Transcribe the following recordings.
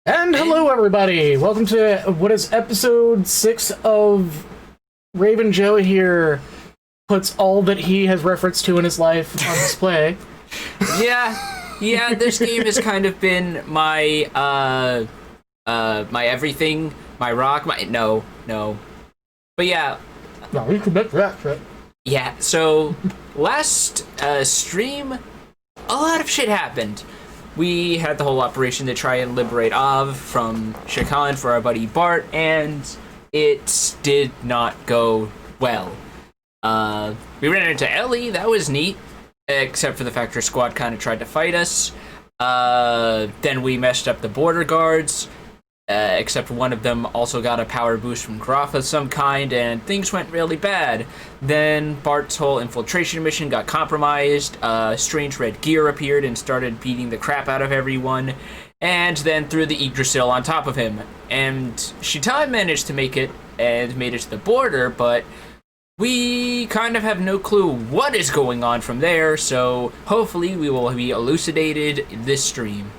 And hello, everybody! Welcome to what is episode 6 of RavenJo here puts all that he has referenced to in his life on display. Yeah, this game has kind of been my, my everything, my rock, no. But yeah. No, we commit to that shit. Yeah, so, last, stream, a lot of shit happened. We had the whole operation to try and liberate Av from Shakan for our buddy Bart, and it did not go well. We ran into Ellie, that was neat, except for the fact her squad kind of tried to fight us. Then we messed up the border guards, except one of them also got a power boost from Groff of some kind, and things went really bad. Then Bart's whole infiltration mission got compromised, strange red gear appeared and started beating the crap out of everyone, and then threw the Yggdrasil on top of him. And Shitan managed to make it, and made it to the border, but we kind of have no clue what is going on from there, so hopefully we will be elucidated this stream.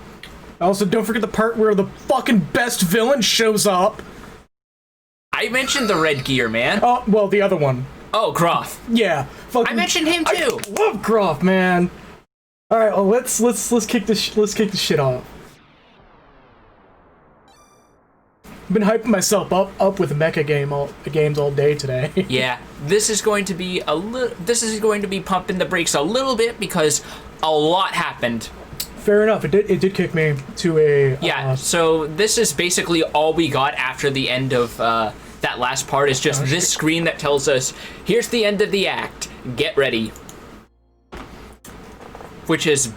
Also, don't forget the part where the fucking best villain shows up. I mentioned the red gear, man. Oh, well, the other one. Oh, Groff. Yeah. I mentioned him too. I love Groff, man. All right, well, let's kick this shit off. I've been hyping myself up with mecha games all day today. Yeah, this is going to be pumping the brakes a little bit because a lot happened. Fair enough. It did kick me to a yeah. So this is basically all we got after the end of that last part is just this screen that tells us here's the end of the act. Get ready, which is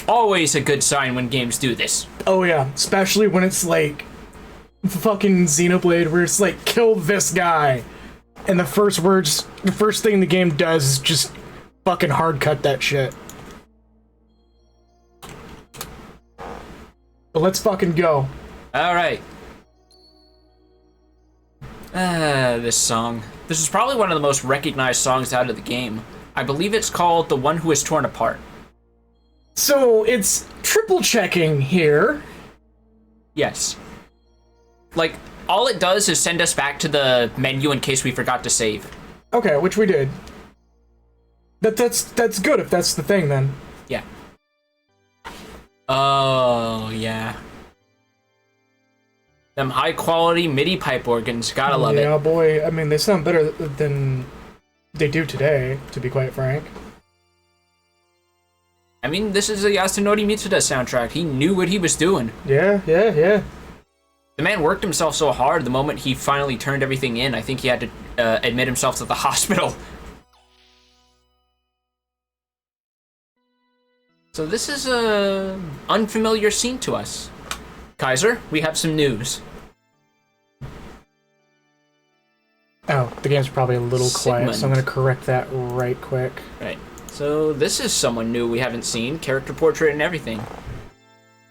always a good sign when games do this. Oh yeah, especially when it's like fucking Xenoblade, where it's like kill this guy, and the first thing the game does is just fucking hard cut that shit. But let's fucking go. Alright. This song. This is probably one of the most recognized songs out of the game. I believe it's called The One Who Is Torn Apart. So, it's triple checking here. Yes. Like, all it does is send us back to the menu in case we forgot to save. Okay, which we did. That's good if that's the thing, then. Yeah. Oh, yeah. Them high-quality MIDI pipe organs, gotta love it. Yeah, boy, I mean, they sound better than they do today, to be quite frank. I mean, this is a Yasunori Mitsuda soundtrack. He knew what he was doing. Yeah. The man worked himself so hard the moment he finally turned everything in, I think he had to admit himself to the hospital. So this is a unfamiliar scene to us. Kaiser, we have some news. Oh, the game's probably a little quiet, Sigmund. so I'm gonna correct that right quick. Right. So this is someone new we haven't seen, character portrait and everything.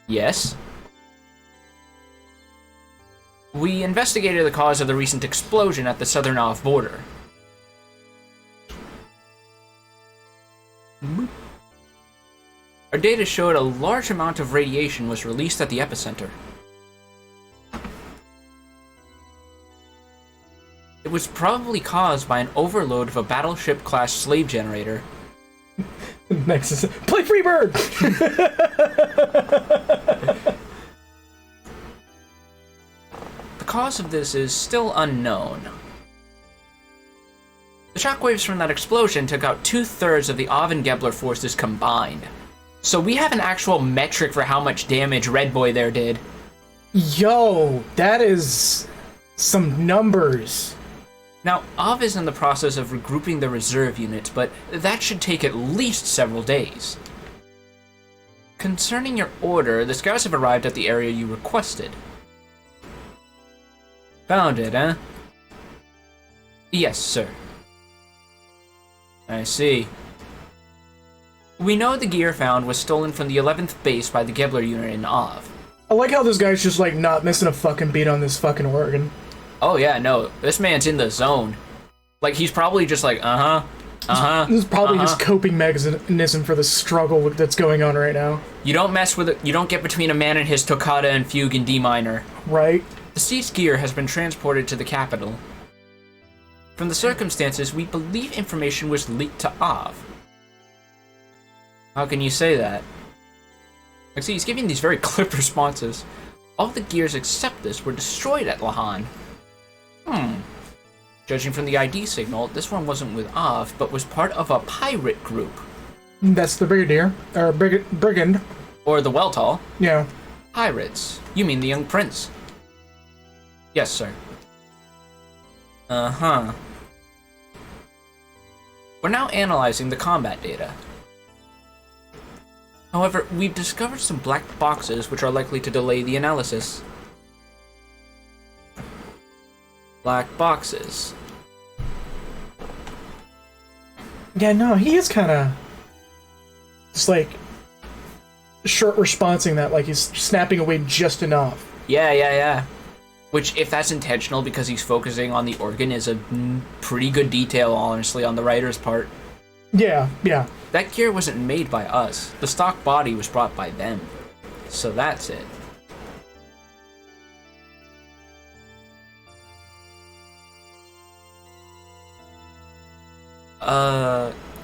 Yes. We investigated the cause of the recent explosion at the southern Av border. Our data showed a large amount of radiation was released at the epicenter. It was probably caused by an overload of a battleship-class slave generator. Next is play Freebird! The cause of this is still unknown. The shockwaves from that explosion took out 2/3 of the Av and Gebler forces combined. So we have an actual metric for how much damage Red Boy there did. Yo, that is some numbers. Now, Av is in the process of regrouping the reserve units, but that should take at least several days. Concerning your order, the scouts have arrived at the area you requested. Found it, huh? Yes, sir. I see. We know the gear found was stolen from the 11th base by the Gebler unit in Av. I like how this guy's just like not missing a fucking beat on this fucking organ. Oh yeah, no, this man's in the zone. Like, he's probably just like, uh-huh. This is probably his coping mechanism for the struggle that's going on right now. You don't mess with it. You don't get between a man and his toccata and fugue in D minor. Right. The siege gear has been transported to the capital. From the circumstances, we believe information was leaked to Av. How can you say that? Like, see, he's giving these very clipped responses. All the gears except this were destroyed at Lahan. Judging from the ID signal, this one wasn't with Av, but was part of a pirate group. That's the brigadier, or brigand. Or the Weltall. Yeah. Pirates. You mean the young prince? Yes, sir. Uh-huh. We're now analyzing the combat data. However, we've discovered some black boxes which are likely to delay the analysis. Black boxes. Yeah, no, he is kind of just like short responsing that, like he's snapping away just enough. Yeah. Which, if that's intentional because he's focusing on the organ, is a pretty good detail, honestly, on the writer's part. Yeah. That gear wasn't made by us. The stock body was brought by them. So that's it.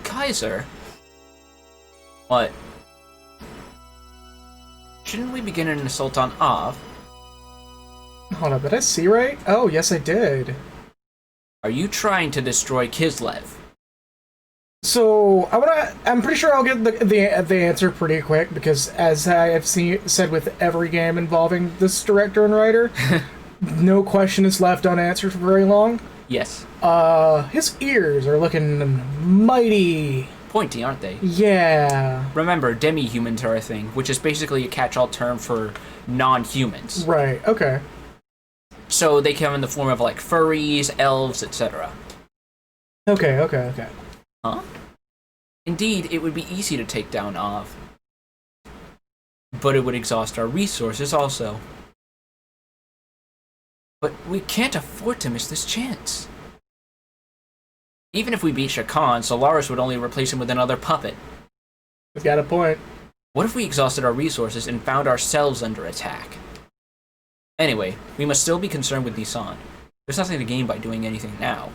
Kaiser? What? Shouldn't we begin an assault on Av? Hold on, did I see right? Oh, yes I did. Are you trying to destroy Kislev? So, I'm pretty sure I'll get the answer pretty quick, because as I have said with every game involving this director and writer, no question is left unanswered for very long. Yes. His ears are looking mighty pointy, aren't they? Yeah. Remember, demi-humans are a thing, which is basically a catch-all term for non-humans. Right, okay. So they come in the form of, like, furries, elves, etc. Okay. Huh? Indeed, it would be easy to take down Av. But it would exhaust our resources also. But we can't afford to miss this chance. Even if we beat Shakan, Solaris would only replace him with another puppet. He's got a point. What if we exhausted our resources and found ourselves under attack? Anyway, we must still be concerned with Nisan. There's nothing to gain by doing anything now.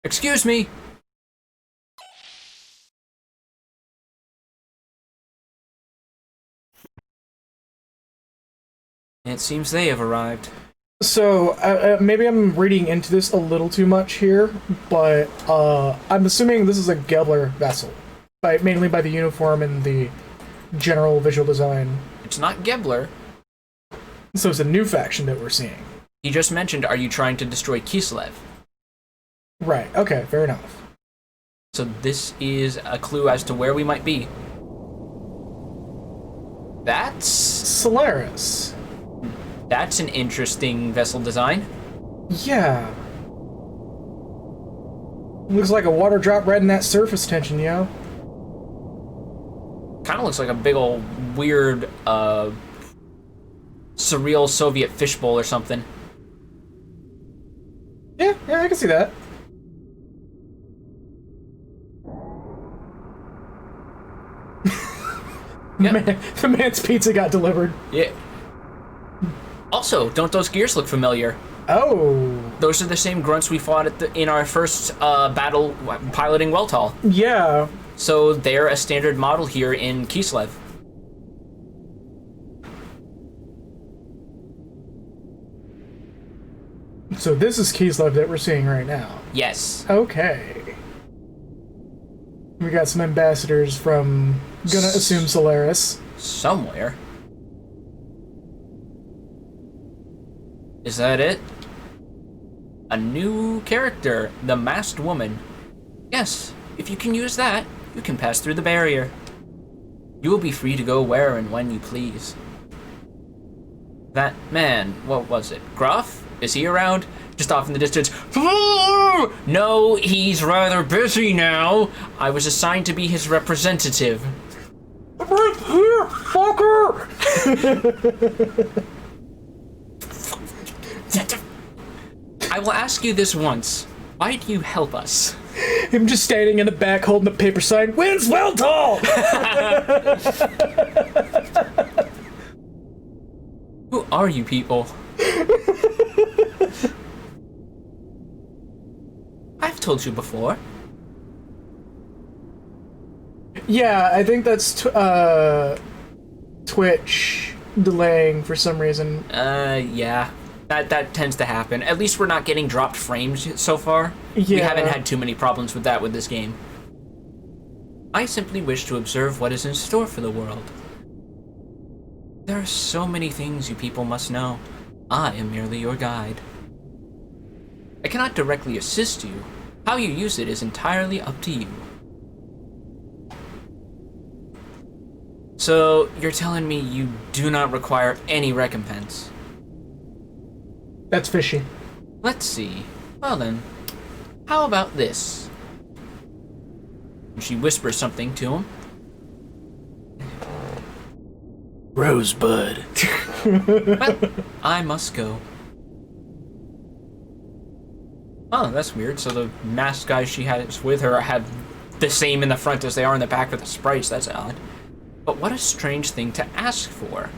Excuse me! It seems they have arrived. So, maybe I'm reading into this a little too much here, but I'm assuming this is a Gebler vessel, mainly by the uniform and the general visual design. It's not Gebler. So it's a new faction that we're seeing. He just mentioned, are you trying to destroy Kislev? Right, okay, fair enough. So this is a clue as to where we might be. That's Solaris. That's an interesting vessel design. Yeah. Looks like a water drop right in that surface tension, yo. Kind of looks like a big old weird, surreal Soviet fishbowl or something. Yeah, I can see that. Yep. The man's pizza got delivered. Yeah. Also, don't those gears look familiar? Oh. Those are the same grunts we fought in our first battle piloting Weltall. Yeah. So they're a standard model here in Kislev. So this is Kislev that we're seeing right now. Yes. Okay. We got some ambassadors from, gonna assume, Solaris. Somewhere. Is that it? A new character, the Masked Woman. Yes, if you can use that, you can pass through the barrier. You will be free to go where and when you please. That man, what was it? Gruff? Is he around? Just off in the distance. No, he's rather busy now. I was assigned to be his representative. Right here, fucker! I will ask you this once. Why do you help us? Him just standing in the back holding the paper sign, Wins Weltall! Who are you people? I've told you before. Yeah, I think that's Twitch delaying for some reason. Yeah. That tends to happen. At least we're not getting dropped frames so far. Yeah. We haven't had too many problems with that with this game. I simply wish to observe what is in store for the world. There are so many things you people must know. I am merely your guide. I cannot directly assist you. How you use it is entirely up to you. So, you're telling me you do not require any recompense? That's fishy. Let's see. Well then, how about this? She whispers something to him. Rosebud. Well, I must go. Oh, that's weird. So the masked guys she has with her have the same in the front as they are in the back with the sprites. That's odd. But what a strange thing to ask for.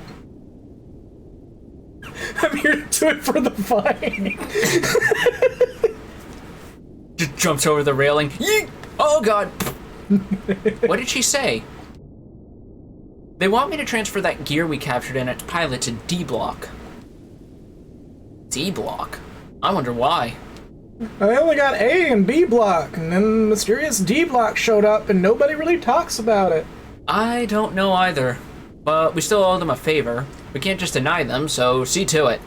I'm here to do it for the fine. Just jumps over the railing. Yeet! Oh god! What did she say? They want me to transfer that gear we captured in its pilot to D block. D block? I wonder why. I only got A and B block, and then mysterious D block showed up, and nobody really talks about it. I don't know either. But we still owe them a favor. We can't just deny them, so see to it.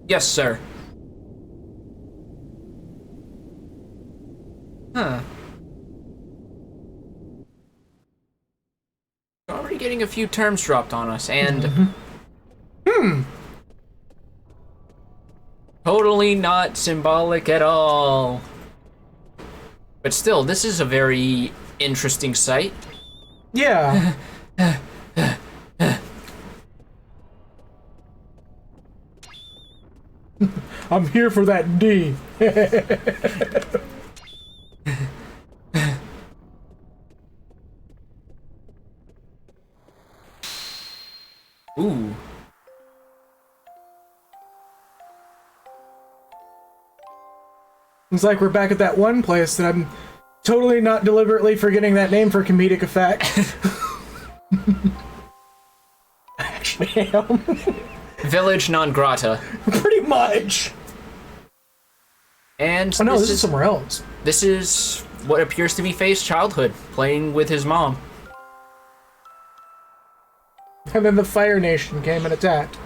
Yes, sir. Huh. We're already getting a few terms dropped on us, and... Totally not symbolic at all. But still, this is a very interesting sight. Yeah. I'm here for that D. Ooh. It's like we're back at that one place that I'm totally not deliberately forgetting that name for comedic effect. I actually am. Village non grata. Pretty much. And Oh no, this is somewhere else. This is what appears to be Faye's childhood, playing with his mom. And then the Fire Nation came and attacked.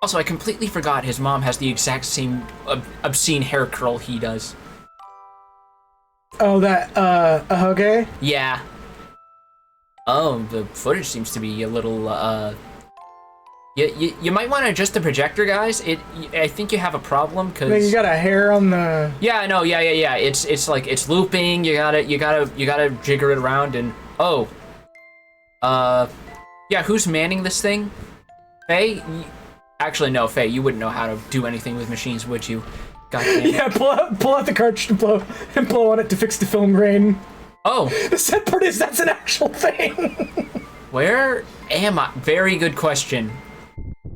Also, I completely forgot his mom has the exact same obscene hair curl he does. Oh, that, okay? Yeah. Oh, the footage seems to be a little, You might want to adjust the projector, guys. I think you have a problem, because... Then you got a hair on the... Yeah, no, yeah. It's like, it's looping, you gotta jigger it around, and... Oh. Yeah, who's manning this thing? Faye? Actually, no, Faye, you wouldn't know how to do anything with machines, would you? God damn it. Yeah, pull out the cartridge and blow on it to fix the film grain. Oh. The sad part is that's an actual thing. Where am I? Very good question.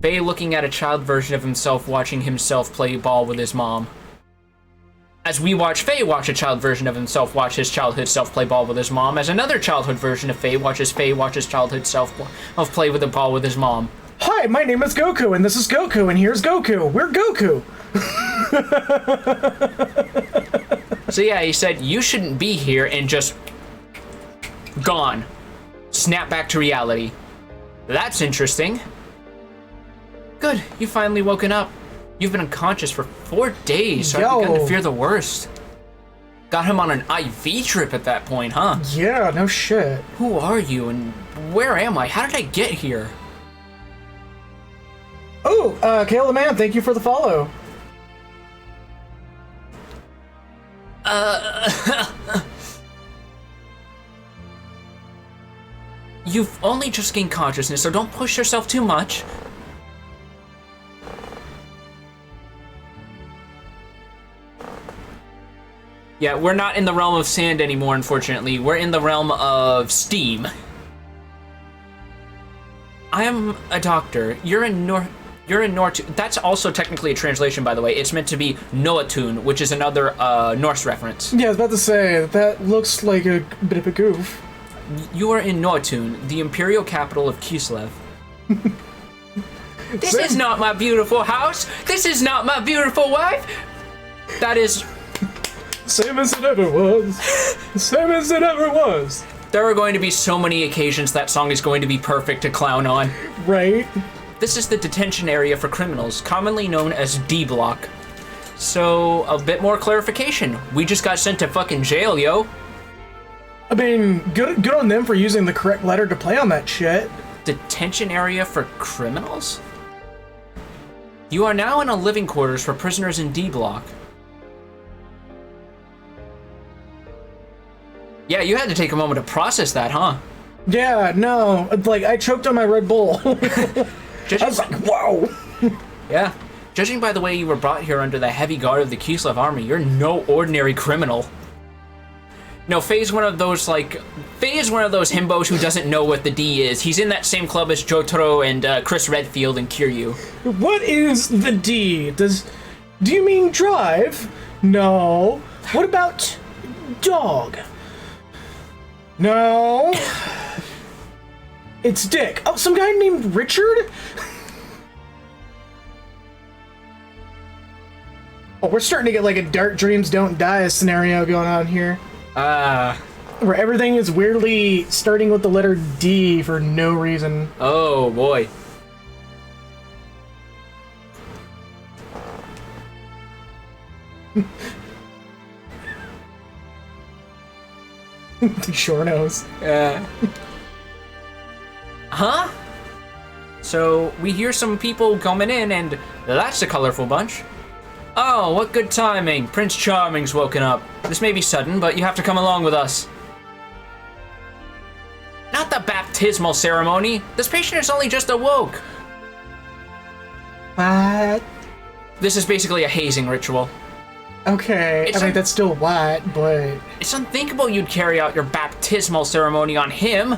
Faye looking at a child version of himself watching himself play ball with his mom. As we watch Faye watch a child version of himself watch his childhood self play ball with his mom, as another childhood version of Faye watches childhood self play with a ball with his mom. Hi, my name is Goku, and this is Goku, and here's Goku. We're Goku. So yeah, he said, you shouldn't be here, and just gone. Snap back to reality. That's interesting. Good, you finally woken up. You've been unconscious for 4 days, so I've begun to fear the worst. Got him on an IV trip at that point, huh? Yeah, no shit. Who are you, and where am I? How did I get here? Oh, Kayla Man, thank you for the follow. You've only just gained consciousness, so don't push yourself too much. Yeah, we're not in the realm of sand anymore, unfortunately. We're in the realm of steam. I am a doctor. You're in Nortune. That's also technically a translation, by the way. It's meant to be Noatun, which is another Norse reference. Yeah, I was about to say, that looks like a bit of a goof. You are in Noatun, the imperial capital of Kislev. This is not my beautiful house. This is not my beautiful wife. That is... Same as it ever was. Same as it ever was. There are going to be so many occasions that song is going to be perfect to clown on. Right. This is the detention area for criminals, commonly known as D Block. So, a bit more clarification. We just got sent to fucking jail, yo. I mean, good on them for using the correct letter to play on that shit. Detention area for criminals? You are now in a living quarters for prisoners in D Block. Yeah, you had to take a moment to process that, huh? Yeah, no, like, I choked on my Red Bull. I was like, whoa! Yeah. Judging by the way you were brought here under the heavy guard of the Kislev army, you're no ordinary criminal. No, Faye's one of those himbos who doesn't know what the D is. He's in that same club as Jotaro and Chris Redfield and Kiryu. What is the D? Do you mean drive? No. What about dog? No. It's Dick. Oh, some guy named Richard? Oh, we're starting to get like a Dark Dreams Don't Die scenario going on here. Where everything is weirdly starting with the letter D for no reason. Oh, boy. The short nose. Yeah. Huh? So, we hear some people coming in, and that's a colorful bunch. Oh, what good timing. Prince Charming's woken up. This may be sudden, but you have to come along with us. Not the baptismal ceremony. This patient is only just awoke. What? This is basically a hazing ritual. Okay, I mean, that's still what, but... It's unthinkable you'd carry out your baptismal ceremony on him.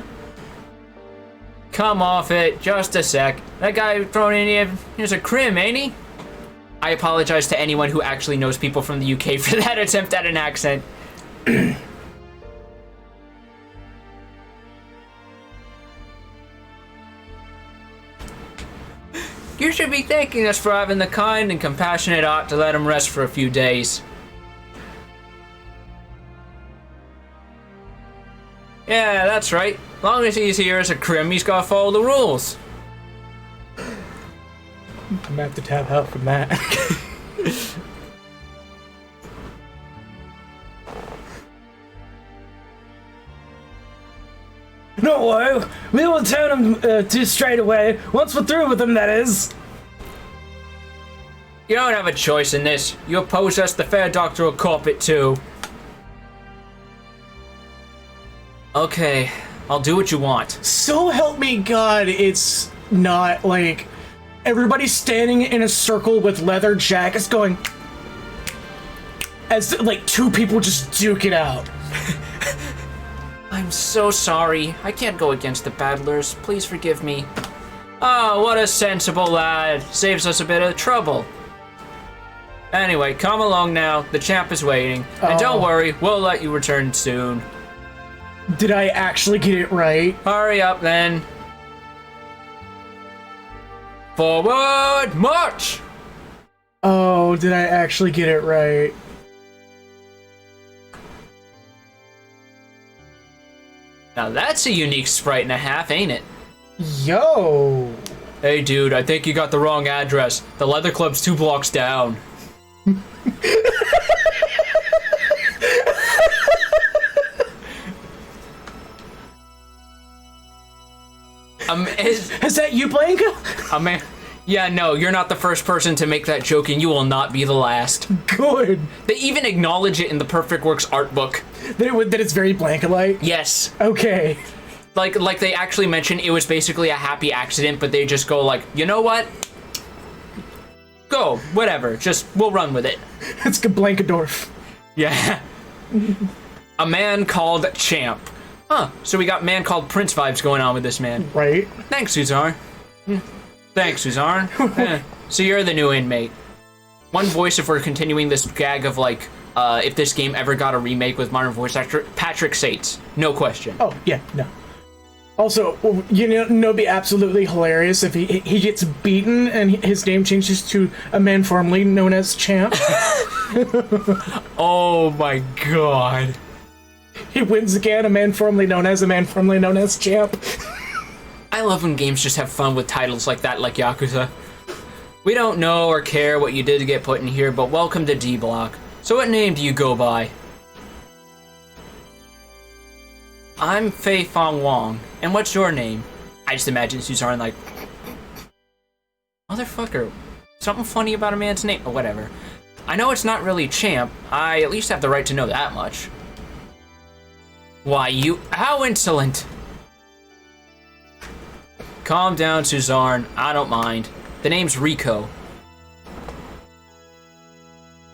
Come off it, just a sec. That guy thrown in here, here's a crim, ain't he? I apologize to anyone who actually knows people from the UK for that attempt at an accent. You should be thanking us for having the kind and compassionate heart to let him rest for a few days. Yeah, that's right. Long as he's here as a crim, he's gotta follow the rules. I'm gonna have to tap out from that. No worry, we will turn him to straight away. Once we're through with him, that is. You don't have a choice in this. You oppose us, the fair doctor will cop it too. Okay, I'll do what you want. So help me God, it's not like everybody's standing in a circle with leather jackets going as like two people just duke it out. I'm so sorry. I can't go against the battlers. Please forgive me. Oh, what a sensible lad. Saves us a bit of trouble. Anyway, come along now. The champ is waiting. And don't worry, we'll let you return soon. Did I actually get it right? Hurry up then. Forward march! Oh, did I actually get it right? Now that's a unique sprite and a half, ain't it? Yo! Hey dude, I think you got the wrong address. The Leather Club's 2 blocks down. Is that you, Blanca? Yeah, no, you're not the first person to make that joke, and you will not be the last. Good. They even acknowledge it in the Perfect Works art book. That it's very Blanca-like? Yes. Okay. Like they actually mention it was basically a happy accident, but they just go like, you know what? Go, whatever. Just we'll run with it. It's Blankadorf. Yeah. A man called Champ. Huh. So we got man called Prince vibes going on with this man. Right. Thanks, Suzanne. Thanks, Suzanne. So you're the new inmate. One voice if we're continuing this gag of like, if this game ever got a remake with modern voice actor, Patrick Sates. No question. Oh, yeah, no. Also, you know, it'd be absolutely hilarious if he gets beaten and his name changes to a man formerly known as Champ. Oh my god. He wins again, a man formerly known as Champ. I love when games just have fun with titles like that, like Yakuza. We don't know or care what you did to get put in here, but welcome to D Block. So what name do you go by? I'm Fei Fong Wong. And what's your name? I just imagine Suzanne like, motherfucker, something funny about a man's name? Or whatever. I know it's not really Champ. I at least have the right to know that much. Why, you... How insolent! Calm down, Suzanne. I don't mind. The name's Rico.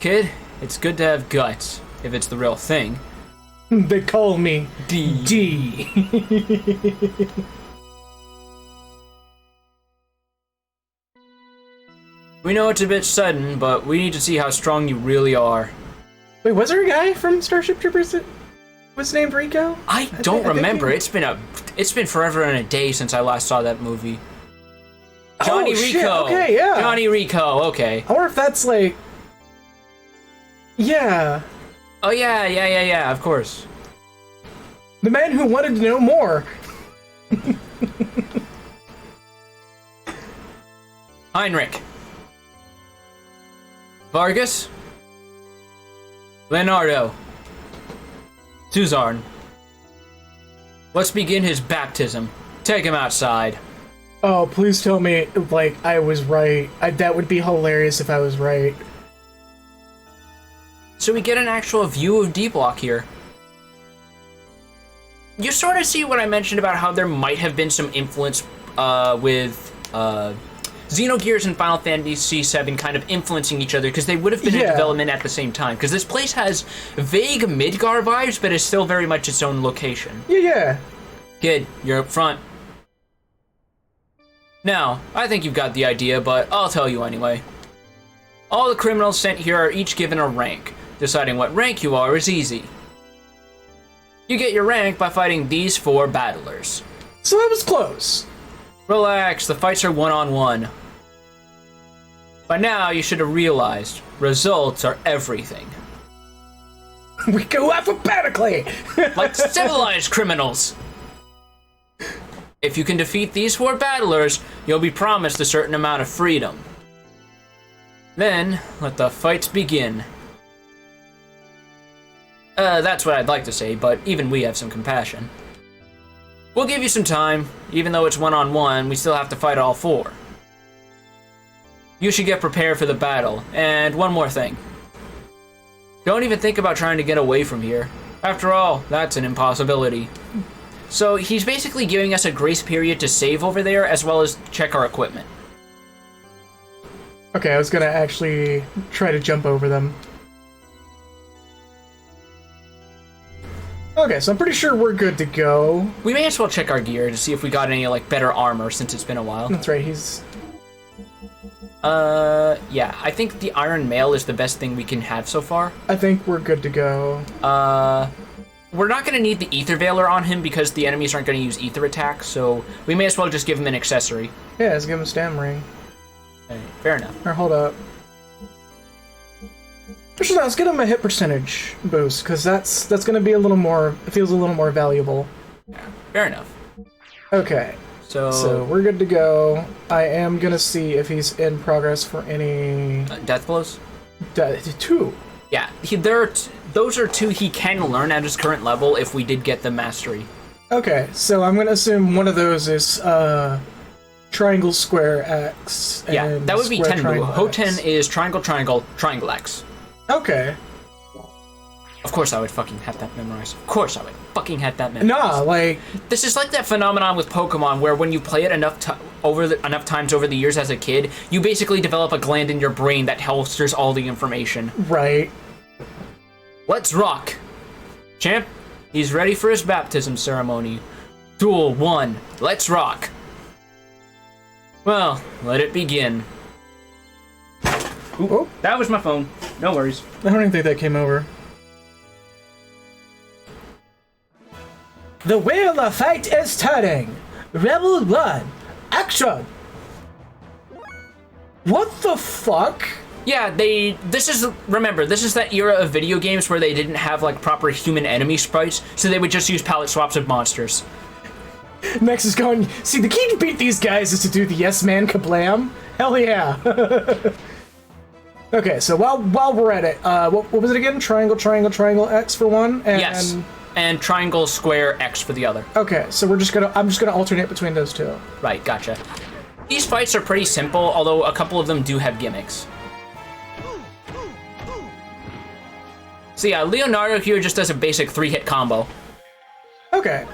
Kid, it's good to have guts, if it's the real thing. They call me D. We know it's a bit sudden, but we need to see how strong you really are. Wait, was there a guy from Starship Troopers that was named Rico? I don't remember. It's been forever and a day since I last saw that movie. Johnny Rico. Shit. Okay, yeah. Johnny Rico. Okay. I wonder if that's like. Yeah. Oh yeah. Of course. The man who wanted to know more. Heinrich. Vargas. Leonardo. Suzanne. Let's begin his baptism. Take him outside. Oh, please tell me, like, I was right. That would be hilarious if I was right. So we get an actual view of D-Block here. You sort of see what I mentioned about how there might have been some influence with Xenogears and Final Fantasy VII kind of influencing each other, because they would have been in development at the same time. Because this place has vague Midgar vibes, but is still very much its own location. Yeah. Kid, you're up front. Now, I think you've got the idea, but I'll tell you anyway. All the criminals sent here are each given a rank. Deciding what rank you are is easy. You get your rank by fighting these 4 battlers. So that was close. Relax, the fights are one-on-one. By now, you should have realized, results are everything. We go alphabetically! Like civilized criminals! If you can defeat these 4 battlers, you'll be promised a certain amount of freedom. Then, let the fights begin. That's what I'd like to say, but even we have some compassion. We'll give you some time. Even though it's one-on-one, we still have to fight all 4. You should get prepared for the battle. And one more thing. Don't even think about trying to get away from here. After all, that's an impossibility. So he's basically giving us a grace period to save over there, as well as check our equipment. Okay, I was gonna actually try to jump over them. Okay, so I'm pretty sure we're good to go. We may as well check our gear to see if we got any, like, better armor since it's been a while. That's right, he's... Yeah, I think the Iron Mail is the best thing we can have so far. I think we're good to go. We're not gonna need the Ether Veiler on him because the enemies aren't gonna use Ether attacks, so we may as well just give him an accessory. Yeah, let's give him a stam ring. Okay, fair enough. Or hold up. Actually, let's get him a hit percentage boost, because that's gonna be a little more, it feels a little more valuable. Yeah, fair enough. Okay. So we're good to go. I am gonna see if he's in progress for any... death blows? 2. Yeah, those are 2 he can learn at his current level if we did get the mastery. Okay, so I'm gonna assume one of those is triangle, square, X, and yeah, that would be Tenmu. Hoten X. is triangle, triangle, triangle X. Okay. Of course I would fucking have that memorized. Of course I would. fucking had that memory. Nah, like, This is like that phenomenon with Pokemon where when you play it enough times over the years as a kid, you basically develop a gland in your brain that holsters all the information. right. Let's rock. Champ, he's ready for his baptism ceremony. Duel 1. Let's rock. Well, let it begin. Oh, That was my phone. No worries. I don't even think that came over. The wheel of fate is turning. Rebel 1, action! What the fuck? Yeah, this is that era of video games where they didn't have like proper human enemy sprites, so they would just use palette swaps of monsters. Next is going, see, the key to beat these guys is to do the yes man kablam. Hell yeah. Okay, so while we're at it, what was it again? Triangle, triangle, triangle, X for one? And, Yes. And triangle, square, X for the other. Okay, so I'm just gonna alternate between those two. Right, gotcha. These fights are pretty simple, although a couple of them do have gimmicks. So yeah, Leonardo here just does a basic 3-hit combo. Okay.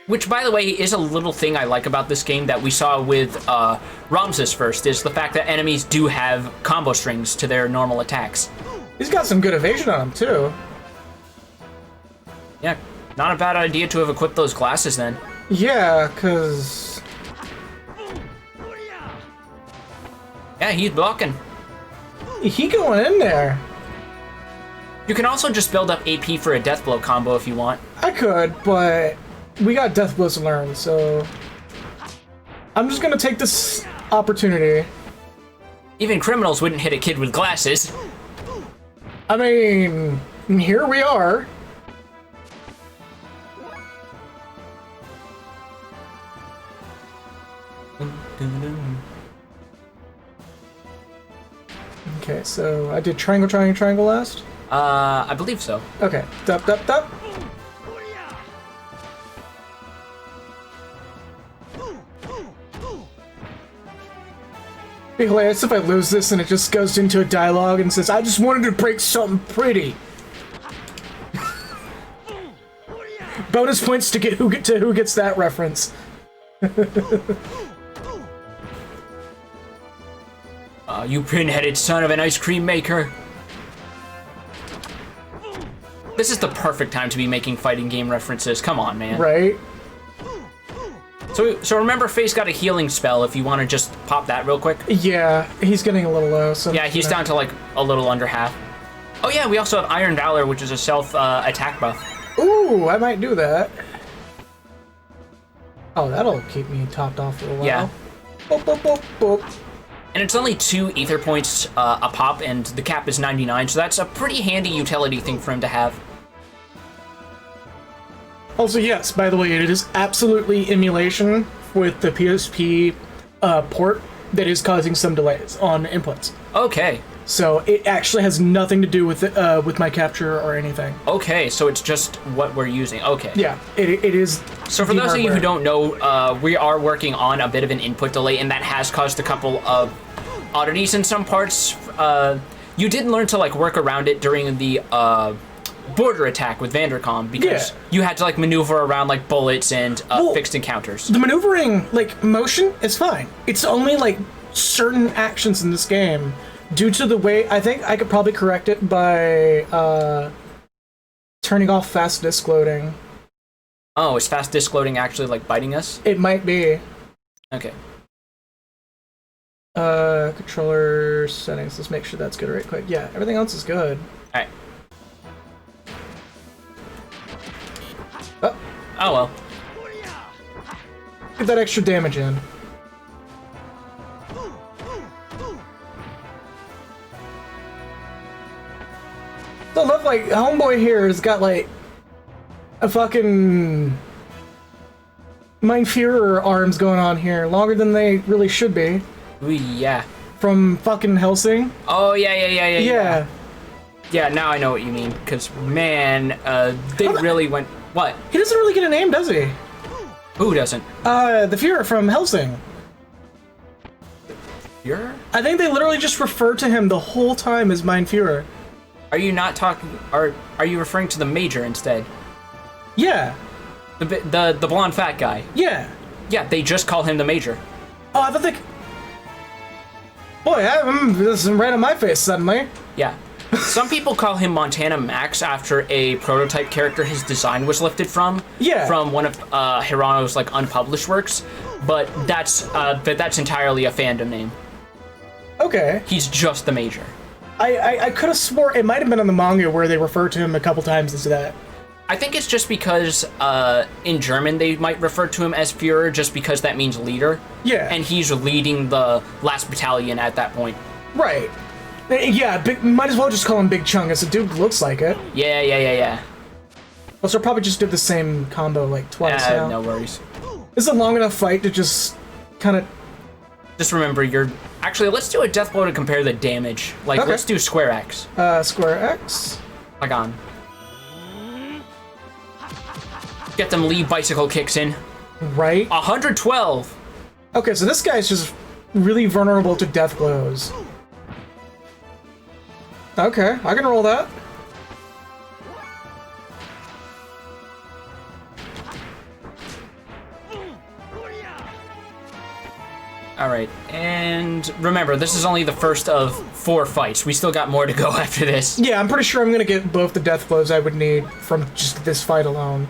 Which, by the way, is a little thing I like about this game that we saw with Ramses first, is the fact that enemies do have combo strings to their normal attacks. He's got some good evasion on him, too. Yeah, not a bad idea to have equipped those glasses then. Yeah, because... Yeah, he's blocking. he going in there. You can also just build up AP for a death blow combo if you want. I could, but we got Death Blows to learn, so... I'm just gonna take this opportunity. Even criminals wouldn't hit a kid with glasses. I mean, here we are. Okay, so I did triangle, triangle, triangle last? I believe so. Okay, dup, dup, dup. Be hilarious if I lose this and it just goes into a dialogue and says, I just wanted to break something pretty. Bonus points to who gets that reference. You pin-headed son of an ice cream maker. This is the perfect time to be making fighting game references. Come on, man. Right? So remember, Faye's got a healing spell if you want to just pop that real quick. Yeah, he's getting a little low. So Yeah, he's down to like a little under half. Oh yeah, we also have Iron Valor, which is a self attack buff. Ooh, I might do that. Oh, that'll keep me topped off for a while. Yeah. Boop, boop, boop, boop. And it's only 2 ether points a pop, and the cap is 99, so that's a pretty handy utility thing for him to have. Also, yes, by the way, it is absolutely emulation with the PSP port that is causing some delays on inputs. Okay. So it actually has nothing to do with my capture or anything. Okay, so it's just what we're using. Okay. Yeah, it is. So for those of you who don't know, we are working on a bit of an input delay, and that has caused a couple of oddities in some parts. You did learn to like work around it during the border attack with Vandercom, because you had to like maneuver around like bullets and fixed encounters. The maneuvering, like motion, is fine. It's only like certain actions in this game, due to the way, I think I could probably correct it by turning off fast disk loading. Oh, is fast disk loading actually like biting us? It might be. Okay. Controller settings, let's make sure that's good right quick. Yeah, everything else is good. Alright. Oh, Oh well. get that extra damage in. I love, like, homeboy here has got, like, a fucking Mein Führer arms going on here, longer than they really should be. Ooh, yeah. From fucking Helsing. Oh, yeah. Yeah. Yeah, now I know what you mean, because, man, they really went... What? He doesn't really get a name, does he? Who doesn't? The Führer from Helsing. Führer? I think they literally just refer to him the whole time as Mein Führer. Are you not talking... Are you referring to the Major instead? Yeah. The blonde fat guy. Yeah. Yeah, they just call him the Major. Oh, I thought they... Boy, this is right on my face suddenly. Yeah. Some people call him Montana Max after a prototype character his design was lifted from. Yeah. From one of Hirano's like unpublished works, but that's entirely a fandom name. Okay. He's just the Major. I could have swore it might have been in the manga where they refer to him a couple times as that. I think it's just because in German they might refer to him as Führer just because that means leader. Yeah. And he's leading the last battalion at that point. Right. Yeah, might as well just call him Big Chung, as the dude looks like it. Yeah. Also, I'll probably just do the same combo like twice now. No worries. This is a long enough fight to just kind of... Just remember, actually, let's do a death blow to compare the damage. Like, Okay. let's do Square X. Square X. Like on. Get them lead bicycle kicks in. Right. 112. Okay, so this guy's just really vulnerable to death blows. Okay, I can roll that. Alright, and remember, this is only the first of 4 fights. We still got more to go after this. Yeah, I'm pretty sure I'm gonna get both the death blows I would need from just this fight alone.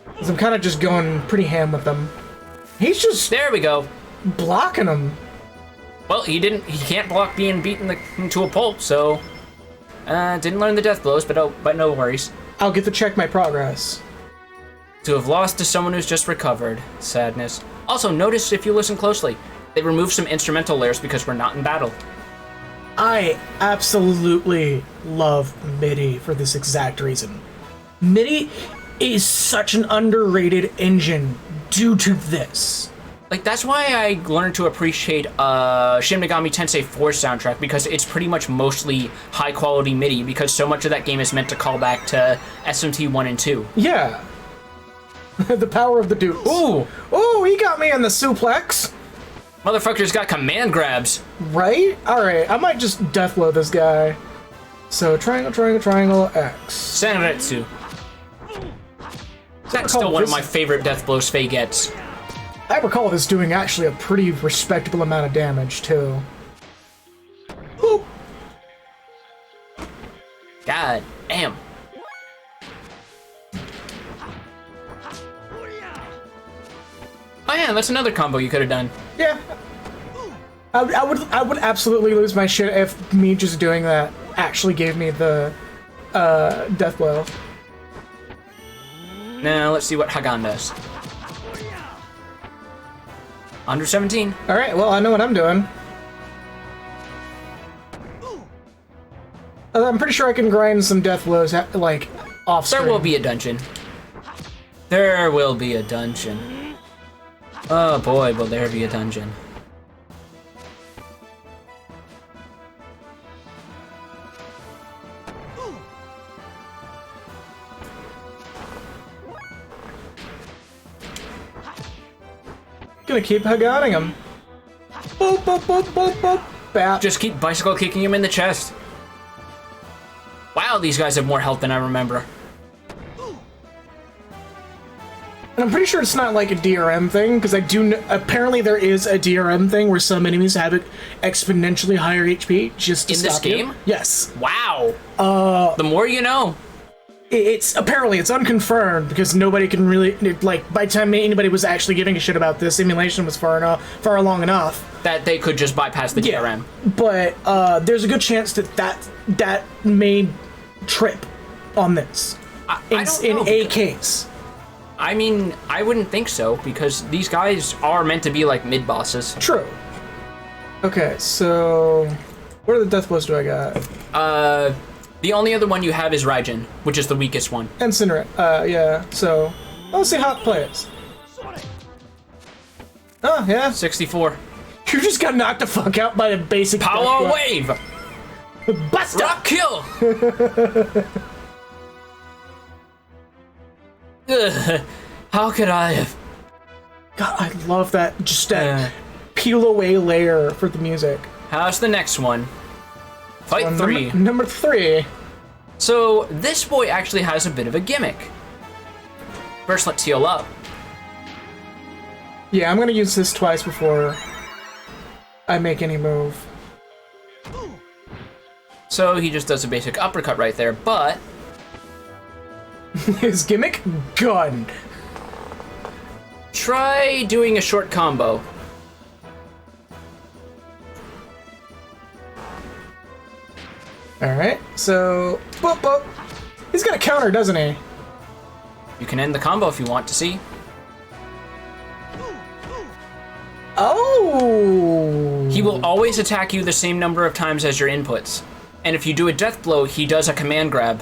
Because I'm kind of just going pretty ham with them. He's just There we go. blocking them. Well, he can't block being beaten into a pulp, so... didn't learn the death blows, but no worries. I'll get to check my progress. To have lost to someone who's just recovered. Sadness. Also, notice if you listen closely, they removed some instrumental layers because we're not in battle. I absolutely love MIDI for this exact reason. MIDI is such an underrated engine due to this. Like, that's why I learned to appreciate Shin Megami Tensei 4 soundtrack, because it's pretty much mostly high-quality MIDI, because so much of that game is meant to call back to SMT 1 and 2. Yeah. The power of the Dukes. Ooh! Ooh, he got me in the suplex. Motherfucker's got command grabs. Right? Alright, I might just deathblow this guy. So, triangle, triangle, triangle, X. Sanretsu. That's still one of my favorite death blows Faye gets. I recall this doing actually a pretty respectable amount of damage, too. Boop. God damn. Oh yeah, that's another combo you could have done. Yeah. I would absolutely lose my shit if me just doing that actually gave me the death blow. Now let's see what Hagan does. 117. Alright, well, I know what I'm doing. I'm pretty sure I can grind some death blows, like, off screen. There will be a dungeon. There will be a dungeon. Oh boy, will there be a dungeon. Gonna keep Haganing him. Boop, boop, boop, boop, boop. Bap. Just keep bicycle kicking him in the chest. Wow, these guys have more health than I remember. And I'm pretty sure it's not like a DRM thing, because I do apparently there is a DRM thing where some enemies have exponentially higher HP just to In this stop you. game? Yes. Wow. The more you know. It's apparently it's unconfirmed because nobody can really like by the time anybody was actually giving a shit about this, simulation was far along enough That they could just bypass the DRM. But there's a good chance that may trip on this I don't know, in a case. I mean, I wouldn't think so, because these guys are meant to be like mid-bosses. True. Okay, so what are the death blows do I got? The only other one you have is Raijin, which is the weakest one. Incinerate. Yeah, so let's see how it plays. Oh, yeah. 64. You just got knocked the fuck out by a basic Power wave! Buster! Rock kill! Ugh, how could I have? God, I love that. Just that peel away layer for the music. How's the next one? Fight 3. Number 3. So, this boy actually has a bit of a gimmick. First, let's heal up. Yeah, I'm gonna use this twice before I make any move. So he just does a basic uppercut right there, but... His gimmick? Gun. Try doing a short combo. Alright, so... Boop, boop. He's got a counter, doesn't he? You can end the combo if you want to see. Oh! He will always attack you the same number of times as your inputs. And if you do a death blow, he does a command grab.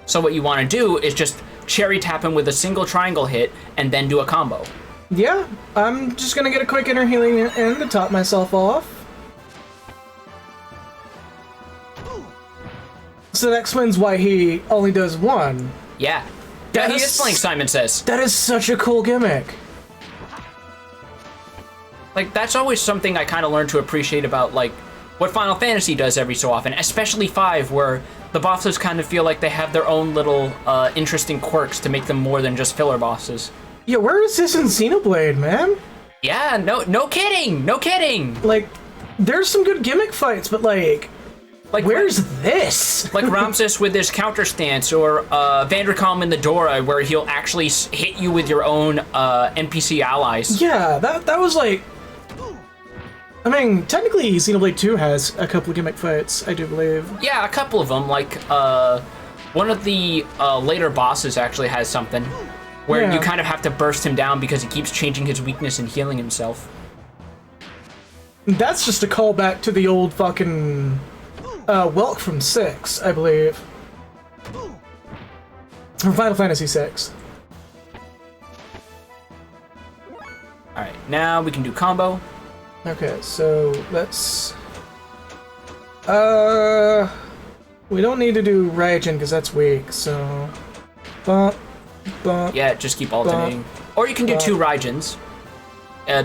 So what you want to do is just cherry tap him with a single triangle hit and then do a combo. Yeah, I'm just gonna get a quick inner healing in to top myself off. So that explains why he only does one. Yeah. Yeah, he is playing Simon Says. That is such a cool gimmick. Like, that's always something I kind of learned to appreciate about, like, what Final Fantasy does every so often, especially 5, where the bosses kind of feel like they have their own little interesting quirks to make them more than just filler bosses. Yeah, where is this in Xenoblade, man? Yeah, no kidding, no kidding. Like, there's some good gimmick fights, but like where's this? Like Ramses with his counter stance, or Vandercom in the Dora, where he'll actually hit you with your own NPC allies. Yeah, that was like... I mean, technically, Xenoblade 2 has a couple of gimmick fights, I do believe. Yeah, a couple of them. Like, one of the later bosses actually has something where you kind of have to burst him down because he keeps changing his weakness and healing himself. That's just a callback to the old fucking Welk from 6, I believe. From Final Fantasy 6. Alright, now we can do combo. Okay, so let's... we don't need to do Raijin because that's weak, so... Bump, bump... Yeah, just keep alternating. Or you can do 2 Raijins,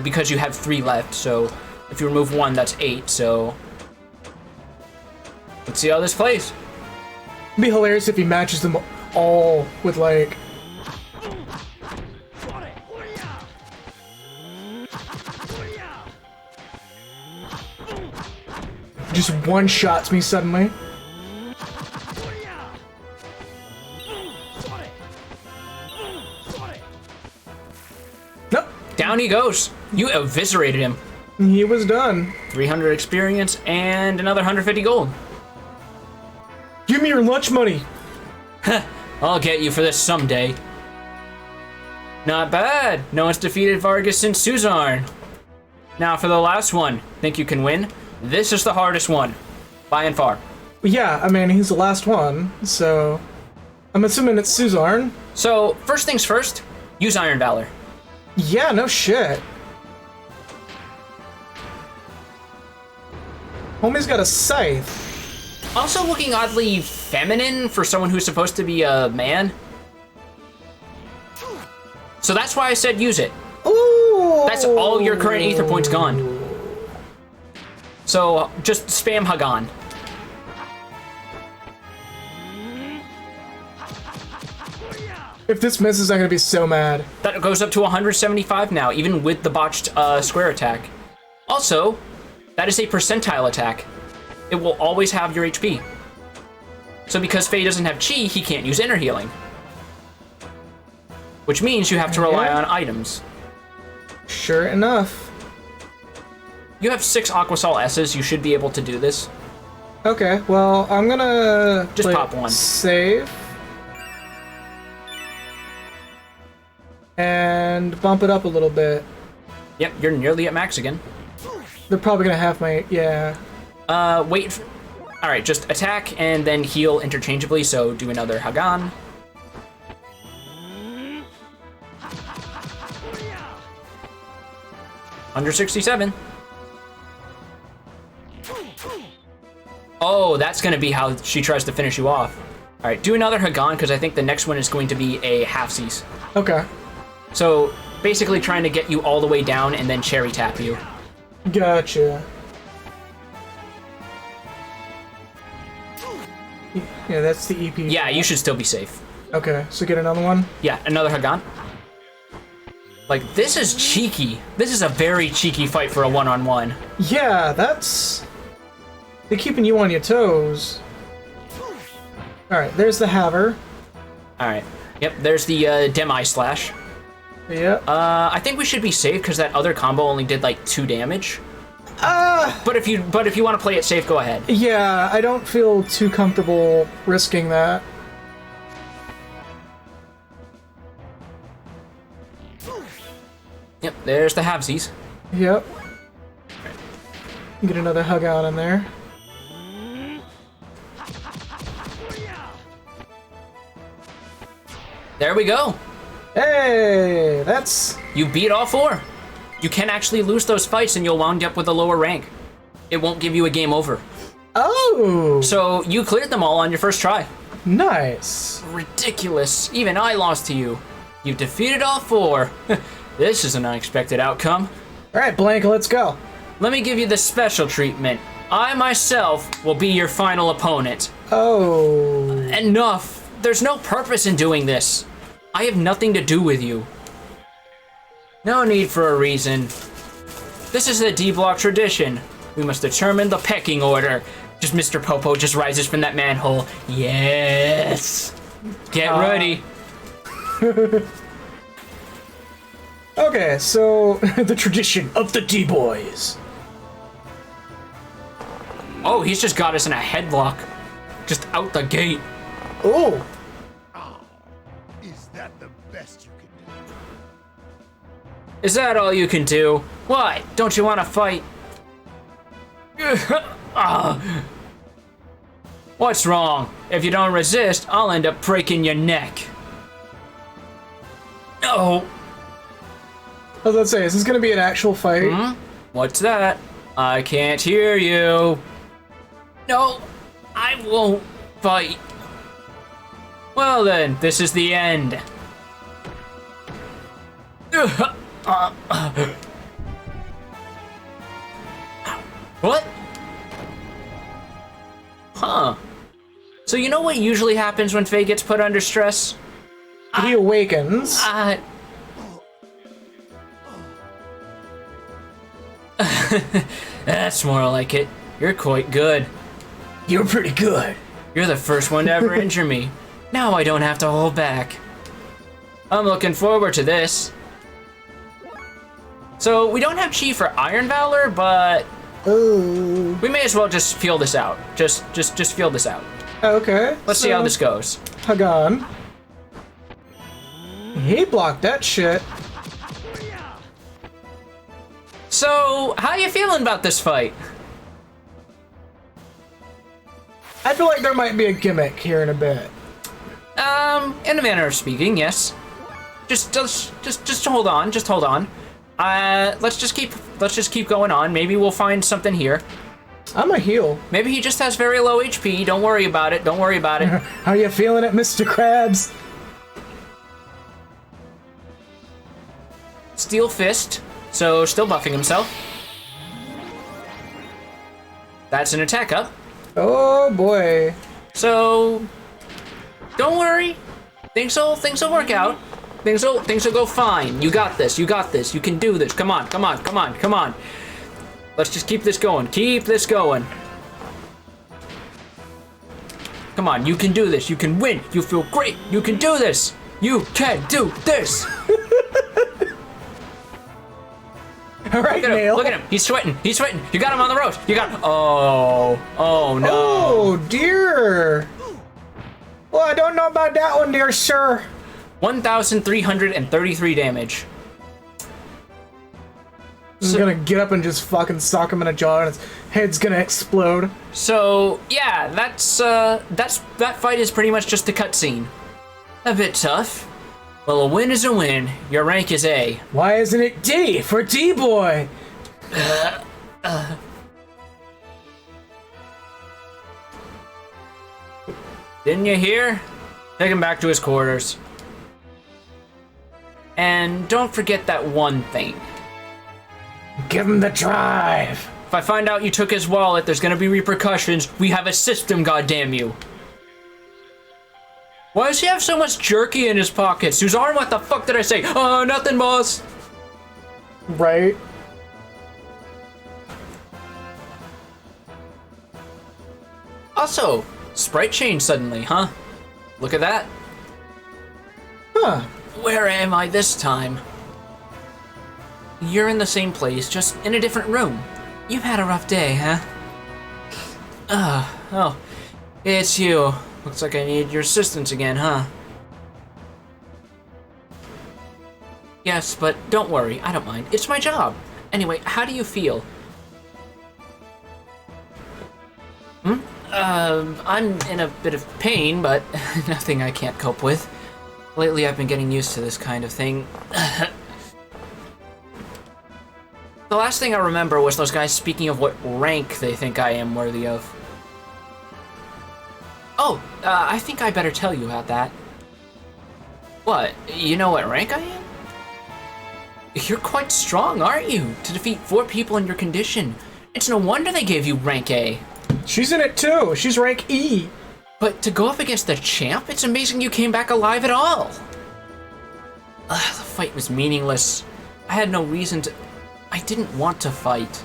because you have 3 left, so if you remove 1, that's 8, so... Let's see how this plays. It'd be hilarious if he matches them all with, like... Just one-shots me suddenly. Nope. Down he goes. You eviscerated him. He was done. 300 experience and another 150 gold. Give me your lunch money. I'll get you for this someday. Not bad. No one's defeated Vargas since Suzarn. Now for the last one. Think you can win? This is the hardest one, by and far. Yeah, I mean, he's the last one, so... I'm assuming it's Suzarn. So, first things first, use Iron Valor. Yeah, no shit. Homie's got a scythe. Also looking oddly feminine for someone who's supposed to be a man. So that's why I said use it. Ooh! That's all your current ether points gone. So just spam Hagan. If this misses, I'm gonna be so mad. That goes up to 175 now, even with the botched square attack. Also, that is a percentile attack. It will always have your HP. So because Faye doesn't have Chi, he can't use inner healing. Which means you have to rely on items. Sure enough. You have 6 Aquasol S's, you should be able to do this. Okay, well, I'm gonna... Just pop one. Save. And bump it up a little bit. Yep, you're nearly at max again. They're probably gonna have my... yeah. Wait. Alright, just attack and then heal interchangeably, so do another Hagan. Under 67. Oh, that's gonna be how she tries to finish you off. Alright, do another Hagan, because I think the next one is going to be a half-cease. Okay. So, basically trying to get you all the way down and then cherry tap you. Gotcha. Yeah, that's the EP. Yeah, you should still be safe. Okay, so get another one. Yeah, another Hagan. Like, this is cheeky. This is a very cheeky fight for a one-on-one. Yeah, they're keeping you on your toes. Alright, there's the Haver. Alright. Yep, there's the Demi Slash. Yep. I think we should be safe because that other combo only did like 2 damage. But if you want to play it safe, go ahead. Yeah, I don't feel too comfortable risking that. Yep, there's the halvesies. Yep. Get another hug out in there. There we go. Hey, that's... You beat all 4. You can actually lose those fights and you'll wind up with a lower rank. It won't give you a game over. Oh! So you cleared them all on your first try. Nice. Ridiculous. Even I lost to you. You've defeated all 4. This is an unexpected outcome. Alright, Blanca, let's go. Let me give you the special treatment. I myself will be your final opponent. Oh. Enough. There's no purpose in doing this. I have nothing to do with you. No need for a reason. This is a D-block tradition. We must determine the pecking order. Just Mr. Popo just rises from that manhole. Yes. Get ready. Okay, so the tradition of the D-boys. Oh, he's just got us in a headlock. Just out the gate. Oh. Is that the best you can do? Is that all you can do? What? Don't you want to fight? What's wrong? If you don't resist, I'll end up breaking your neck. No. I was about to say, is this gonna be an actual fight? What's that? I can't hear you. No, I won't fight. Well then, this is the end. What? Huh. So you know what usually happens when Faye gets put under stress? He awakens. That's more like it. You're quite good. You're pretty good. You're the first one to ever injure me. Now I don't have to hold back. I'm looking forward to this. So we don't have Chi for Iron Valor, but Oh. we may as well just feel this out. Just feel this out. Okay. Let's see how this goes. Hagan. He blocked that shit. So, how you feeling about this fight? I feel like there might be a gimmick here in a bit. In a manner of speaking, yes. Just hold on. Just hold on. Let's just keep going on. Maybe we'll find something here. I'm a heel. Maybe he just has very low HP. Don't worry about it. Don't worry about it. How you feeling it, Mr. Krabs? Steel Fist. So, still buffing himself. That's an attack up. Oh boy. So, don't worry. Things will work out. Things will go fine. You got this. You got this. You can do this. Come on. Come on. Come on. Come on. Let's just keep this going. Keep this going. Come on. You can do this. You can win. You feel great. You can do this. You can do this. All right, Nail. Look at him. He's sweating. He's sweating. You got him on the ropes. You got him. Oh. Oh, no. Oh, dear. Well, I don't know about that one, dear sir. 1,333 damage. I'm gonna get up and just fucking sock him in the jaw, and his head's gonna explode. So, yeah, that fight is pretty much just a cutscene. A bit tough. Well, a win is a win. Your rank is A. Why isn't it D for D-boy? Didn't you hear? Take him back to his quarters. And don't forget that one thing. Give him the drive. If I find out you took his wallet, there's gonna be repercussions. We have a system, goddamn you. Why does he have so much jerky in his pockets? Suzanne, what the fuck did I say? Oh, nothing, boss. Right? Also, sprite changed suddenly, huh? Look at that. Huh. Where am I this time? You're in the same place, just in a different room. You've had a rough day, huh? Oh, it's you. Looks like I need your assistance again, huh? Yes, but don't worry, I don't mind. It's my job. Anyway, how do you feel? I'm in a bit of pain, but nothing I can't cope with. Lately, I've been getting used to this kind of thing. The last thing I remember was those guys speaking of what rank they think I am worthy of. Oh, I think I better tell you about that. What, you know what rank I am? You're quite strong, aren't you? To defeat 4 people in your condition. It's no wonder they gave you rank A. She's in it too. She's rank E. But to go up against the champ, it's amazing you came back alive at all. The fight was meaningless. I had no reason to... I didn't want to fight.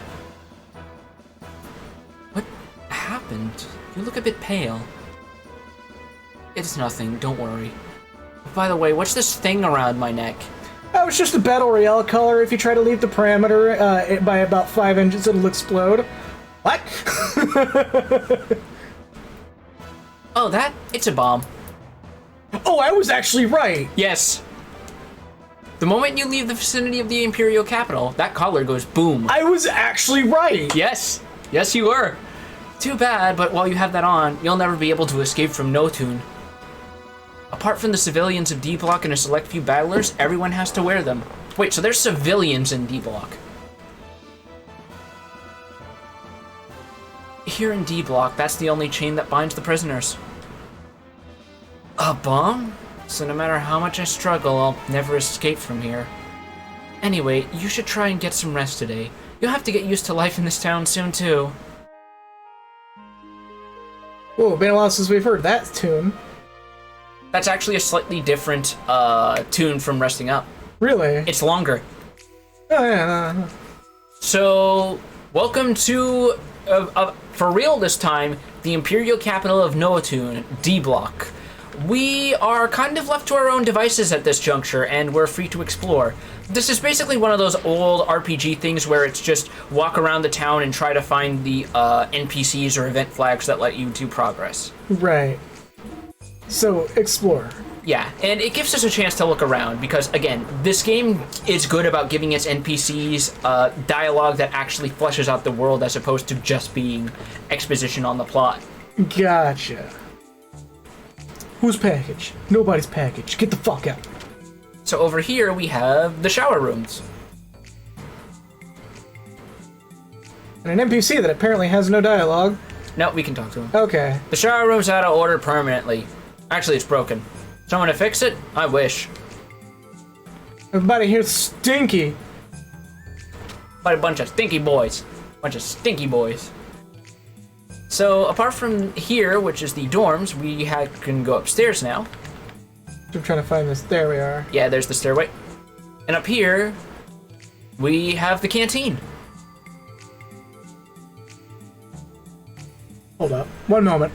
What happened? You look a bit pale. It's nothing, don't worry. By the way, what's this thing around my neck? Oh, it's just a battle royale color. If you try to leave the parameter by about 5 inches, it'll explode. What? Oh, it's a bomb. Oh, I was actually right. Yes. The moment you leave the vicinity of the Imperial capital, that collar goes boom. I was actually right. Yes. Yes, you were. Too bad, but while you have that on, you'll never be able to escape from Notune. Apart from the civilians of D-Block and a select few battlers, everyone has to wear them. Wait, so there's civilians in D-Block? Here in D-Block, that's the only chain that binds the prisoners. A bomb? So no matter how much I struggle, I'll never escape from here. Anyway, you should try and get some rest today. You'll have to get used to life in this town soon, too. Whoa, been a while since we've heard that tune. That's actually a slightly different tune from Resting Up. Really? It's longer. Oh, yeah. So, welcome to, for real this time, the Imperial capital of Noatune, D-Block. We are kind of left to our own devices at this juncture, and we're free to explore. This is basically one of those old RPG things where it's just walk around the town and try to find the NPCs or event flags that let you do progress. Right. So, explore. Yeah, and it gives us a chance to look around because, again, this game is good about giving its NPCs dialogue that actually fleshes out the world as opposed to just being exposition on the plot. Gotcha. Whose package? Nobody's package. Get the fuck out. So over here we have the shower rooms. And an NPC that apparently has no dialogue. No, we can talk to him. Okay. The shower room's out of order permanently. Actually, it's broken. Someone to fix it? I wish. Everybody here's stinky. But a bunch of stinky boys. Bunch of stinky boys. So, apart from here, which is the dorms, we can go upstairs now. I'm trying to find this. There we are. Yeah, there's the stairway. And up here, we have the canteen. Hold up. One moment.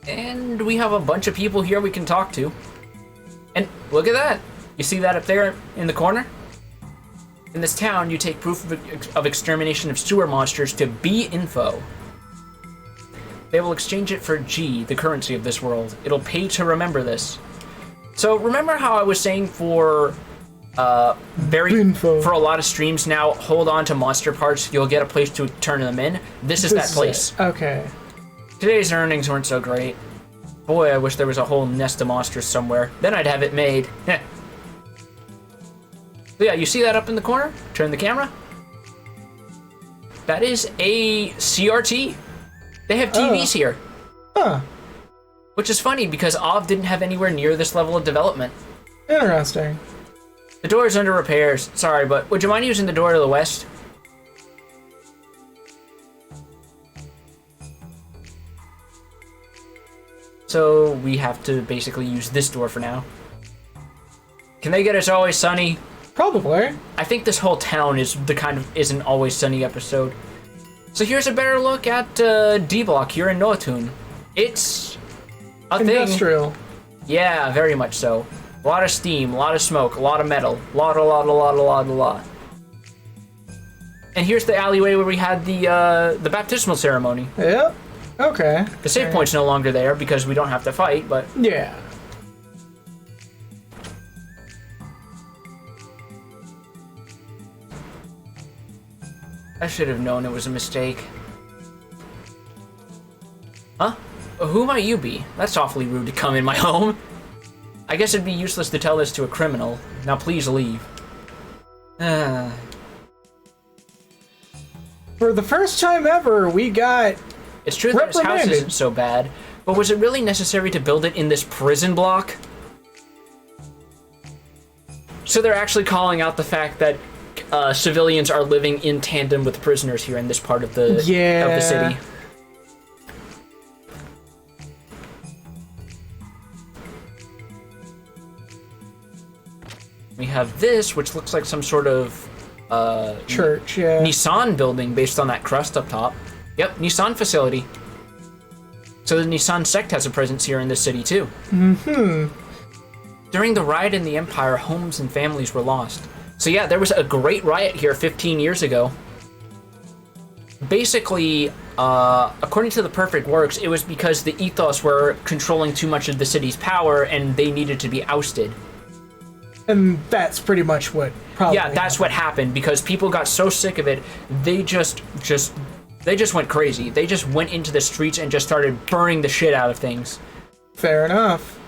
And we have a bunch of people here we can talk to. And look at that. You see that up there in the corner? In this town, you take proof of extermination of sewer monsters to B info. They will exchange it for G, the currency of this world. It'll pay to remember this. So remember how I was saying for a lot of streams now, hold on to monster parts, you'll get a place to turn them in. This is that place. Okay. Today's earnings weren't so great. Boy, I wish there was a whole nest of monsters somewhere. Then I'd have it made. So yeah, you see that up in the corner? Turn the camera. That is a CRT. They have TVs here. Huh. Which is funny because OV didn't have anywhere near this level of development. Interesting. The door is under repairs. Sorry, but would you mind using the door to the west? So we have to basically use this door for now. Can they get us Always Sunny? Probably. I think this whole town is is an Always Sunny episode. So here's a better look at D Block here in Nortun. It's a Industrial. thing. Yeah, very much so. A lot of steam, a lot of smoke, a lot of metal, a lot. And here's the alleyway where we had the baptismal ceremony. Yep. Okay. The save point's no longer there because we don't have to fight, but Yeah. I should have known it was a mistake. Huh? Who might you be? That's awfully rude to come in my home. I guess it'd be useless to tell this to a criminal. Now please leave. For the first time ever, we got... It's true that his house reprimanded. isn't so bad, but was it really necessary to build it in this prison block? So they're actually calling out the fact that civilians are living in tandem with prisoners here in this part of the city. We have this, which looks like some sort of church, yeah. Nissan building based on that crust up top. Yep, Nissan facility. So the Nissan sect has a presence here in this city too. Mm-hmm. During the riot in the Empire, homes and families were lost. So yeah, there was a great riot here 15 years ago. Basically, according to the Perfect Works, it was because the ethos were controlling too much of the city's power and they needed to be ousted. And that's pretty much what probably Yeah, that's what happened because people got so sick of it, they just went crazy. They just went into the streets and just started burning the shit out of things. Fair enough.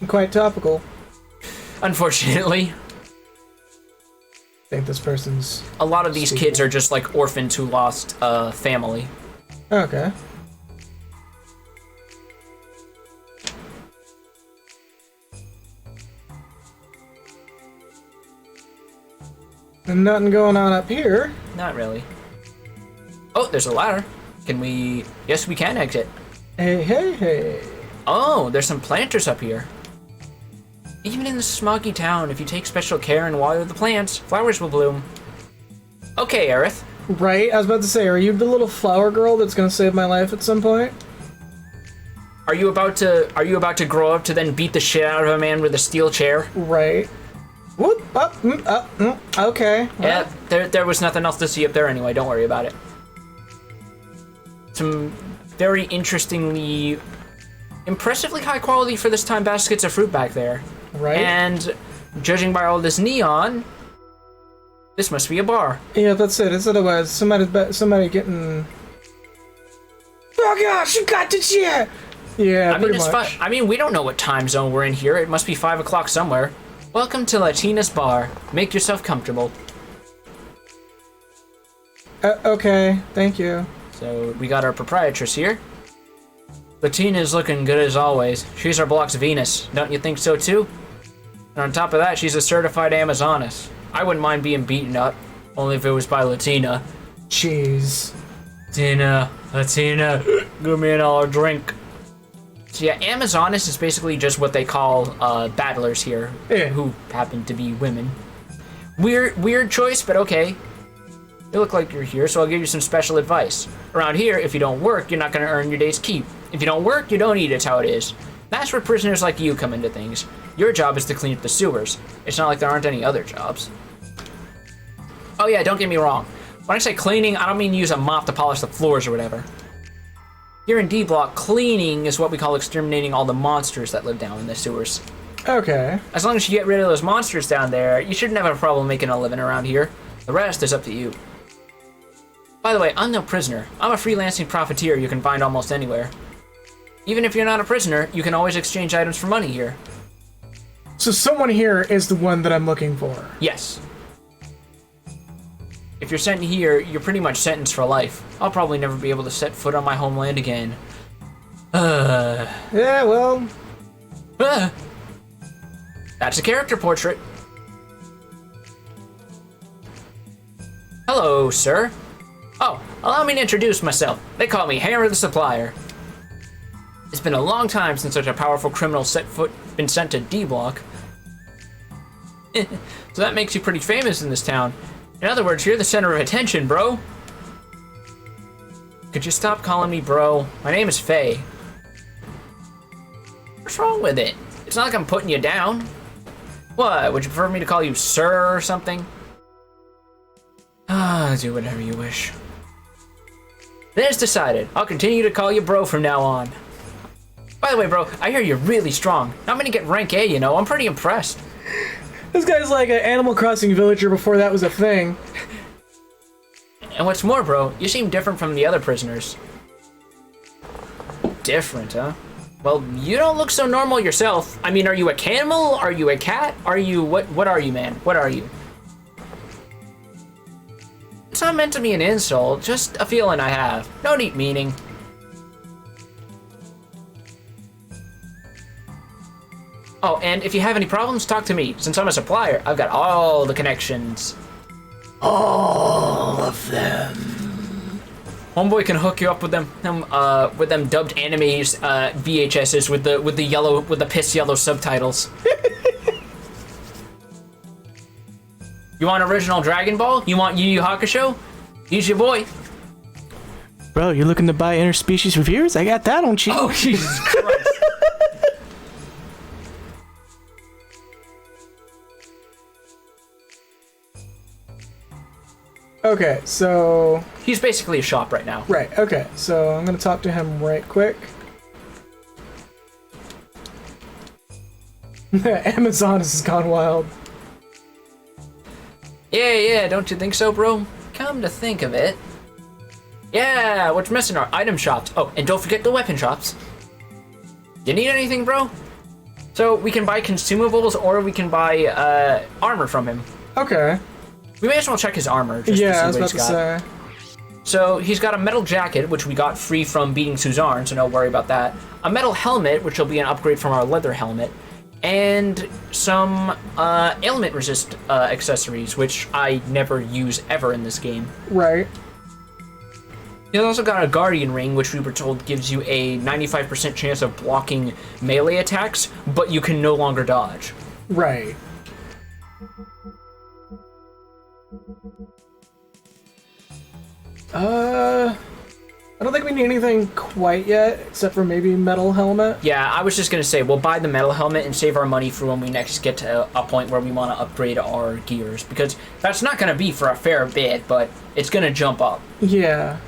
Quite topical. Unfortunately. I think this person's... A lot of these kids are just like orphans who lost family. Okay. And nothing going on up here. Not really. Oh, there's a ladder. Can we... Yes, we can exit. Hey. Oh, there's some planters up here. Even in this smoggy town, if you take special care and water the plants, flowers will bloom. Okay, Aerith. Right, I was about to say, are you the little flower girl that's gonna save my life at some point? Are you about to grow up to then beat the shit out of a man with a steel chair? Right. Whoop, okay. Yeah, there was nothing else to see up there anyway, don't worry about it. Some very interestingly, impressively high quality for this time baskets of fruit back there. Right. And judging by all this neon, this must be a bar. Yeah, that's it. It's otherwise somebody getting... Oh gosh, you got the shit! Yeah, I mean, pretty much. fine. I mean, we don't know what time zone we're in here. It must be 5 o'clock somewhere. Welcome to Latina's bar. Make yourself comfortable. Okay, thank you. So we got our proprietress here. Latina's looking good as always. She's our block's Venus. Don't you think so too? And on top of that, she's a certified Amazoness. I wouldn't mind being beaten up, only if it was by Latina. Jeez. Latina, give me another drink. So yeah, Amazoness is basically just what they call battlers here, Yeah. who happen to be women. Weird choice, but okay. You look like you're here, so I'll give you some special advice. Around here, if you don't work, you're not going to earn your day's keep. If you don't work, you don't eat. It's how it is. That's where prisoners like you come into things. Your job is to clean up the sewers. It's not like there aren't any other jobs. Oh yeah, don't get me wrong. When I say cleaning, I don't mean use a mop to polish the floors or whatever. Here in D-Block, cleaning is what we call exterminating all the monsters that live down in the sewers. Okay. As long as you get rid of those monsters down there, you shouldn't have a problem making a living around here. The rest is up to you. By the way, I'm no prisoner. I'm a freelancing profiteer you can find almost anywhere. Even if you're not a prisoner, you can always exchange items for money here. So someone here is the one that I'm looking for. Yes. if you're sent here, you're pretty much sentenced for life. I'll probably never be able to set foot on my homeland again. Yeah, well... That's a character portrait. Hello, sir. Oh, allow me to introduce myself. They call me Hammer the Supplier. It's been a long time since such a powerful criminal been sent to D-Block. So that makes you pretty famous in this town. In other words, you're the center of attention, bro. Could you stop calling me bro? My name is Faye. What's wrong with it? It's not like I'm putting you down. What, would you prefer me to call you sir or something? Do whatever you wish. Then it's decided. I'll continue to call you bro from now on. By the way, bro, I hear you're really strong. Not many get rank A, you know. I'm pretty impressed. This guy's like an Animal Crossing villager before that was a thing. And what's more, bro, you seem different from the other prisoners. Different, huh? Well, you don't look so normal yourself. I mean, are you a camel? Are you a cat? Are you... What are you, man? What are you? It's not meant to be an insult, just a feeling I have. No deep meaning. Oh, and if you have any problems, talk to me. Since I'm a supplier, I've got all the connections. All of them. Homeboy can hook you up with them dubbed animes, VHSs with the piss yellow subtitles. You want original Dragon Ball? You want Yu Yu Hakusho? He's your boy. Bro, you're looking to buy interspecies reviews? I got that on cheap. Oh, Jesus Christ. Okay, so... He's basically a shop right now. Right, okay, so I'm gonna talk to him right quick. Amazon has gone wild. Yeah, don't you think so, bro? Come to think of it. Yeah, what's missing are item shops. Oh, and don't forget the weapon shops. You need anything, bro? So we can buy consumables or we can buy armor from him. Okay. We may as well check his armor just Yeah, to see I was what about he's to got. say. So he's got a metal jacket, which we got free from beating Suzanne, so no worry about that. A metal helmet, which will be an upgrade from our leather helmet. And some ailment resist accessories, which I never use ever in this game. Right. He's also got a guardian ring, which we were told gives you a 95% chance of blocking melee attacks, but you can no longer dodge. Right. I don't think we need anything quite yet, except for maybe metal helmet. Yeah, I was just gonna say, we'll buy the metal helmet and save our money for when we next get to a point where we want to upgrade our gears, because that's not gonna be for a fair bit, but it's gonna jump up. Yeah.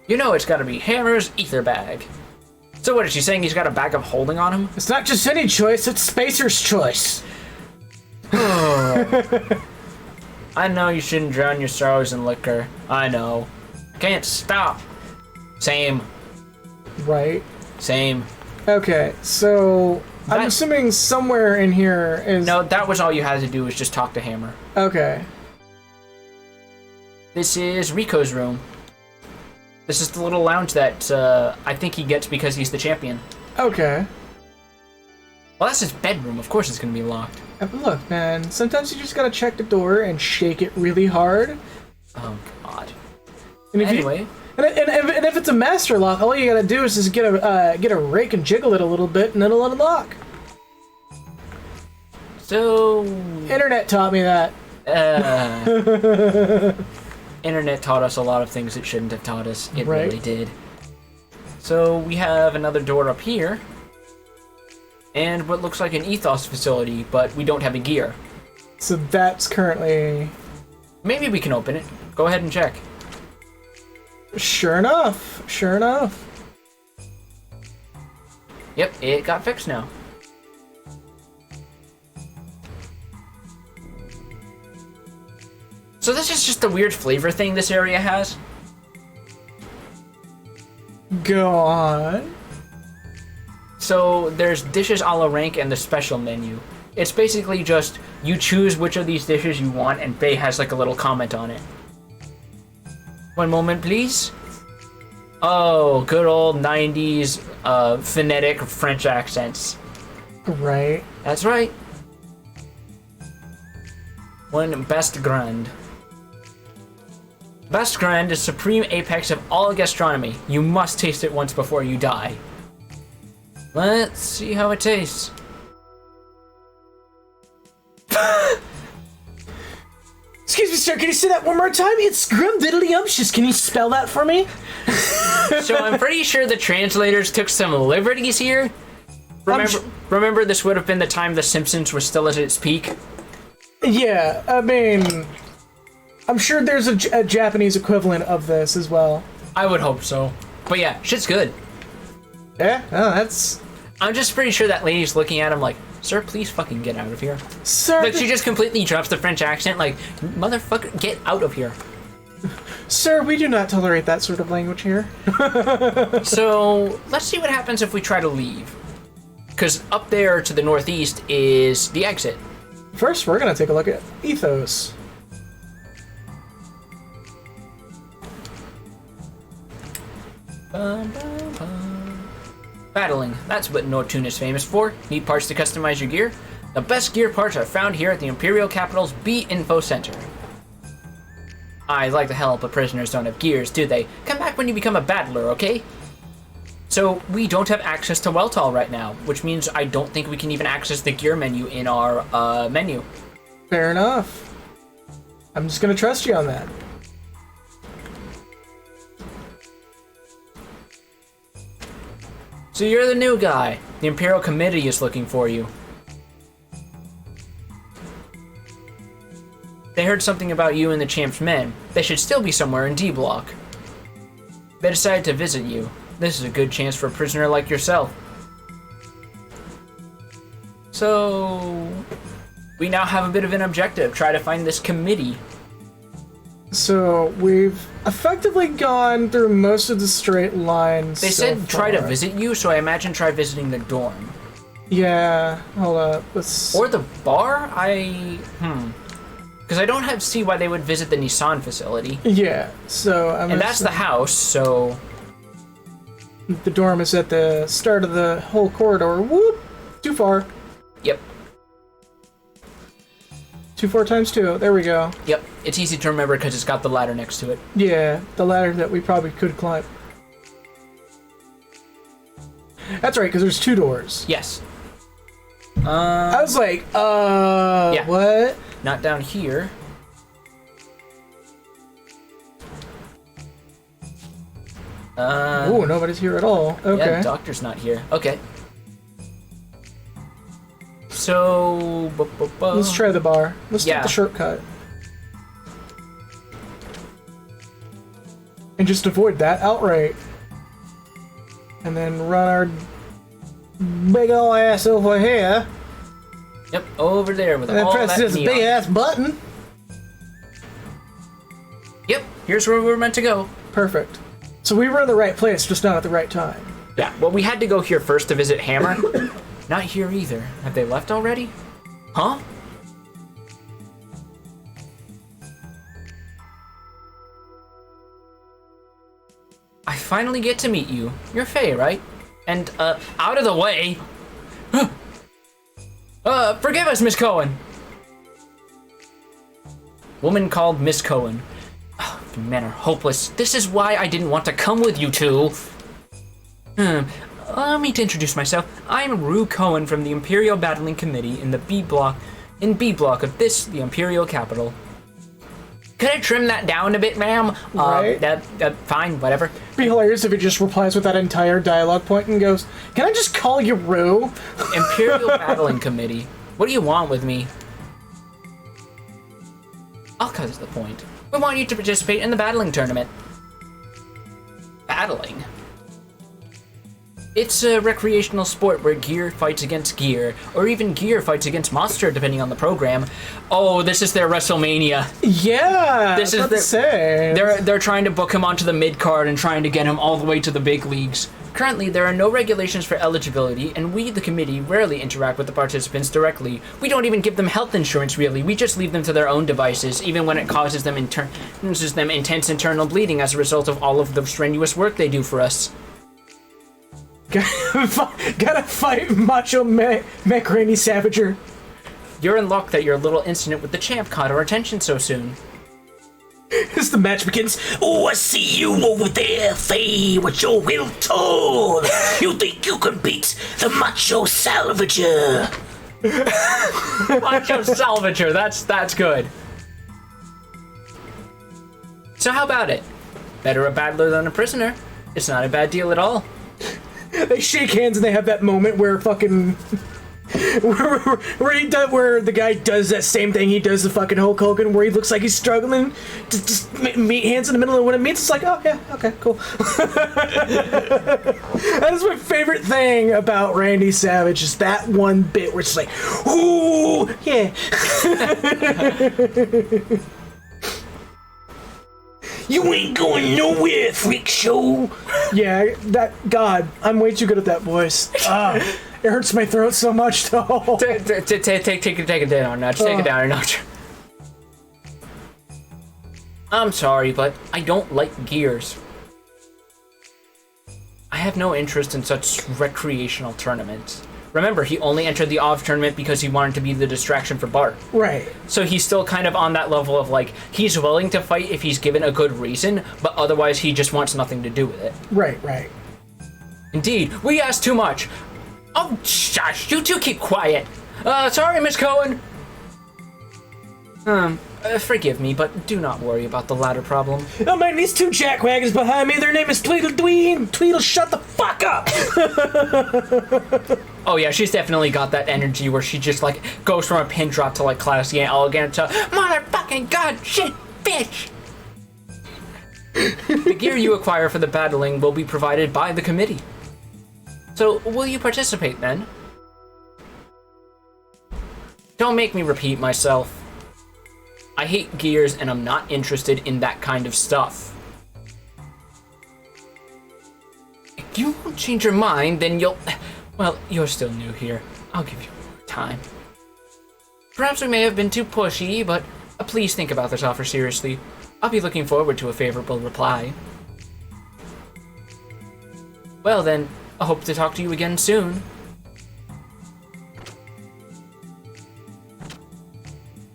You know it's gotta be Hammer's ether bag. So what is she saying, he's got a bag of holding on him? It's not just any choice, it's Spacer's choice. I know you shouldn't drown your sorrows in liquor. I know. I can't stop. Same. Right. Same. Okay, so I'm That- assuming somewhere in here is... No, that was all you had to do was just talk to Hammer. Okay. This is Rico's room. This is the little lounge that I think he gets because he's the champion. Okay. Well, that's his bedroom. Of course it's going to be locked. But look, man, sometimes you just gotta check the door and shake it really hard. Oh, God. And if Anyway. and if it's a master lock, all you gotta do is just get a rake and jiggle it a little bit, and it'll unlock. So... Internet taught me that. Internet taught us a lot of things it shouldn't have taught us. It Right. really did. So we have another door up here. And what looks like an ethos facility, but we don't have a gear. So that's currently... Maybe we can open it. Go ahead and check. Sure enough. Sure enough. Yep, it got fixed now. So this is just a weird flavor thing this area has. Go on. So there's dishes a la rank and the special menu. It's basically just you choose which of these dishes you want, and Faye has like a little comment on it. One moment, please. Oh, good old 90s phonetic French accents. Right. That's right. One best grand. Best grand is supreme apex of all gastronomy. You must taste it once before you die. Let's see how it tastes. Excuse me, sir, can you say that one more time? It's scrumdiddlyumptious. Can you spell that for me? So I'm pretty sure the translators took some liberties here. Remember this would have been the time The Simpsons was still at its peak? Yeah, I mean, I'm sure there's a Japanese equivalent of this as well. I would hope so. But yeah, shit's good. Yeah, oh, that's... I'm just pretty sure that lady's looking at him like, sir, please fucking get out of here. Sir, Like, she just completely drops the French accent, like, motherfucker, get out of here. Sir, we do not tolerate that sort of language here. So, let's see what happens if we try to leave. Because up there to the northeast is the exit. First, we're gonna take a look at Ethos. Battling. That's what Nortune is famous for. Need parts to customize your gear? The best gear parts are found here at the Imperial Capital's B-Info Center. I like the hell, but prisoners don't have gears, do they? Come back when you become a battler, okay? So, we don't have access to Weltall right now, which means I don't think we can even access the gear menu in our menu. Fair enough. I'm just gonna trust you on that. So you're the new guy. The Imperial Committee is looking for you. They heard something about you and the Champ's men. They should still be somewhere in D Block. They decided to visit you. This is a good chance for a prisoner like yourself. So, we now have a bit of an objective. Try to find this committee. So, we've effectively gone through most of the straight lines. They said try to visit you, so I imagine try visiting the dorm. Yeah, hold up. Let's... Or the bar? Because I don't see why they would visit the Nissan facility. Yeah, so... And that's the house, so... The dorm is at the start of the whole corridor. Whoop! Too far. Yep. 2 4 times 2. There we go. Yep. It's easy to remember because it's got the ladder next to it. Yeah, the ladder that we probably could climb. That's right, because there's 2 doors. Yes. I was like, yeah. What? Not down here. Oh, nobody's here at all. Okay. Yeah, doctor's not here. Okay. So... Let's try the bar. Let's take Yeah. the shortcut. And just avoid that outright. And then run our big ol' ass over here. Yep, over there with And then all press that this neon. big ass button. Yep, here's where we're meant to go. Perfect. So we were in the right place, just not at the right time. Yeah, well, we had to go here first to visit Hammer. Not here either. Have they left already? Huh? I finally get to meet you. You're Faye, right? And, out of the way. Forgive us, Miss Cohen. Woman called Miss Cohen. Oh, you men are hopeless. This is why I didn't want to come with you two. Allow me to introduce myself. I'm Rue Cohen from the Imperial Battling Committee in the B block of this, the Imperial Capital. Could I trim that down a bit, ma'am? Right. Fine, whatever. It'd be hilarious if it just replies with that entire dialogue point and goes, "Can I just call you Rue?" Imperial Battling Committee. What do you want with me? I'll cut to the point. We want you to participate in the battling tournament. Battling? It's a recreational sport where gear fights against gear, or even gear fights against monster, depending on the program. Oh, this is their WrestleMania. Yeah, This is say. They're trying to book him onto the mid card and trying to get him all the way to the big leagues. Currently, there are no regulations for eligibility, and we, the committee, rarely interact with the participants directly. We don't even give them health insurance, really. We just leave them to their own devices, even when it causes them intense internal bleeding as a result of all of the strenuous work they do for us. Gotta fight Macho Randy Savager. You're in luck that your little incident with the champ caught our attention so soon. As the match begins, Oh, I see you over there, Faye, with your will told. You think you can beat the Macho Salvager? Macho Salvager, that's good. So how about it? Better a battler than a prisoner. It's not a bad deal at all. they shake hands and they have that moment where fucking... where the guy does that same thing he does to fucking Hulk Hogan, where he looks like he's struggling to just meet hands in the middle, and when it meets, it's like, oh yeah, okay, cool. That is my favorite thing about Randy Savage, is that one bit where it's like, ooh, yeah. You ain't going nowhere, freak show. Yeah, God, I'm way too good at that voice. It hurts my throat so much, though. Take it down a notch. Take it down a notch. I'm sorry, but I don't like Gears. I have no interest in such recreational tournaments. Remember, he only entered the OVV tournament because he wanted to be the distraction for Bart. Right. So he's still kind of on that level of, like, he's willing to fight if he's given a good reason, but otherwise he just wants nothing to do with it. Right. Indeed, we asked too much. Oh, shush, you two keep quiet. Sorry, Miss Cohen. Forgive me, but do not worry about the latter problem. Oh man, these two jackwagons behind me, their name is Tweedledee. Tweedle, shut the fuck up! Oh yeah, she's definitely got that energy where she just, like, goes from a pin drop to, like, classy and elegant to motherfucking god shit bitch! The gear you acquire for the battling will be provided by the committee. So, will you participate then? Don't make me repeat myself. I hate Gears and I'm not interested in that kind of stuff. If you won't change your mind, then you'll... Well, you're still new here. I'll give you more time. Perhaps we may have been too pushy, but please think about this offer seriously. I'll be looking forward to a favorable reply. Well then, I hope to talk to you again soon.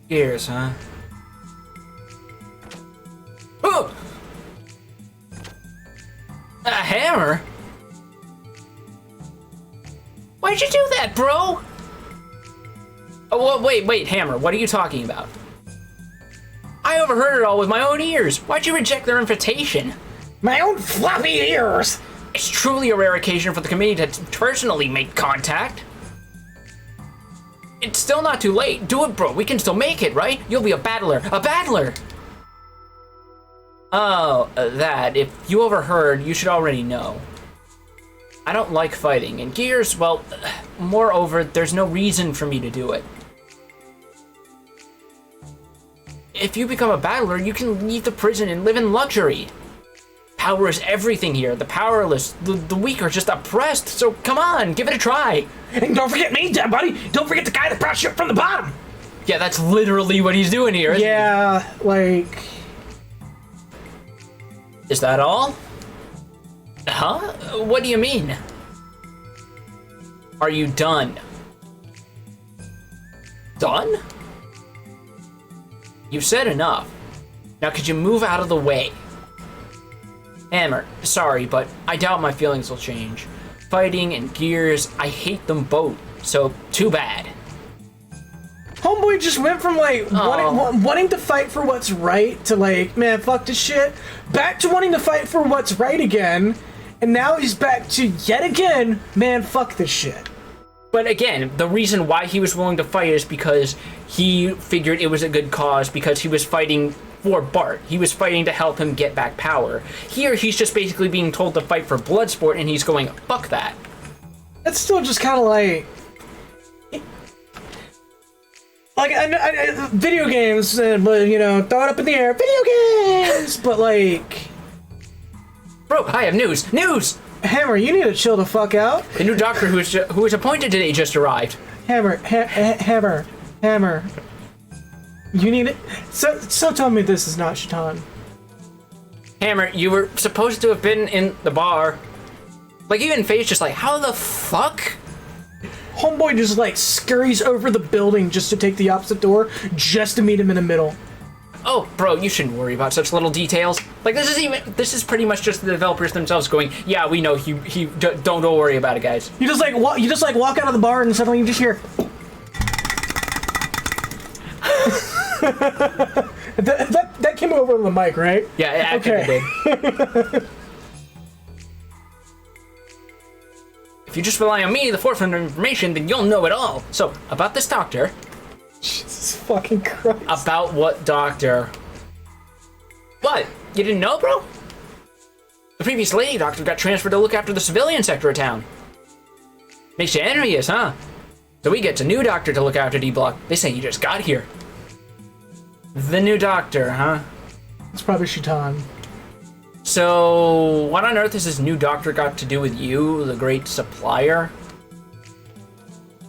Gears, huh? Oh! A hammer? Why'd you do that, bro? Oh, wait, Hammer, what are you talking about? I overheard it all with my own ears. Why'd you reject their invitation? My own floppy ears! It's truly a rare occasion for the committee to personally make contact. It's still not too late. Do it, bro. We can still make it, right? You'll be a battler. A battler! Oh, that. If you overheard, you should already know. I don't like fighting, and Gears, well, moreover, there's no reason for me to do it. If you become a battler, you can leave the prison and live in luxury. Power is everything here. The powerless, the weak are just oppressed, so come on, give it a try. And don't forget me, buddy. Don't forget the guy that brought you up from the bottom. Yeah, that's literally what he's doing here, isn't he? Yeah, like... Is that all? Huh? What do you mean? Are you done? Done? You've said enough. Now could you move out of the way? Hammer, sorry, but I doubt my feelings will change. Fighting and Gears, I hate them both, so too bad. Homeboy just went from, like, wanting to fight for what's right to, like, man, fuck this shit, back to wanting to fight for what's right again, and now he's back to, yet again, man, fuck this shit. But again, the reason why he was willing to fight is because he figured it was a good cause, because he was fighting for Bart. He was fighting to help him get back power. Here, he's just basically being told to fight for Bloodsport, and he's going, fuck that. That's still just kind of like... video games, but, you know, throw it up in the air, video games! But, like... Bro, I have news! News! Hammer, you need to chill the fuck out. The new doctor who was appointed today just arrived. Hammer. You need it. So tell me this is not Shaitan. Hammer, you were supposed to have been in the bar. Like, even Faye's just like, how the fuck? Homeboy just like scurries over the building just to take the opposite door, just to meet him in the middle. Oh, bro, you shouldn't worry about such little details. Like, this is pretty much just the developers themselves going, yeah, we know don't worry about it, guys. You just like walk out of the bar and suddenly you just hear. that came over on the mic, right? Yeah, I think it did. If you just rely on me, the forefront of information, then you'll know it all. So, about this doctor. Jesus fucking Christ. About what doctor? What? You didn't know, bro? The previous lady doctor got transferred to look after the civilian sector of town. Makes you envious, huh? So we get a new doctor to look after D-Block. They say you just got here. The new doctor, huh? It's probably Shaitan. So, what on earth has this new doctor got to do with you, the great supplier?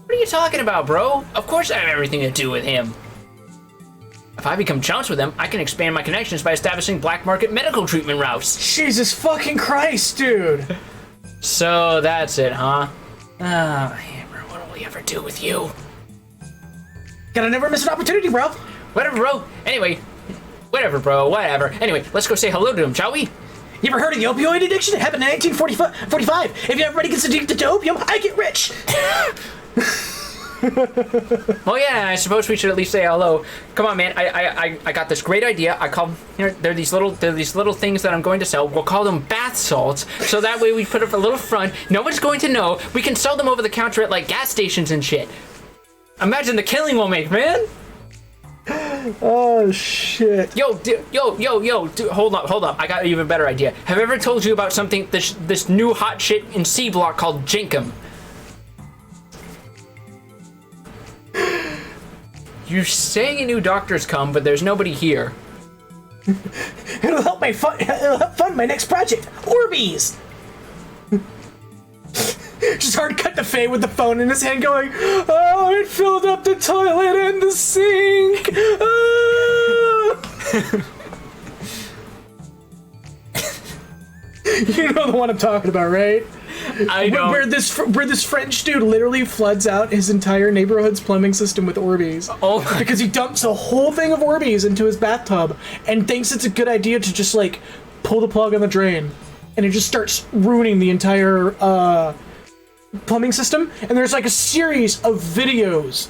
What are you talking about, bro? Of course I have everything to do with him. If I become chums with him, I can expand my connections by establishing black market medical treatment routes. Jesus fucking Christ, dude. So, that's it, huh? Ah, Hammer, what will we ever do with you? Gotta never miss an opportunity, bro. Whatever, bro. Anyway, whatever, bro. Whatever. Anyway, let's go say hello to him, shall we? You ever heard of the opioid addiction? It happened in 1945. If everybody gets addicted to opium, I get rich. Well, yeah, I suppose we should at least say hello. Come on, man. I got this great idea. I call they're these little things that I'm going to sell. We'll call them bath salts. So that way we put up a little front. No one's going to know. We can sell them over the counter at like gas stations and shit. Imagine the killing we'll make, man. Oh shit. Yo, hold up. I got an even better idea. Have I ever told you about something, this new hot shit in C Block called Jinkum? You're saying a new doctor's come, but there's nobody here. It'll help fund my next project, Orbeez. Just hard cut to Faye with the phone in his hand going, oh, it filled up the toilet and the sink. You know the one I'm talking about, right? I know. Where this French dude literally floods out his entire neighborhood's plumbing system with Orbeez. Oh my. Because he dumps a whole thing of Orbeez into his bathtub and thinks it's a good idea to just like pull the plug on the drain. And it just starts ruining the entire plumbing system. And there's like a series of videos,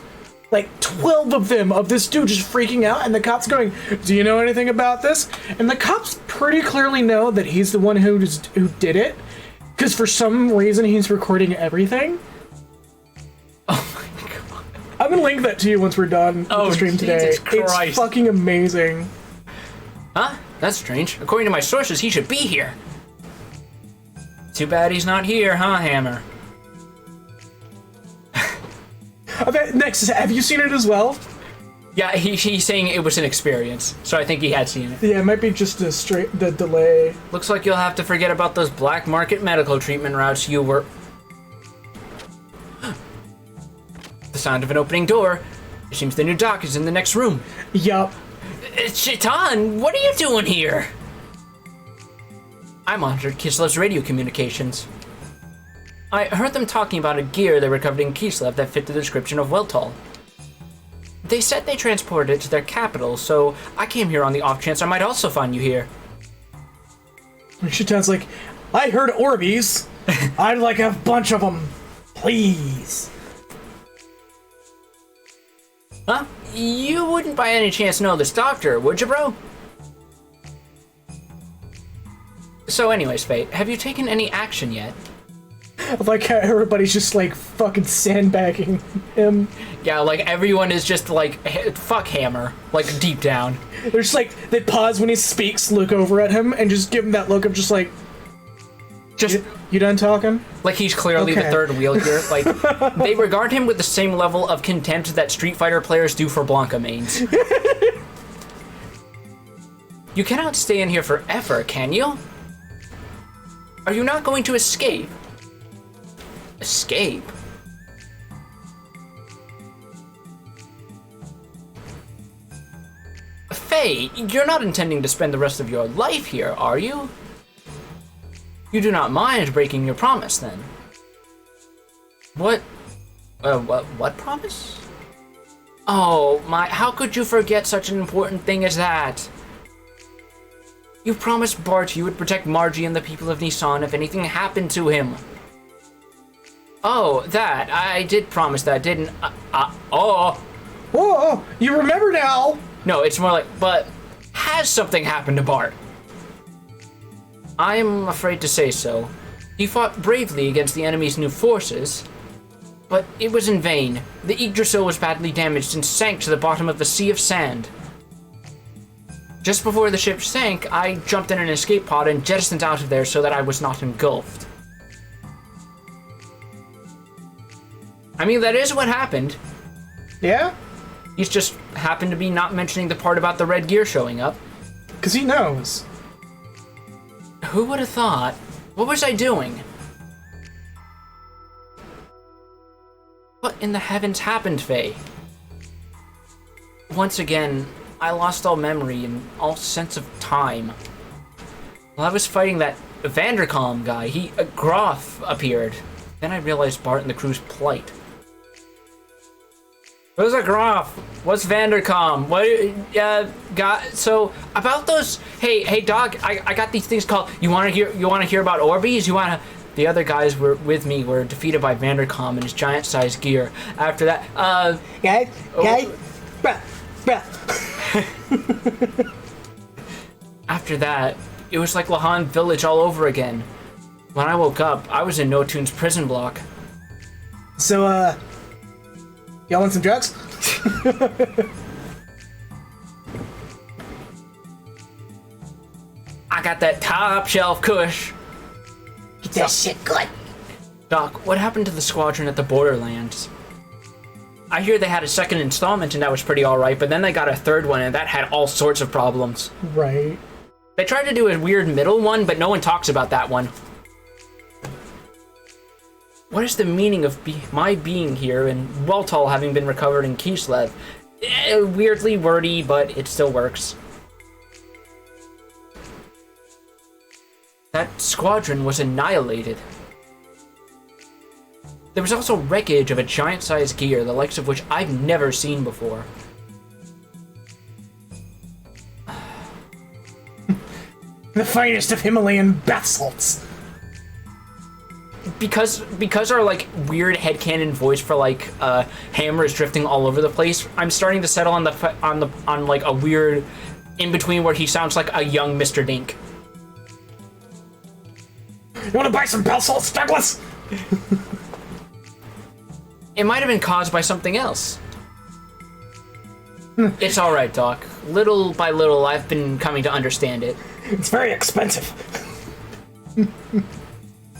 like 12 of them, of this dude just freaking out, and the cops going, do you know anything about this? And the cops pretty clearly know that he's the one who did it, because for some reason he's recording everything. Oh my god. I'm gonna link that to you once we're done with the stream today. Jesus Christ. It's fucking amazing. Huh? That's strange. According to my sources, he should be here. Too bad he's not here, huh, Hammer? Next, have you seen it as well? Yeah, he's saying it was an experience, so I think he had seen it. Yeah, it might be just the delay. Looks like you'll have to forget about those black market medical treatment routes you were... The sound of an opening door. It seems the new doc is in the next room. Yup. Shaitan, what are you doing here? I monitored Kislev's radio communications. I heard them talking about a gear they recovered in Kislev that fit the description of Weltall. They said they transported it to their capital, so I came here on the off chance I might also find you here. Shaitan's like, I heard Orbeez. I'd like a bunch of them, please. Huh? You wouldn't by any chance know this doctor, would you, bro? So anyways, Fate, have you taken any action yet? I like how everybody's just like fucking sandbagging him. Yeah, like everyone is just like, fuck Hammer, like deep down. They're just like, they pause when he speaks, look over at him, and just give him that look of just like, you done talking? Like he's clearly the third wheel here. Like, they regard him with the same level of contempt that Street Fighter players do for Blanca mains. You cannot stay in here forever, can you? Are you not going to escape? Escape? Faye, you're not intending to spend the rest of your life here, are you? You do not mind breaking your promise, then? What promise? Oh, how could you forget such an important thing as that? You promised Bart you would protect Margie and the people of Nissan if anything happened to him. Oh, that. I did promise that, didn't oh. Whoa, you remember now? No, it's more like, but has something happened to Bart? I'm afraid to say so. He fought bravely against the enemy's new forces, but it was in vain. The Yggdrasil was badly damaged and sank to the bottom of the sea of sand. Just before the ship sank, I jumped in an escape pod and jettisoned out of there so that I was not engulfed. I mean, that is what happened. Yeah? He's just happened to be not mentioning the part about the red gear showing up. Because he knows. Who would have thought? What was I doing? What in the heavens happened, Faye? Once again, I lost all memory and all sense of time. While I was fighting that Vandercom guy, Groth appeared. Then I realized Bart and the crew's plight. Who's a Groth? What's Vandercom? So about those. Hey, dog. I got these things called. You wanna hear about Orbeez? The other guys were with me were defeated by Vandercom and his giant-sized gear. After that, Guys, bruh. After that, it was like Lahan Village all over again. When I woke up, I was in No-Tune's prison block. So, y'all want some drugs? I got that top shelf kush. Get that shit good. Doc, what happened to the squadron at the Borderlands? I hear they had a second installment and that was pretty alright, but then they got a third one and that had all sorts of problems. Right. They tried to do a weird middle one, but no one talks about that one. What is the meaning of my being here and Weltall having been recovered in Kislev? Weirdly wordy, but it still works. That squadron was annihilated. There was also wreckage of a giant-sized gear, the likes of which I've never seen before. The finest of Himalayan bath salts. Because our like weird headcanon voice for like Hammer is drifting all over the place, I'm starting to settle on like a weird in between where he sounds like a young Mr. Dink. You want to buy some bath salts, Douglas? It might have been caused by something else. It's all right, Doc. Little by little, I've been coming to understand it. It's very expensive.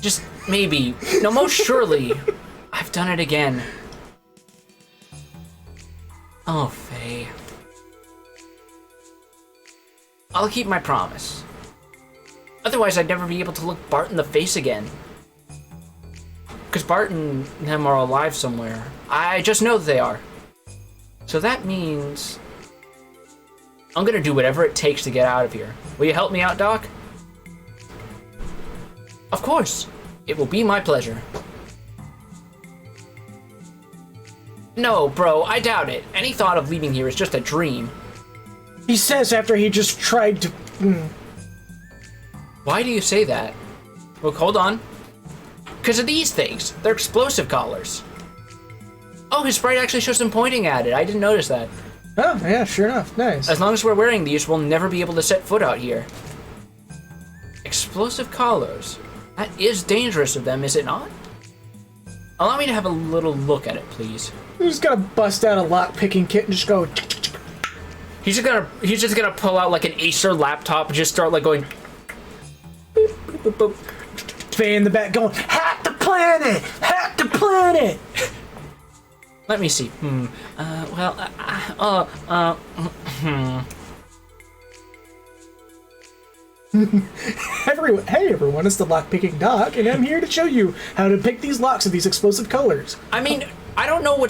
Just maybe. No, most surely. I've done it again. Oh, Faye. I'll keep my promise. Otherwise, I'd never be able to look Bart in the face again. Because Bart and them are alive somewhere. I just know that they are. So that means I'm gonna do whatever it takes to get out of here. Will you help me out, Doc? Of course. It will be my pleasure. No, bro, I doubt it. Any thought of leaving here is just a dream. He says after he just tried to... Why do you say that? Look, hold on. Because of these things. They're explosive collars. Oh, his sprite actually shows him pointing at it. I didn't notice that. Oh, yeah, sure enough. Nice. As long as we're wearing these, we'll never be able to set foot out here. Explosive collars. That is dangerous of them, is it not? Allow me to have a little look at it, please. You just gotta bust out a lock-picking kit and just go... He's just gonna pull out like an Acer laptop and just start like going... Boop, boop, boop, boop. Faye in the back going, hack the planet! Hack the planet! Let me see. Hey everyone, it's the lock-picking Doc, and I'm here to show you how to pick these locks of these explosive colors. I mean, I don't know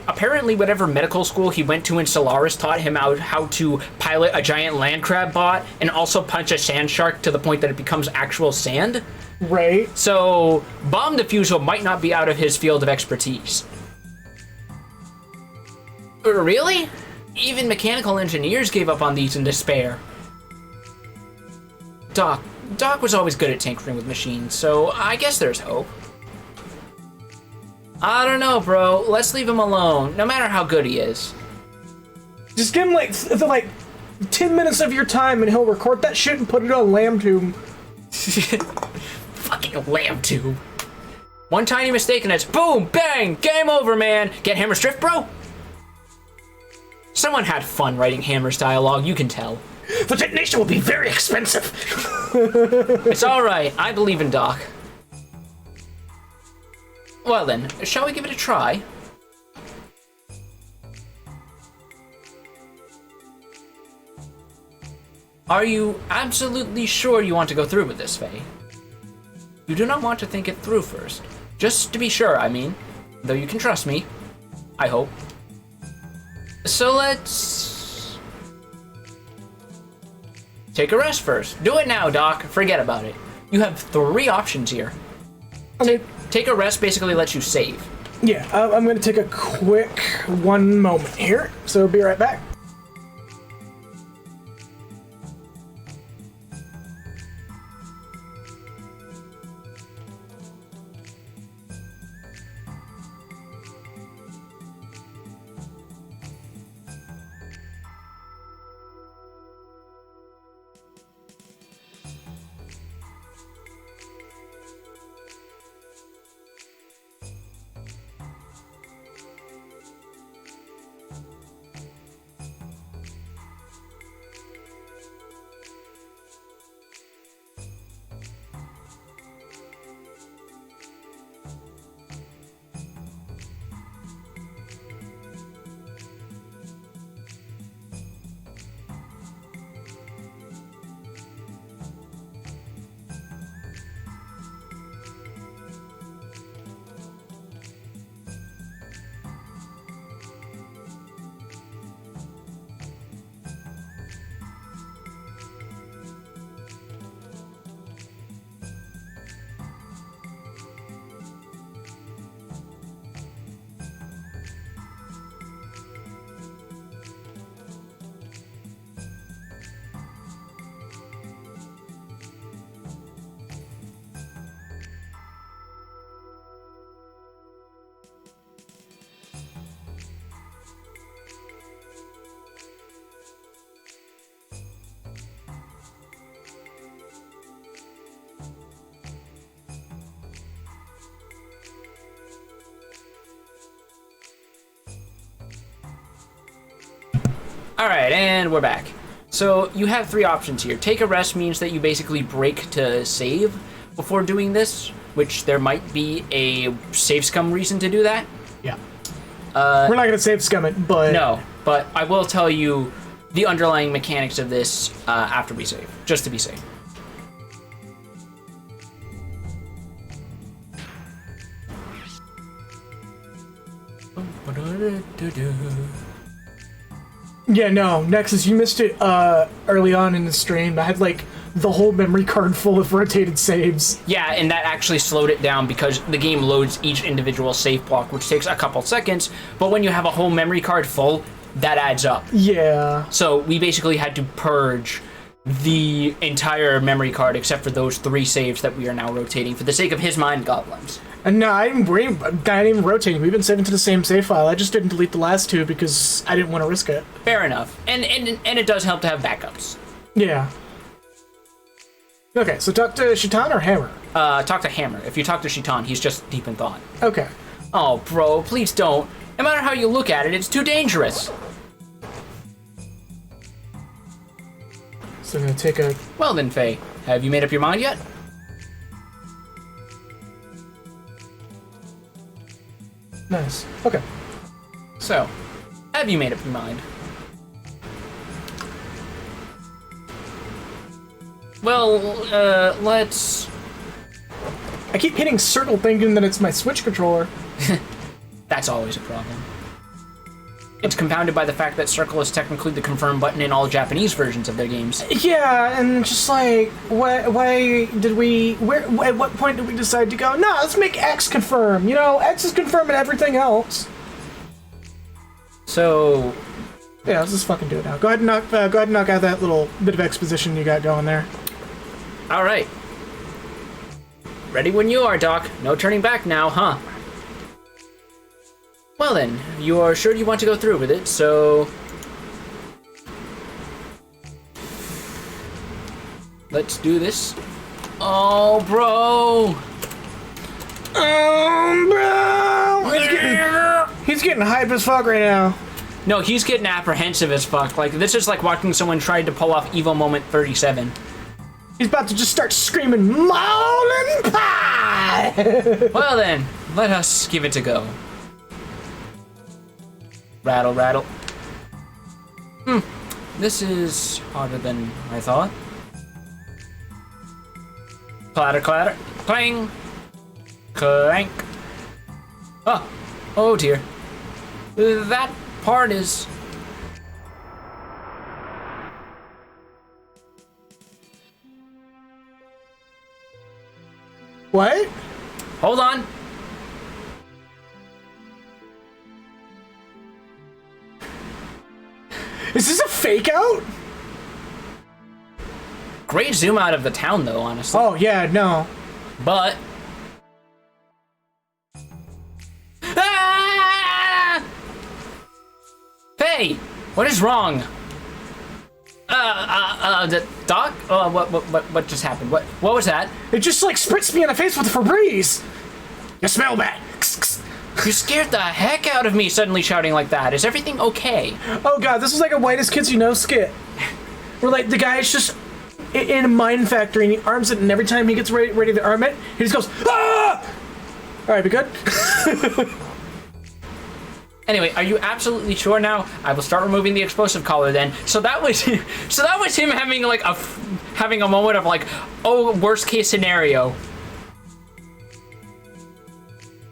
apparently whatever medical school he went to in Solaris taught him how to pilot a giant land crab bot and also punch a sand shark to the point that it becomes actual sand. Right. So, bomb defusal might not be out of his field of expertise. Really? Even mechanical engineers gave up on these in despair. Doc was always good at tinkering with machines, so I guess there's hope. I don't know, bro. Let's leave him alone, no matter how good he is. Just give him like 10 minutes of your time and he'll record that shit and put it on LambTube. Fucking lamb tube. One tiny mistake and it's boom, bang, game over, man. Get Hammer's drift, bro? Someone had fun writing Hammer's dialogue, you can tell. The detonation will be very expensive. It's alright, I believe in Doc. Well then, shall we give it a try? Are you absolutely sure you want to go through with this, Faye? You do not want to think it through first. Just to be sure, I mean. Though you can trust me. I hope. So let's... take a rest first. Do it now, Doc. Forget about it. You have 3 options here. Take a rest basically lets you save. Yeah, I'm gonna take a quick 1 moment here, so be right back. Alright, and we're back. So you have 3 options here. Take a rest means that you basically break to save before doing this, which there might be a save scum reason to do that. Yeah. We're not gonna save scum it, but... No, but I will tell you the underlying mechanics of this after we save, just to be safe. Yeah, no, Nexus, you missed it early on in the stream. I had like the whole memory card full of rotated saves. Yeah, and that actually slowed it down because the game loads each individual save block, which takes a couple seconds, but when you have a whole memory card full, that adds up. Yeah. So we basically had to purge the entire memory card except for those 3 saves that we are now rotating for the sake of his mind goblins. And no, I didn't even rotate. We've been saving to the same save file. I just didn't delete the last 2 because I didn't want to risk it. Fair enough. And it does help to have backups. Yeah. Okay, so talk to Shitan or Hammer? Talk to Hammer. If you talk to Shitan, he's just deep in thought. Okay. Oh, bro, please don't. No matter how you look at it, it's too dangerous. So I'm gonna take a... Well then, Faye, have you made up your mind yet? Nice. Okay. So, have you made up your mind? Well, let's... I keep hitting circle thinking that it's my Switch controller. That's always a problem. It's compounded by the fact that circle is technically the confirm button in all Japanese versions of their games. Yeah, and just like, why did we, at what point did we decide to go, no, let's make X confirm, you know, X is confirming everything else. So... Yeah, let's just fucking do it now. Go ahead and knock out that little bit of exposition you got going there. Alright. Ready when you are, Doc. No turning back now, huh? Well then, you are sure you want to go through with it, so... Let's do this. Oh, bro! He's getting hype as fuck right now. No, he's getting apprehensive as fuck. Like, this is like watching someone try to pull off Evo Moment 37. He's about to just start screaming, Molin Pie! Well then, let us give it a go. Rattle, rattle. This is harder than I thought. Clatter, clatter. Clang. Clank. Oh dear. That part is... What? Hold on. Is this a fake out? Great zoom out of the town, though, honestly. Oh, yeah, no. But... Ah! Hey! What is wrong? Doc? What just happened? What was that? It just, like, spritzed me in the face with Febreze. You smell bad. You scared the heck out of me suddenly shouting like that. Is everything okay? Oh, God, this is like a Whitest Kids You Know skit. Where, like, the guy is just in a mine factory and he arms it, and every time he gets ready to arm it, he just goes, ah! Alright, we good? Anyway, are you absolutely sure now? I will start removing the explosive collar then. So that was him having like having a moment of like, oh, worst case scenario.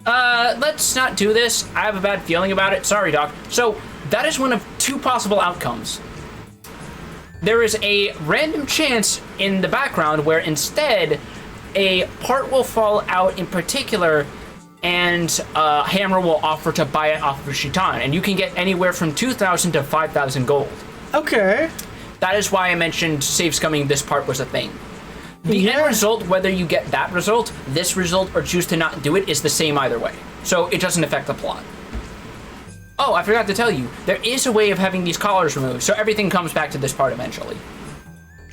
Let's not do this. I have a bad feeling about it. Sorry, Doc. So that is one of two possible outcomes. There is a random chance in the background where instead a part will fall out in particular, and Hammer will offer to buy it off of Shitan, and you can get anywhere from 2,000 to 5,000 gold. Okay. That is why I mentioned save scumming this part was a thing. The end result, whether you get that result, this result, or choose to not do it, is the same either way. So it doesn't affect the plot. Oh, I forgot to tell you, there is a way of having these collars removed, so everything comes back to this part eventually.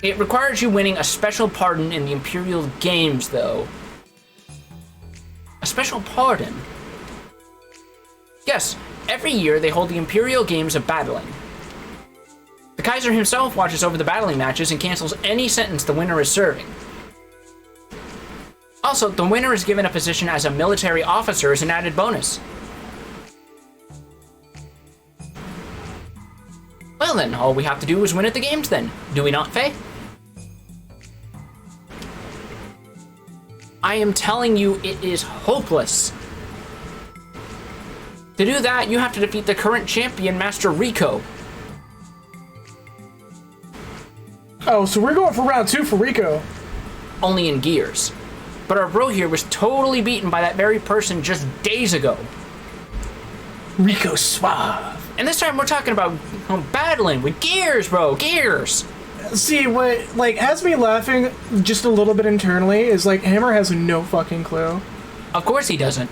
It requires you winning a special pardon in the Imperial Games, though. A special pardon? Yes, every year they hold the Imperial Games of Battling. The Kaiser himself watches over the battling matches and cancels any sentence the winner is serving. Also, the winner is given a position as a military officer as an added bonus. Well then, all we have to do is win at the games then, do we not, Faye? I am telling you, it is hopeless. To do that, you have to defeat the current champion, Master Rico. Oh, so we're going for round 2 for Rico. Only in Gears. But our bro here was totally beaten by that very person just days ago. Rico Suave. And this time we're talking about battling with Gears, bro, Gears. See, what, like, has me laughing just a little bit internally is, like, Hammer has no fucking clue. Of course he doesn't.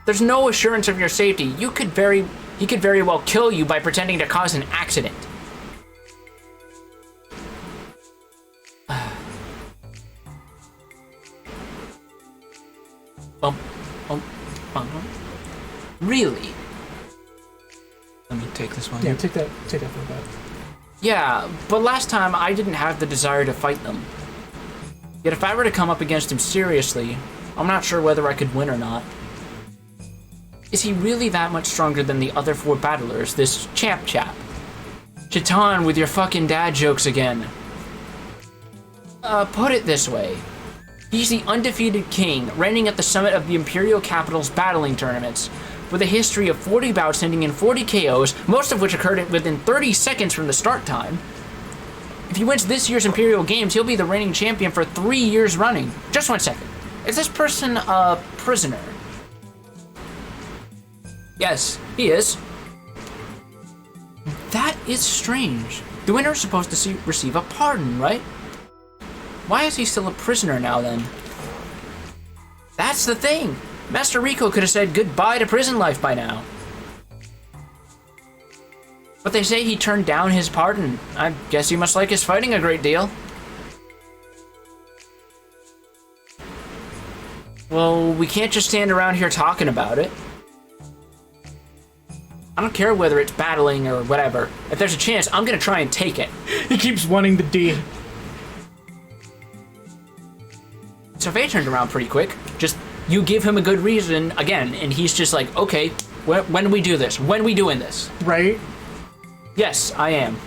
There's no assurance of your safety. He could very well kill you by pretending to cause an accident. Really? Let me take this one. Yeah, take that for that. Yeah, but last time I didn't have the desire to fight them. Yet if I were to come up against him seriously, I'm not sure whether I could win or not. Is he really that much stronger than the other 4 battlers, this chap? Chitan with your fucking dad jokes again. Put it this way. He's the undefeated king, reigning at the summit of the Imperial Capital's battling tournaments, with a history of 40 bouts ending in 40 KOs, most of which occurred within 30 seconds from the start time. If he wins this year's Imperial Games, he'll be the reigning champion for 3 years running. Just 1 second. Is this person a prisoner? Yes, he is. That is strange. The winner is supposed to receive a pardon, right? Why is he still a prisoner now, then? That's the thing! Master Rico could have said goodbye to prison life by now. But they say he turned down his pardon. I guess he must like his fighting a great deal. Well, we can't just stand around here talking about it. I don't care whether it's battling or whatever. If there's a chance, I'm gonna try and take it. He keeps wanting the D. So Faye turned around pretty quick. Just, you give him a good reason again, and he's just like, okay, when do we do this? When are we doing this? Right? Yes, I am.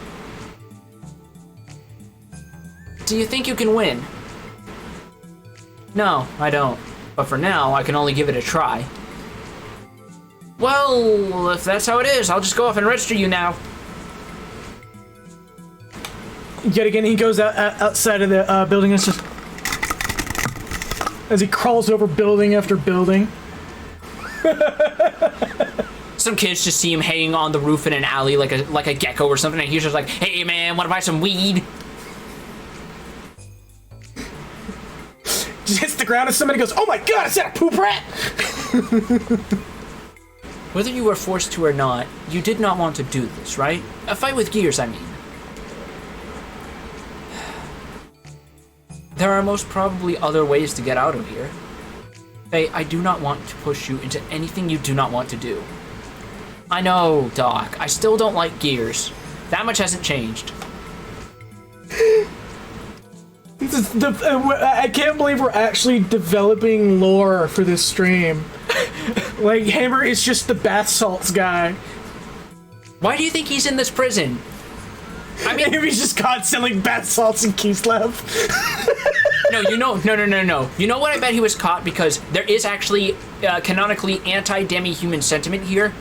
Do you think you can win? No, I don't. But for now, I can only give it a try. Well, if that's how it is, I'll just go off and register you now. Yet again, he goes outside of the building and it's just... as he crawls over building after building. Some kids just see him hanging on the roof in an alley like a gecko or something, and he's just like, hey man, wanna buy some weed? Just hits the ground and somebody goes, oh my god, is that a poop rat? Whether you were forced to or not, you did not want to do this, right? A fight with gears, I mean. There are most probably other ways to get out of here. Faye, I do not want to push you into anything you do not want to do. I know, Doc. I still don't like gears. That much hasn't changed. I can't believe we're actually developing lore for this stream. Like, Hammer is just the bath salts guy. Why do you think he's in this prison? I mean, He's just caught selling bath salts in Kislev. no. You know what I bet he was caught? Because there is actually canonically anti-demi-human sentiment here.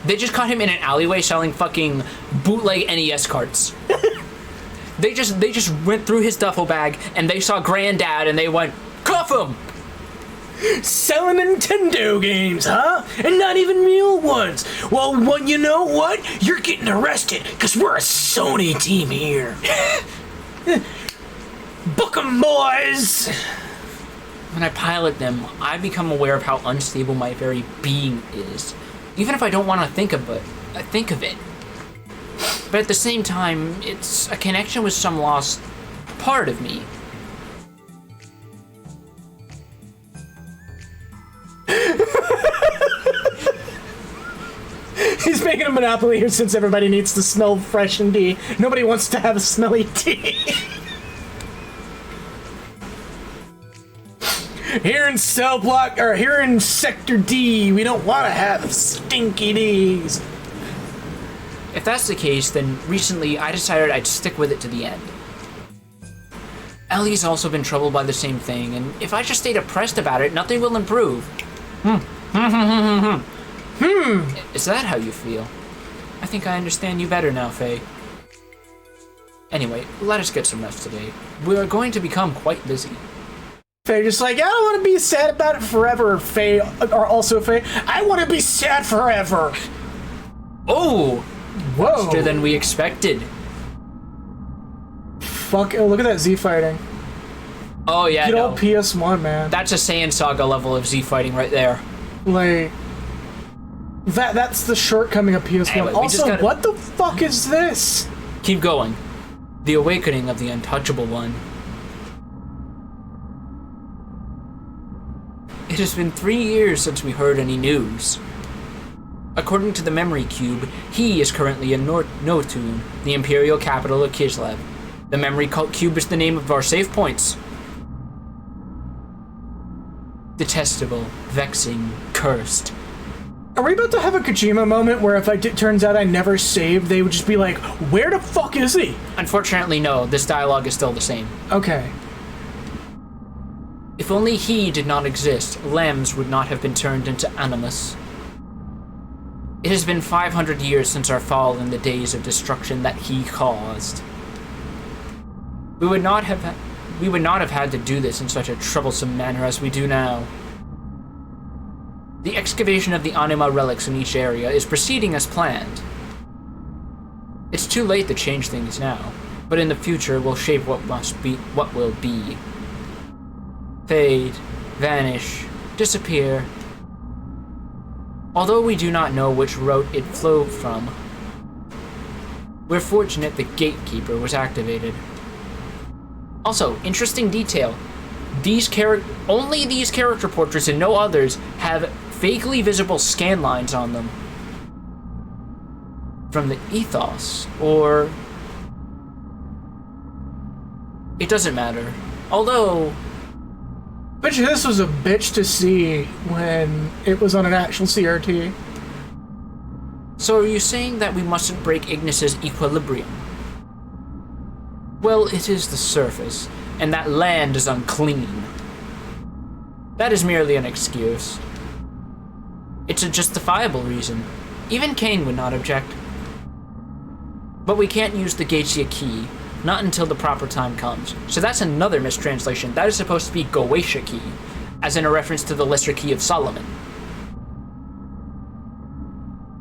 They just caught him in an alleyway selling fucking bootleg NES carts. They just went through his duffel bag and they saw Granddad and they went, cuff him! Selling Nintendo games, huh? And not even real ones. Well, you know what? You're getting arrested, because we're a Sony team here. Book 'em, boys! When I pilot them, I become aware of how unstable my very being is. Even if I don't want to think of it, I think of it. But at the same time, it's a connection with some lost part of me. He's making a monopoly here since everybody needs to smell fresh and D. Nobody wants to have a smelly D. Here in cell block, or here in Sector D, we don't want to have stinky Ds. If that's the case, then recently I decided I'd stick with it to the end. Ellie's also been troubled by the same thing, and if I just stay depressed about it, nothing will improve. Is that how you feel? I think I understand you better now, Faye. Anyway, let us get some rest today. We are going to become quite busy. Faye just like, I don't want to be sad about it forever, Faye, or also Faye, I want to be sad forever. Oh! Whoa. Faster than we expected. Fuck, oh, look at that Z fighting. Oh yeah, Good no. old PS1, man. That's a Saiyan Saga level of Z fighting right there. Like, that's the shortcoming of PS1. Anyway, also, what the fuck is this? Keep going. The awakening of the untouchable one. It has been 3 years since we heard any news. According to the memory cube, he is currently in Notun, the imperial capital of Kislev. The memory cube is the name of our save points. Detestable, vexing, cursed. Are we about to have a Kojima moment where if it turns out I never saved, they would just be like, where the fuck is he? Unfortunately, no. This dialogue is still the same. Okay. If only he did not exist, lambs would not have been turned into animus. It has been 500 years since our fall in the days of destruction that he caused. We would not have had to do this in such a troublesome manner as we do now. The excavation of the anima relics in each area is proceeding as planned. It's too late to change things now, but in the future we'll shape what will be. Fade, vanish, disappear. Although we do not know which route it flowed from, we're fortunate the gatekeeper was activated. Also, interesting detail. Only these character portraits and no others have vaguely visible scan lines on them. From the ethos, or... It doesn't matter. Although... Bet you this was a bitch to see when it was on an actual CRT. So are you saying that we mustn't break Ignis's equilibrium? Well, it is the surface, and that land is unclean. That is merely an excuse. It's a justifiable reason. Even Cain would not object. But we can't use the Gaetia key, not until the proper time comes. So that's another mistranslation. That is supposed to be Goetia key, as in a reference to the Lesser Key of Solomon.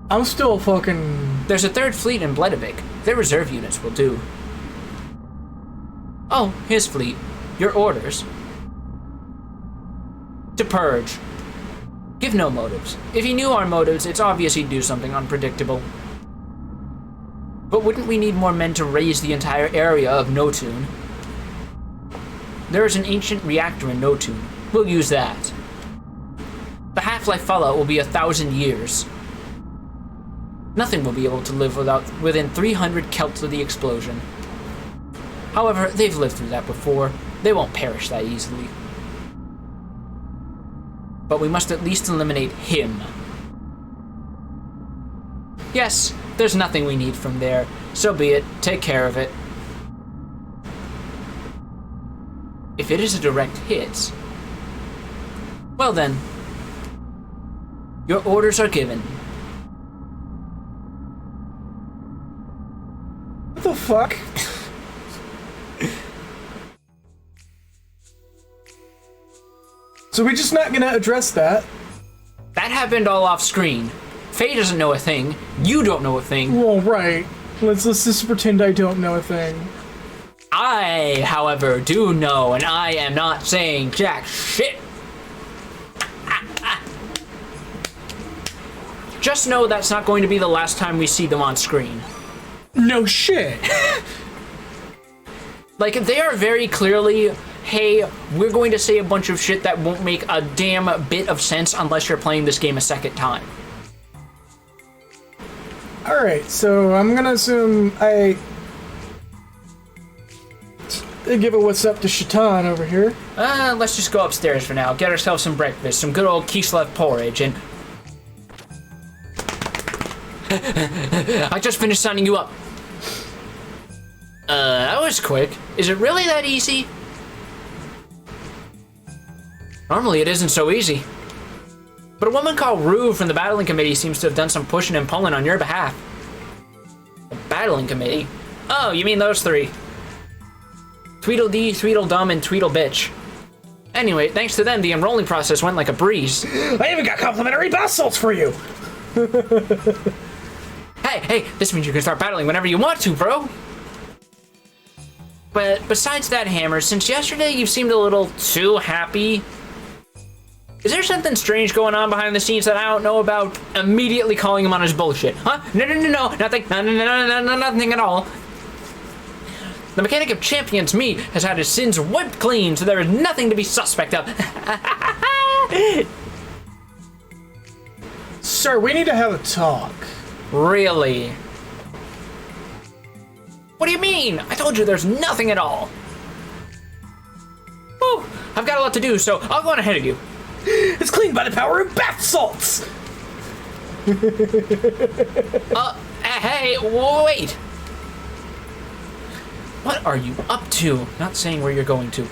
I'm still fucking... There's a third fleet in Bledavik. Their reserve units will do. Oh, his fleet. Your orders. To purge. Give no motives. If he knew our motives, it's obvious he'd do something unpredictable. But wouldn't we need more men to raise the entire area of Notun? There is an ancient reactor in Notun. We'll use that. The half-life fallout will be 1,000 years. Nothing will be able to live within 300 kelps of the explosion. However, they've lived through that before. They won't perish that easily. But we must at least eliminate him. Yes, there's nothing we need from there. So be it. Take care of it. If it is a direct hit, well then, your orders are given. What the fuck? So we're just not gonna address that? That happened all off screen. Faye doesn't know a thing. You don't know a thing. Well, right. Let's just pretend I don't know a thing. I, however, do know, and I am not saying jack shit. Just know that's not going to be the last time we see them on screen. No shit. Like, they are very clearly, hey, we're going to say a bunch of shit that won't make a damn bit of sense unless you're playing this game a second time. Alright, so I'm gonna assume I give a what's up to Shaitan over here. Let's just go upstairs for now. Get ourselves some breakfast, some good old Kislev porridge, and... I just finished signing you up. That was quick. Is it really that easy? Normally it isn't so easy. But a woman called Rue from the Battling Committee seems to have done some pushing and pulling on your behalf. The Battling Committee? Oh, you mean those three. Tweedledee, Tweedledum, and Tweedlebitch. Anyway, thanks to them, the enrolling process went like a breeze. I even got complimentary bath salts for you! Hey, this means you can start battling whenever you want to, bro. But besides that, Hammer, since yesterday you seemed a little too happy. Is there something strange going on behind the scenes that I don't know about? Immediately calling him on his bullshit. Huh? No, nothing. No, nothing at all. The mechanic of Champions meat has had his sins wiped clean, so there is nothing to be suspect of. Sir, we need to have a talk. Really? What do you mean? I told you there's nothing at all. Whew, I've got a lot to do, so I'll go on ahead of you. It's cleaned by the power of bath salts! Hey, wait! What are you up to? Not saying where you're going to.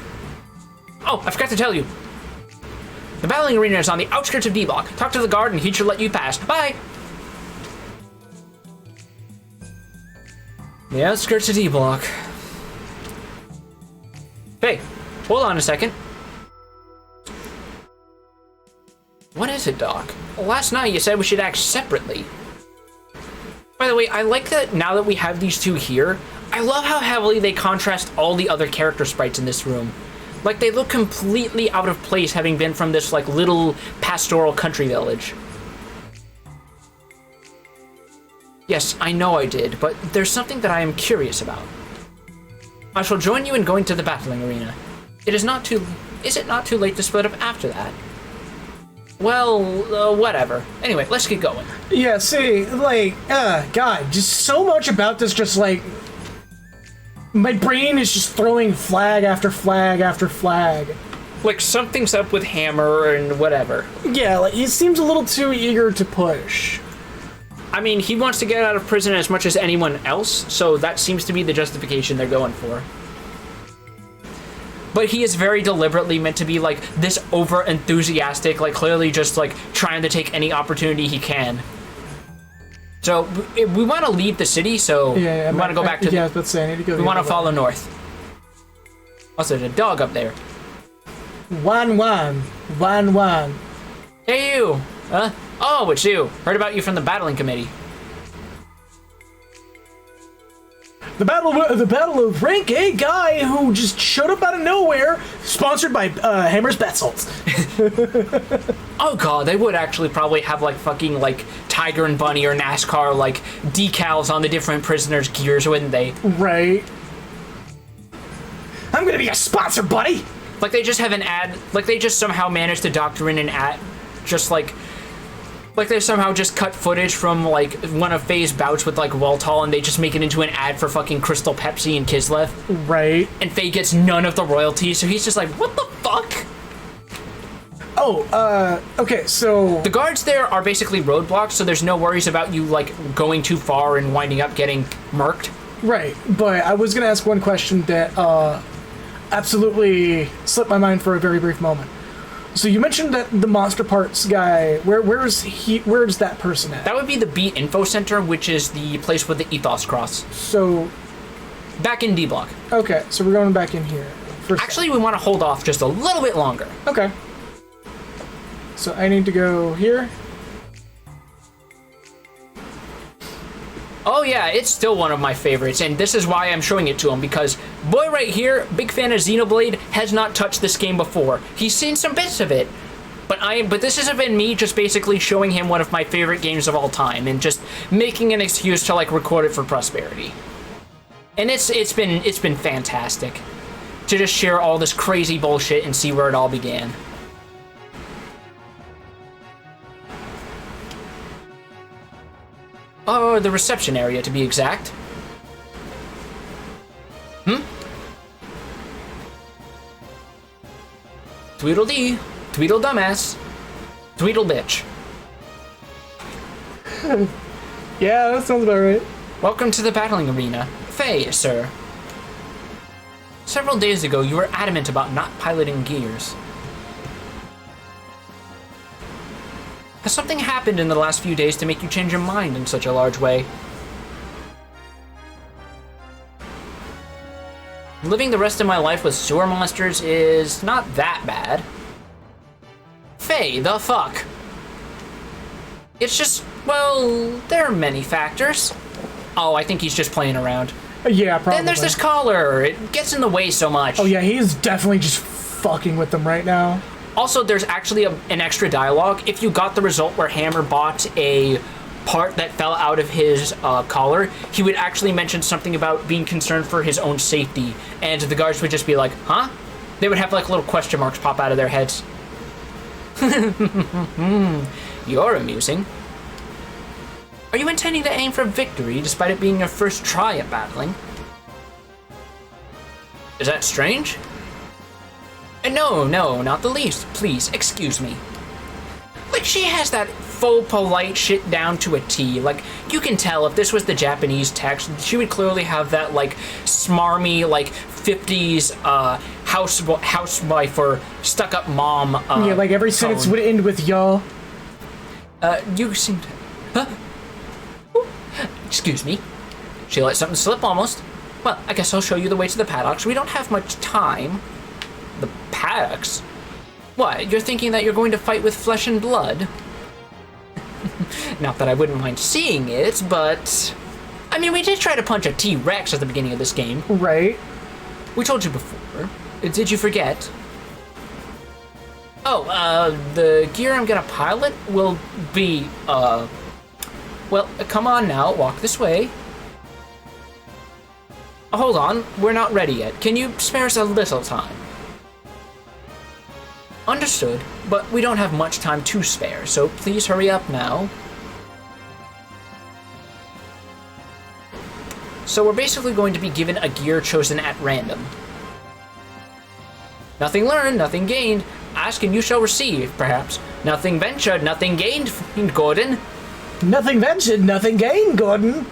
Oh, I forgot to tell you. The battling arena is on the outskirts of D-Block. Talk to the guard and he should let you pass. Bye! The outskirts of D-Block. Hey, hold on a second. What is it, Doc? Last night you said we should act separately. By the way, I like that now that we have these two here, I love how heavily they contrast all the other character sprites in this room. Like, they look completely out of place having been from this, like, little pastoral country village. Yes, I know I did, but there's something that I am curious about. I shall join you in going to the battling arena. Is it not too late to split up after that? Well, whatever. Anyway, let's get going. Yeah, see, like, God, just so much about this, just like, my brain is just throwing flag after flag after flag. Like, something's up with Hammer and whatever. Yeah, like, he seems a little too eager to push. I mean, he wants to get out of prison as much as anyone else, so that seems to be the justification they're going for. But he is very deliberately meant to be, like, this over-enthusiastic, like, clearly just, like, trying to take any opportunity he can. So, we want to leave the city, so we want to go back to... Yeah, I was about to say, I need to go... We want to follow north. Also, there's a dog up there. One. Hey, you! Huh? Oh, it's you. Heard about you from the battling committee. The battle of Rank A guy who just showed up out of nowhere, sponsored by Hammer's Bath Salts. Oh god, they would actually probably have like fucking like Tiger and Bunny or NASCAR like decals on the different prisoners' gears, wouldn't they? Right. I'm gonna be a sponsor, buddy! Like they just have an ad, like they just somehow managed to doctor in an ad, just like they somehow just cut footage from, like, one of Faye's bouts with, like, Waltall, and they just make it into an ad for fucking Crystal Pepsi and Kislev. Right. And Faye gets none of the royalties, so he's just like, what the fuck? Oh, okay, so... The guards there are basically roadblocks, so there's no worries about you, like, going too far and winding up getting murked. Right, but I was gonna ask one question that, absolutely slipped my mind for a very brief moment. So you mentioned that the Monster Parts guy, where's that person at? That would be the Beat Info Center, which is the place with the Ethos Cross. So... Back in D-Block. Okay, so we're going back in here. Actually, we want to hold off just a little bit longer. Okay. So I need to go here. Oh yeah, it's still one of my favorites, and this is why I'm showing it to him, because boy right here, big fan of Xenoblade, has not touched this game before. He's seen some bits of it, but this has been me just basically showing him one of my favorite games of all time, and just making an excuse to like record it for prosperity. And it's been fantastic to just share all this crazy bullshit and see where it all began. Oh, the reception area, to be exact. Tweedledee, Tweedle dumbass, Tweedle bitch. Yeah, that sounds about right. Welcome to the battling arena. Faye, sir. Several days ago, you were adamant about not piloting gears. Has something happened in the last few days to make you change your mind in such a large way? Living the rest of my life with sewer monsters is not that bad. Faye, the fuck? It's just, well, there are many factors. Oh, I think he's just playing around. Yeah, probably. Then there's this collar. It gets in the way so much. Oh yeah, he's definitely just fucking with them right now. Also, there's actually an extra dialogue. If you got the result where Hammer bought a part that fell out of his collar, he would actually mention something about being concerned for his own safety, and the guards would just be like, huh? They would have like little question marks pop out of their heads. You're amusing. Are you intending to aim for victory despite it being your first try at battling? Is that strange? No, not the least. Please, excuse me. Like, she has that faux polite shit down to a T. Like, you can tell if this was the Japanese text, she would clearly have that, like, smarmy, like, 50s, housewife or stuck-up mom. Yeah, like every sentence would end with y'all. You seem to... Huh? Ooh. Excuse me. She let something slip almost. Well, I guess I'll show you the way to the paddocks. We don't have much time. The paddocks? What, you're thinking that you're going to fight with flesh and blood? Not that I wouldn't mind seeing it, but... I mean, we did try to punch a T-Rex at the beginning of this game. Right. We told you before. Did you forget? Oh, the gear I'm gonna pilot will be, well, come on now, walk this way. Hold on, we're not ready yet. Can you spare us a little time? Understood, but we don't have much time to spare, so please hurry up now. So we're basically going to be given a gear chosen at random. Nothing learned, nothing gained. Ask and you shall receive, perhaps. Nothing ventured, nothing gained, Gordon. Nothing ventured, nothing gained, Gordon.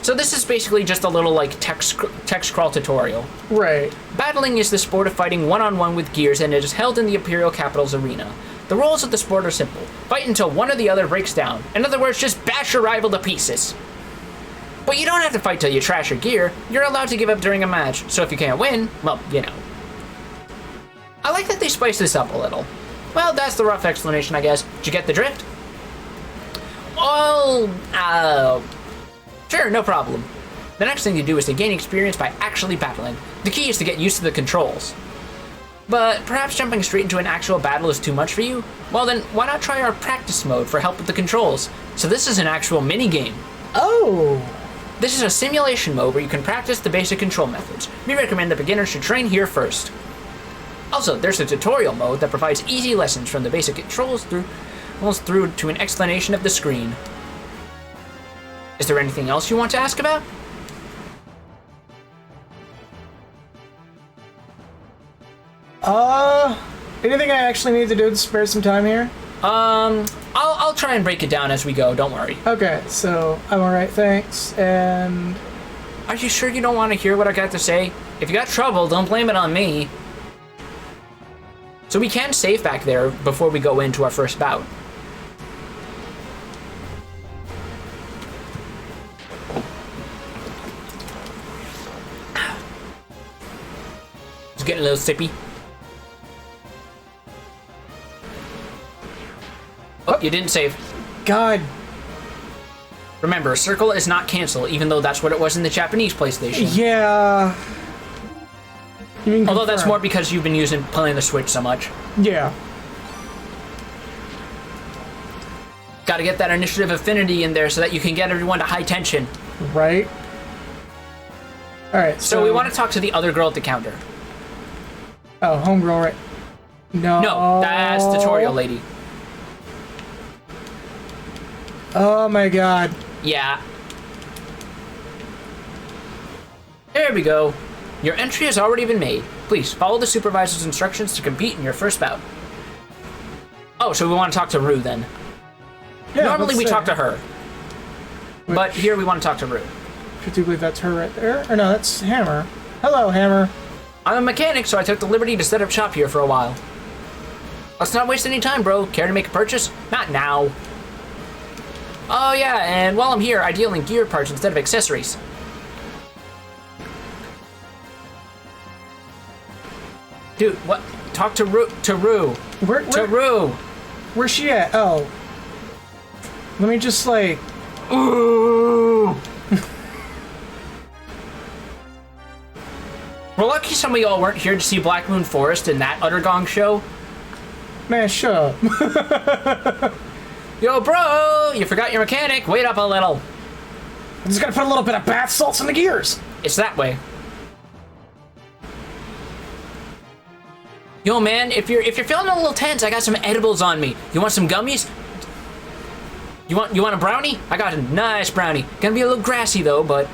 So this is basically just a little, like, text crawl tutorial. Right. Battling is the sport of fighting one-on-one with gears, and it is held in the Imperial Capital's arena. The rules of the sport are simple. Fight until one or the other breaks down. In other words, just bash your rival to pieces. But you don't have to fight till you trash your gear. You're allowed to give up during a match, so if you can't win, well, you know. I like that they spice this up a little. Well, that's the rough explanation, I guess. Did you get the drift? Oh, sure, no problem. The next thing to do is to gain experience by actually battling. The key is to get used to the controls. But perhaps jumping straight into an actual battle is too much for you? Well then, why not try our practice mode for help with the controls? So this is an actual mini-game. Oh! This is a simulation mode where you can practice the basic control methods. We recommend that beginners should train here first. Also, there's a tutorial mode that provides easy lessons from the basic controls through to an explanation of the screen. Is there anything else you want to ask about? Anything I actually need to do to spare some time here? I'll try and break it down as we go, don't worry. Okay, so I'm alright, thanks, and... Are you sure you don't want to hear what I got to say? If you got trouble, don't blame it on me. So we can save back there before we go into our first bout. It's getting a little sippy. Oh, you didn't save. God. Remember, circle is not cancel, even though that's what it was in the Japanese PlayStation. Yeah. You mean although that's confirm. more because you've been playing the Switch so much. Yeah. Gotta get that initiative affinity in there so that you can get everyone to high tension. Right. Alright, So we want to talk to the other girl at the counter. Oh, homegirl, right? No. No, that's tutorial lady. Oh my god. Yeah. There we go. Your entry has already been made. Please, follow the supervisor's instructions to compete in your first bout. Oh, so we want to talk to Rue then. Yeah, Normally we let's talk say. to her. But here we want to talk to Rue. I do believe that's her right there. Or no, that's Hammer. Hello, Hammer. I'm a mechanic, so I took the liberty to set up shop here for a while. Let's not waste any time, bro. Care to make a purchase? Not now. Oh yeah, and while I'm here, I deal in gear parts instead of accessories. Dude, what? Talk to Rue. To Rue. Rue. Where's she at? Oh. Let me just, like... Ooh. We're lucky some of y'all weren't here to see Black Moon Forest and that Uttergong show. Man, shut up. Yo, bro, you forgot your mechanic. Wait up a little. I just gotta put a little bit of bath salts in the gears. It's that way. Yo, man, if you're feeling a little tense, I got some edibles on me. You want some gummies? You want a brownie? I got a nice brownie. Gonna be a little grassy though, but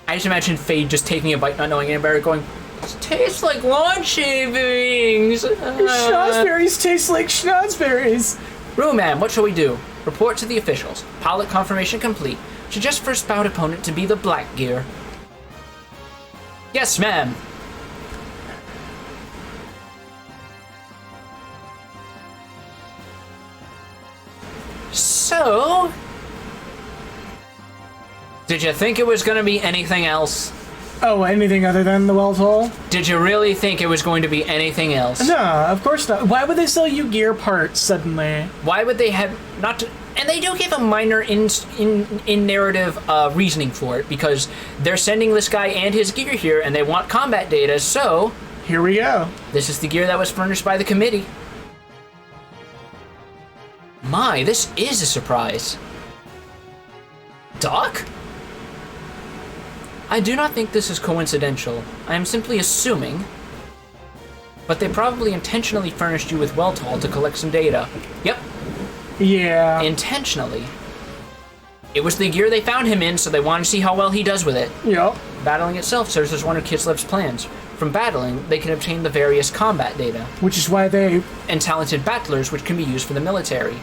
I just imagine Faye just taking a bite, not knowing any better, going, "It tastes like lawn shavings." Schnozberries taste like schnozberries. Rue, man, what shall we do? Report to the officials. Pilot confirmation complete. Suggest first bout opponent to be the black gear. Yes, ma'am. So, did you think it was going to be anything else? Oh, anything other than the well tool? Did you really think it was going to be anything else? No, of course not. Why would they sell you gear parts suddenly? Why would they have not to, and they do give a minor in narrative reasoning for it, because they're sending this guy and his gear here and they want combat data, so Here we go. this is the gear that was furnished by the committee. My, this is a surprise. Doc? I do not think this is coincidental. I am simply assuming. But they probably intentionally furnished you with Weltall to collect some data. Yep, Yeah. intentionally. It was the gear they found him in, so they wanted to see how well he does with it. Yep. Battling itself serves as one of Kislev's plans. From battling, they can obtain the various combat data Which is why they... and talented battlers, which can be used for the military.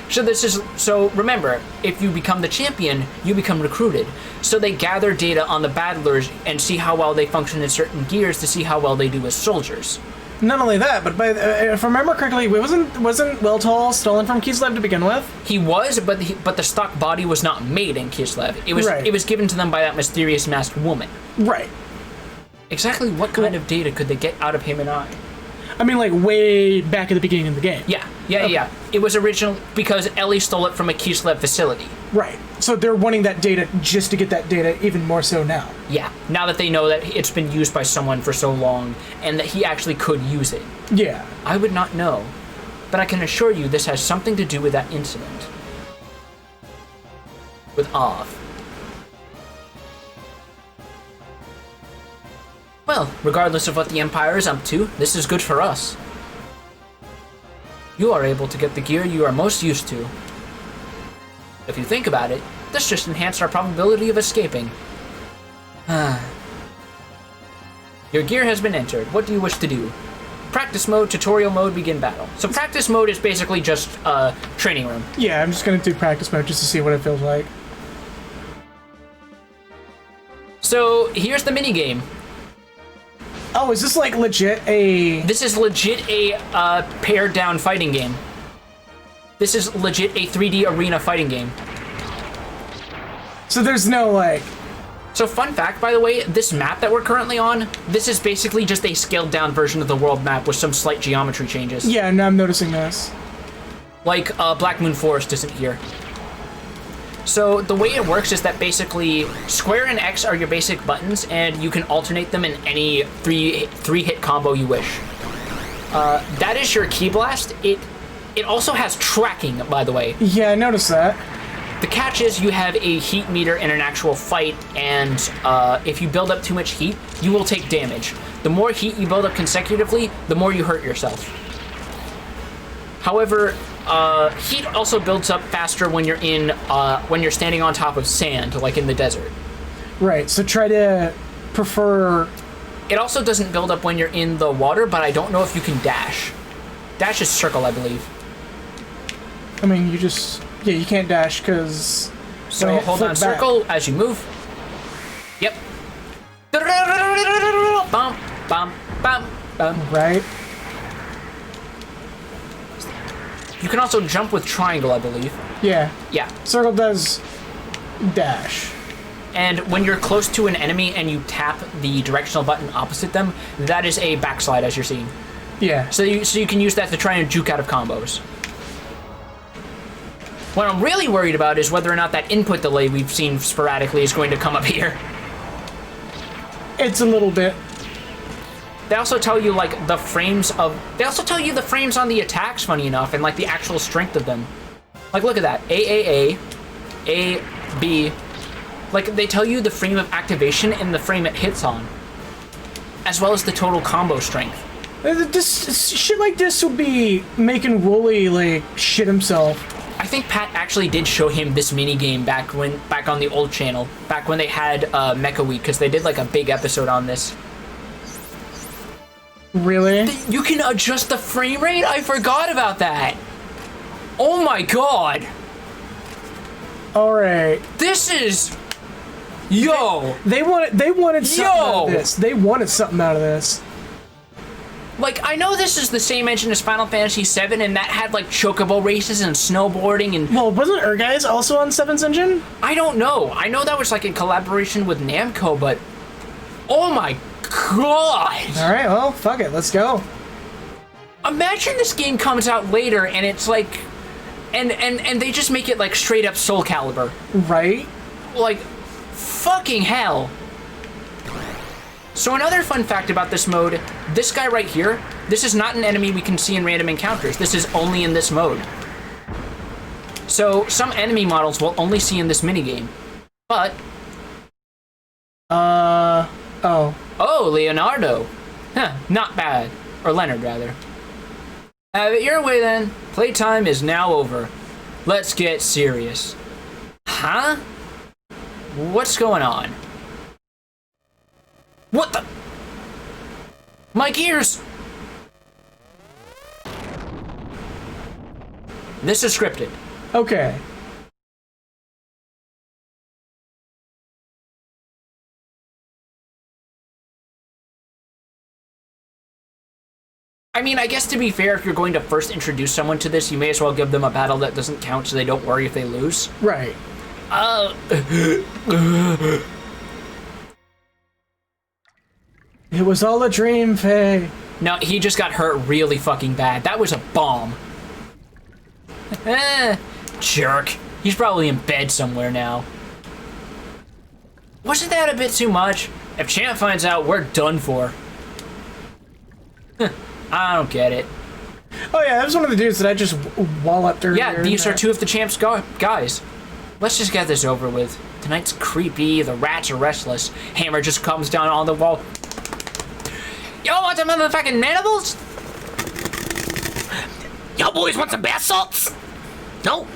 So remember, if you become the champion, you become recruited. So they gather data on the battlers and see how well they function in certain gears to see how well they do as soldiers. Not only that, but if I remember correctly, wasn't Weltall stolen from Kislev to begin with? He was, but the stock body was not made in Kislev. Right. It was given to them by that mysterious masked woman. Right. Exactly what kind of data could they get out of him and I? I mean, like, way back at the beginning of the game. Yeah. It was original because Ellie stole it from a Kislev facility. Right. So they're wanting that data just to get that data even more so now. Yeah, now that they know that it's been used by someone for so long and that he actually could use it. Yeah. I would not know, but I can assure you this has something to do with that incident. With Av. Well, regardless of what the Empire is up to, this is good for us. You are able to get the gear you are most used to. If you think about it, this just enhanced our probability of escaping. Your gear has been entered. What do you wish to do? Practice mode, tutorial mode, begin battle. So practice mode is basically just a training room. Yeah, I'm just gonna do practice mode just to see what it feels like. So here's the mini game. Oh, is this like legit a... This is legit a pared down fighting game. This is legit a 3D arena fighting game. So there's no like... So fun fact, by the way, this map that we're currently on, this is basically just a scaled down version of the world map with some slight geometry changes. Yeah, no, I'm noticing this. Like Black Moon Forest isn't here. So the way it works is that basically square and X are your basic buttons, and you can alternate them in any three hit combo you wish. That is your key blast. It also has tracking, by the way. Yeah, I noticed that. The catch is you have a heat meter in an actual fight, and if you build up too much heat, you will take damage. The more heat you build up consecutively, the more you hurt yourself. However, heat also builds up faster when you're standing on top of sand, like in the desert. Right, so try to prefer... It also doesn't build up when you're in the water, but I don't know if you can dash. Dash is circle, I believe. I mean, you just... Yeah, you can't dash, because... So hold on circle as you move. Yep. Bum, bum, bum, bum. Right. You can also jump with triangle, I believe. Yeah. Yeah. Circle does dash. And when you're close to an enemy and you tap the directional button opposite them, that is a backslide, as you're seeing. Yeah. So you can use that to try and juke out of combos. What I'm really worried about is whether or not that input delay we've seen sporadically is going to come up here. It's a little bit. They also tell you like the frames of. They also tell you the frames on the attacks, funny enough, and like the actual strength of them. Like look at that, AAA, A, B. Like they tell you the frame of activation and the frame it hits on, as well as the total combo strength. This shit like this would be making Wooly like shit himself. I think Pat actually did show him this mini game back on the old channel, back when they had Mecha Week, because they did like a big episode on this. Really? You can adjust the frame rate? I forgot about that. Oh my god. Alright. This is... Yo! They wanted something out Yo! of this. They wanted something out of this. Like, I know this is the same engine as Final Fantasy VII, and that had, like, chocobo races and snowboarding and... Well, wasn't Erguys also on 7's engine? I don't know. I know that was, like, in collaboration with Namco, but... Oh my god! Alright, well, fuck it, let's go. Imagine this game comes out later, and it's, like... And they just make it, like, straight up Soul Calibur. Right? Like, fucking hell. So another fun fact about this mode, this guy right here, this is not an enemy we can see in random encounters. This is only in this mode. So some enemy models we'll only see in this minigame. But... Oh. Oh, Leonardo. Huh, not bad. Or Leonard, rather. Have it your way, then. Playtime is now over. Let's get serious. Huh? What's going on? What the? My gears! This is scripted. Okay. I mean, I guess to be fair, if you're going to first introduce someone to this, you may as well give them a battle that doesn't count so they don't worry if they lose. Right. It was all a dream, Faye. No, he just got hurt really fucking bad. That was a bomb. Jerk. He's probably in bed somewhere now. Wasn't that a bit too much? If Champ finds out, we're done for. I don't get it. Oh yeah, that was one of the dudes that I just walloped earlier. Yeah, these are two of the Champ's guys. Let's just get this over with. Tonight's creepy, the rats are restless. Hammer just comes down on the wall. Yo, want some motherfucking mandibles? Y'all boys want some bath salts? No?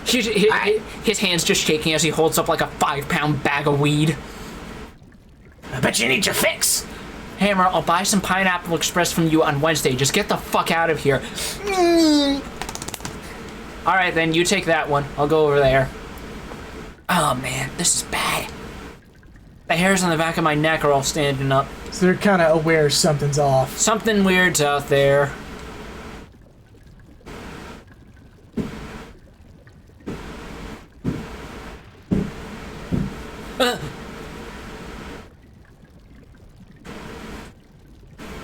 His hand's just shaking as he holds up like a 5-pound bag of weed. I bet you need your fix. Hammer, I'll buy some Pineapple Express from you on Wednesday. Just get the fuck out of here. Alright then, you take that one. I'll go over there. Oh man, this is bad. The hairs on the back of my neck are all standing up. So they're kind of aware something's off. Something weird's out there.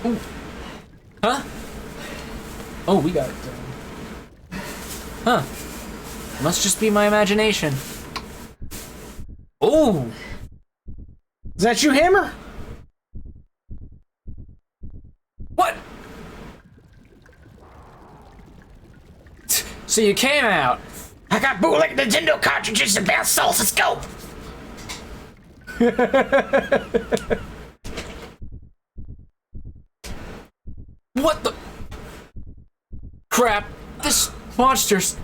Ooh. Huh? Oh, we got it done. Huh. Must just be my imagination. Oh! Is that you, Hammer? What? So you came out. I got bootleg Nintendo cartridges and bath salts. Let's go. What the? Crap. This monster's...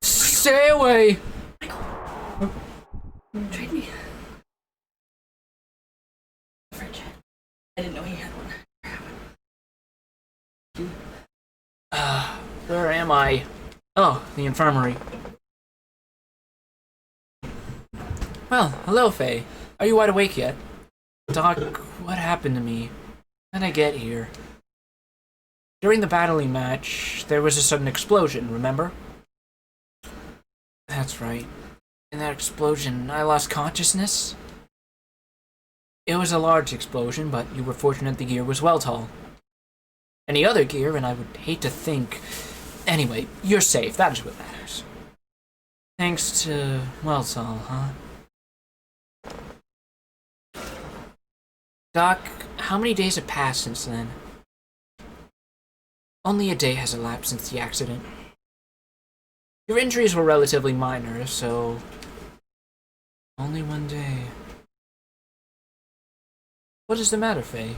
Stay away. Trade me. Fridge. I didn't know he had one. Where am I? Oh, the infirmary. Well, hello, Faye. Are you wide awake yet? Doc, what happened to me? How did I get here? During the battling match, there was a sudden explosion, remember? That's right. In that explosion, I lost consciousness. It was a large explosion, but you were fortunate the gear was Weltall. Any other gear, and I would hate to think... Anyway, you're safe, that is what matters. Thanks to Weltall, huh? Doc, how many days have passed since then? Only a day has elapsed since the accident. Your injuries were relatively minor, so... Only one day. What is the matter, Faye?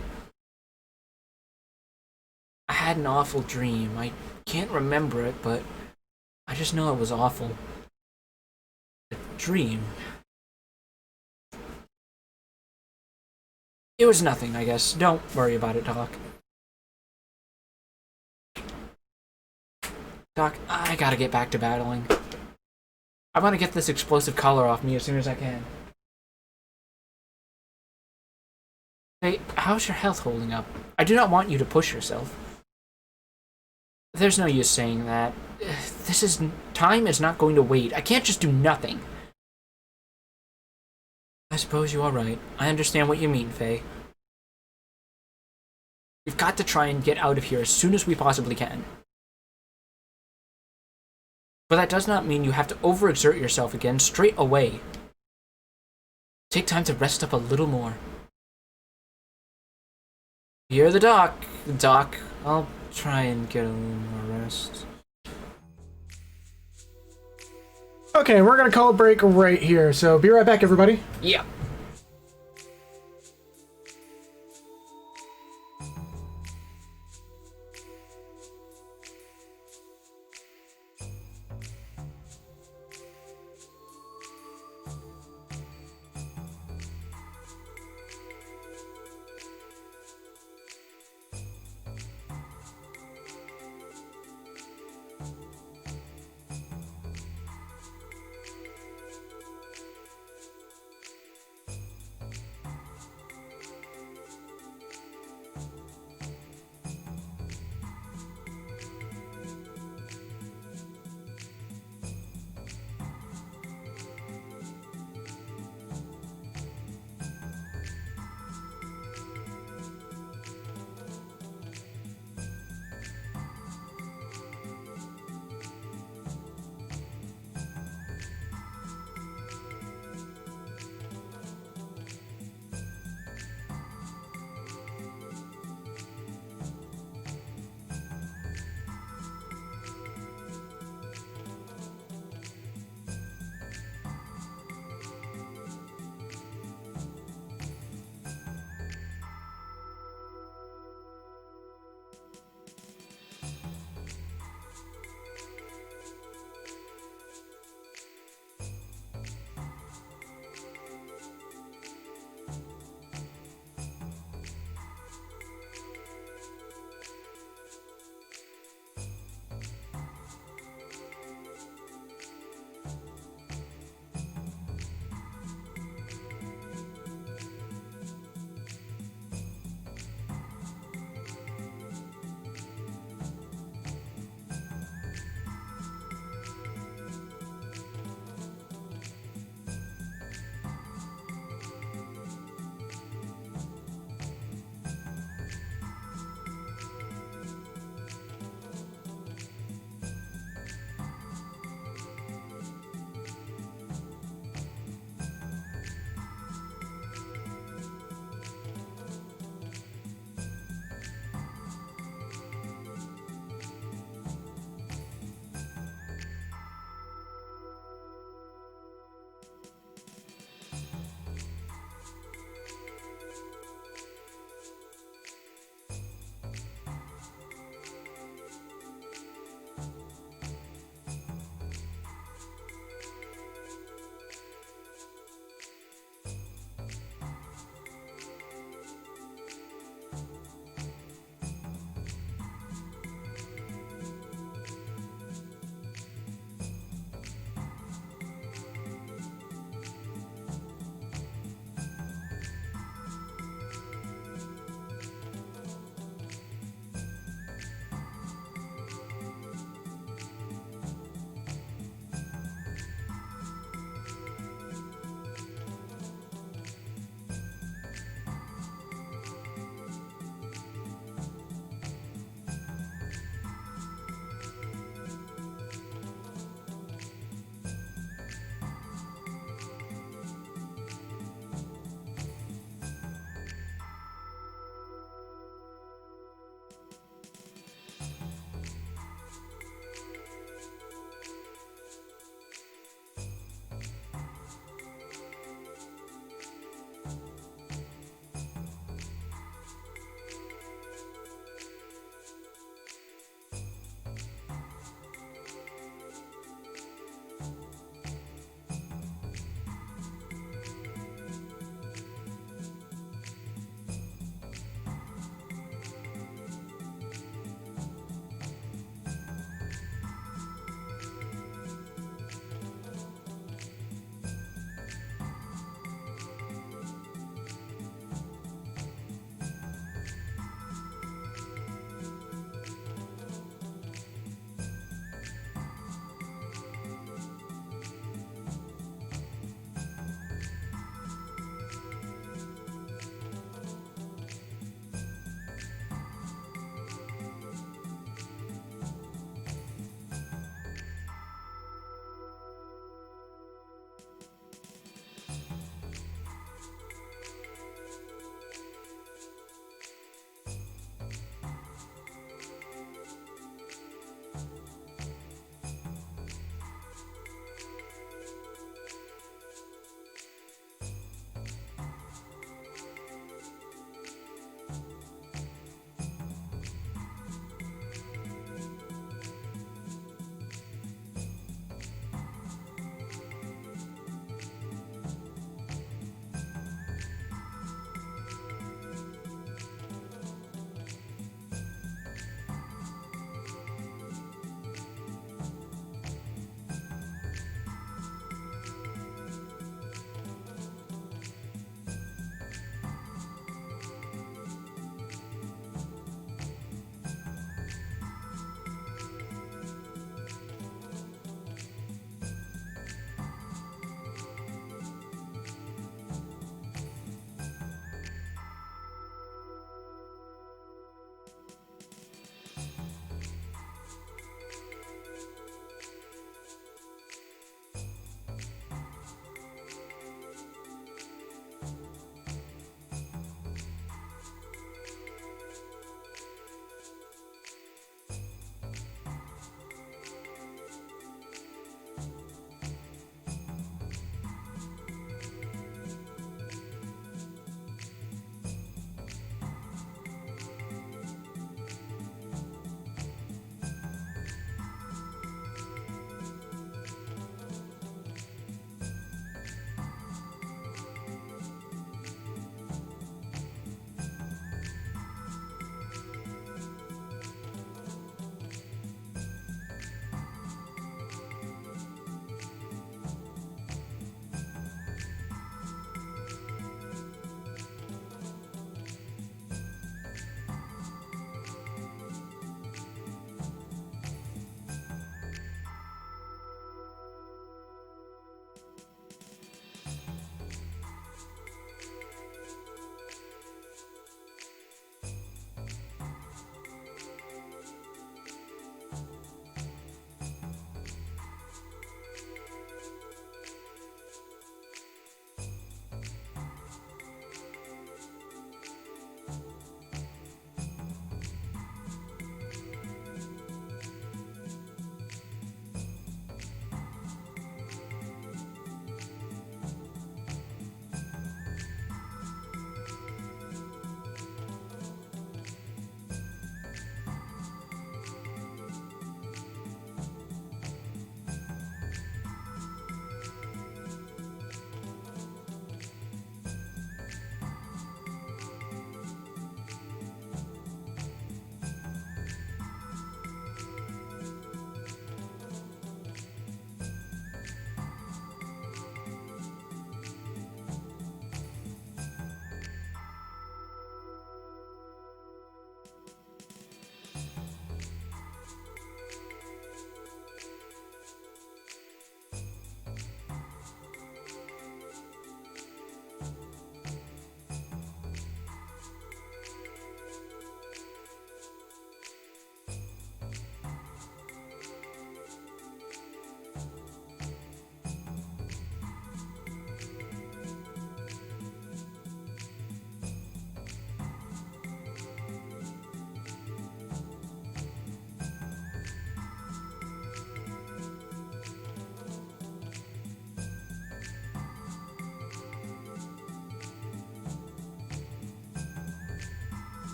I had an awful dream. I can't remember it, but I just know it was awful. A dream. It was nothing, I guess. Don't worry about it, Doc. Doc, I gotta get back to battling. I want to get this explosive collar off me as soon as I can. Hey, how's your health holding up? I do not want you to push yourself. There's no use saying that. Time is not going to wait. I can't just do nothing. I suppose you are right. I understand what you mean, Faye. We've got to try and get out of here as soon as we possibly can. But that does not mean you have to overexert yourself again straight away. Take time to rest up a little more. You're the doc. Doc, I'll try and get a little more rest. Okay, we're gonna call a break right here, so be right back, everybody. Yeah.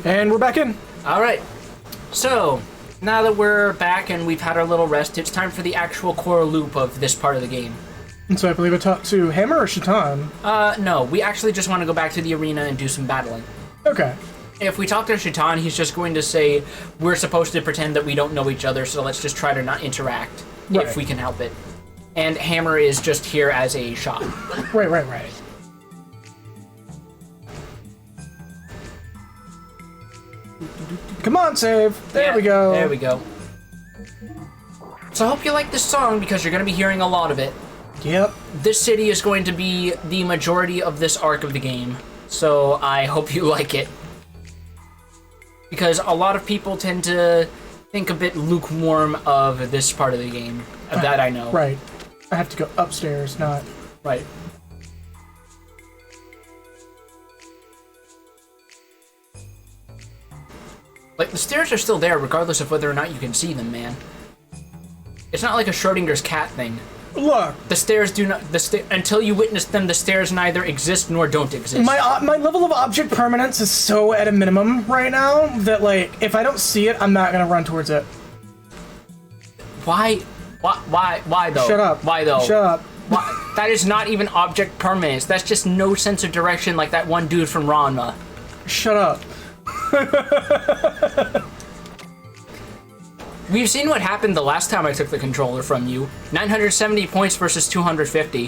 And we're back in. All right. So, now that we're back and we've had our little rest, it's time for the actual core loop of this part of the game. And so I believe I talked to Hammer or Shaitan. No, we actually just want to go back to the arena and do some battling. Okay. If we talk to Shaitan, he's just going to say, we're supposed to pretend that we don't know each other, so let's just try to not interact, Right. if we can help it. And Hammer is just here as a shot. Right. Come on, save. There Yeah, we go. There we go. So I hope you like this song, because you're going to be hearing a lot of it. Yep. This city is going to be the majority of this arc of the game, so I hope you like it. Because a lot of people tend to think a bit lukewarm of this part of the game. Of that I know. Right. I have to go upstairs, not... Right. Like, the stairs are still there regardless of whether or not you can see them, man. It's not like a Schrodinger's cat thing. Look, The stairs do not... until you witness them, the stairs neither exist nor don't exist. my level of object permanence is so at a minimum right now that, like, if I don't see it, I'm not gonna run towards it. Why though? Shut up. Why though? Shut up. Why? That is not even object permanence. That's just no sense of direction like that one dude from Ranma. Shut up. We've seen what happened the last time I took the controller from you. 970 points versus 250.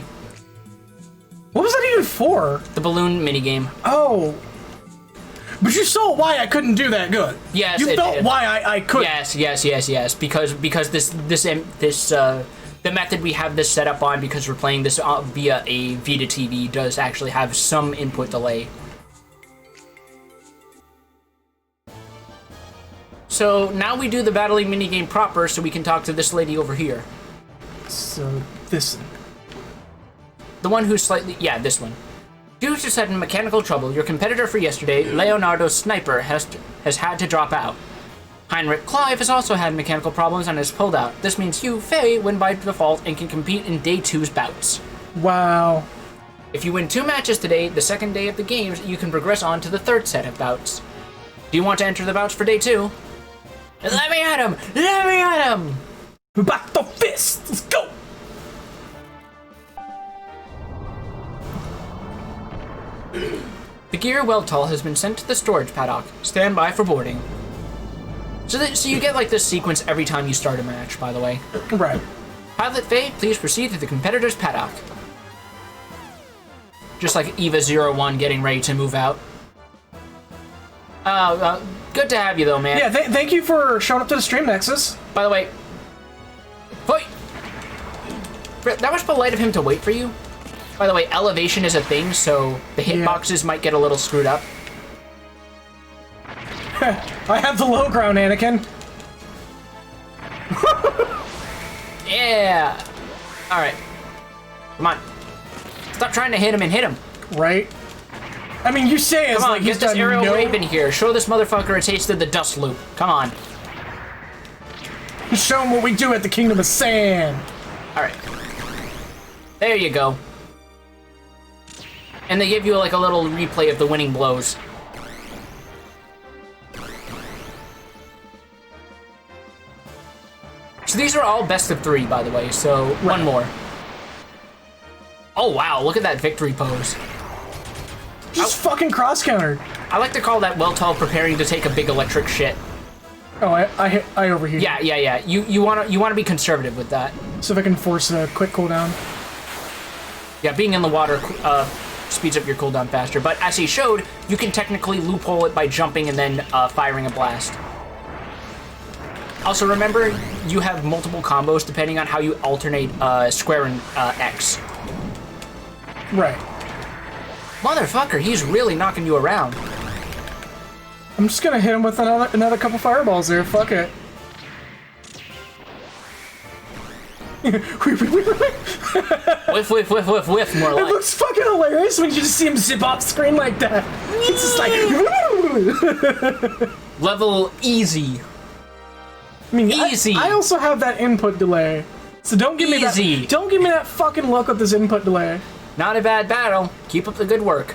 What was that even for? The balloon minigame. Oh. But you saw why I couldn't do that good. Yes, You it felt did. why I couldn't. Yes. Because the method we have this set up on, because we're playing this via a Vita TV, does actually have some input delay. So now we do the battling minigame proper, so we can talk to this lady over here. So, this... The one who's slightly... Yeah, this one. Due to sudden mechanical trouble, your competitor for yesterday, Leonardo Sniper, has had to drop out. Heinrich Clive has also had mechanical problems and has pulled out. This means you, Faye, win by default and can compete in Day 2's bouts. Wow. If you win 2 matches today, the second day of the games, you can progress on to the 3rd set of bouts. Do you want to enter the bouts for Day 2? Let me at him! Let me at him! Back the fist! Let's go! The gear Weltall has been sent to the storage paddock. Stand by for boarding. So you get like this sequence every time you start a match, by the way. Right. Pilot Faye, please proceed to the competitor's paddock. Just like Eva 01 getting ready to move out. Good to have you though, man. Yeah, thank you for showing up to the stream, Nexus. By the way, wait. That was polite of him to wait for you. By the way, elevation is a thing, so the hitboxes might get a little screwed up. I have the low ground, Anakin. Yeah. All right. Come on. Stop trying to hit him and hit him. Right? I mean, you say it's Come on, like he's get this done aerial no... raven here. Show this motherfucker a taste of the dust loop. Come on. Show him what we do at the Kingdom of Sand. All right. There you go. And they give you like a little replay of the winning blows. So these are all best of 3, by the way, so one more. Oh wow, look at that victory pose. Just fucking cross-countered. I like to call that Weltall preparing to take a big electric shit. Oh, I overheated. Yeah. You wanna be conservative with that. So if I can force a quick cooldown. Yeah, being in the water speeds up your cooldown faster, but as he showed, you can technically loophole it by jumping and then firing a blast. Also, remember, you have multiple combos depending on how you alternate square and X. Right. Motherfucker, he's really knocking you around. I'm just gonna hit him with another couple fireballs there. Fuck it. Whiff, more It like. looks fucking hilarious when you just see him zip off screen like that. It's just like... Level easy. I mean, Easy. I also have that input delay. So don't give me Easy. that. Don't give me that fucking look with this input delay. Not a bad battle. Keep up the good work.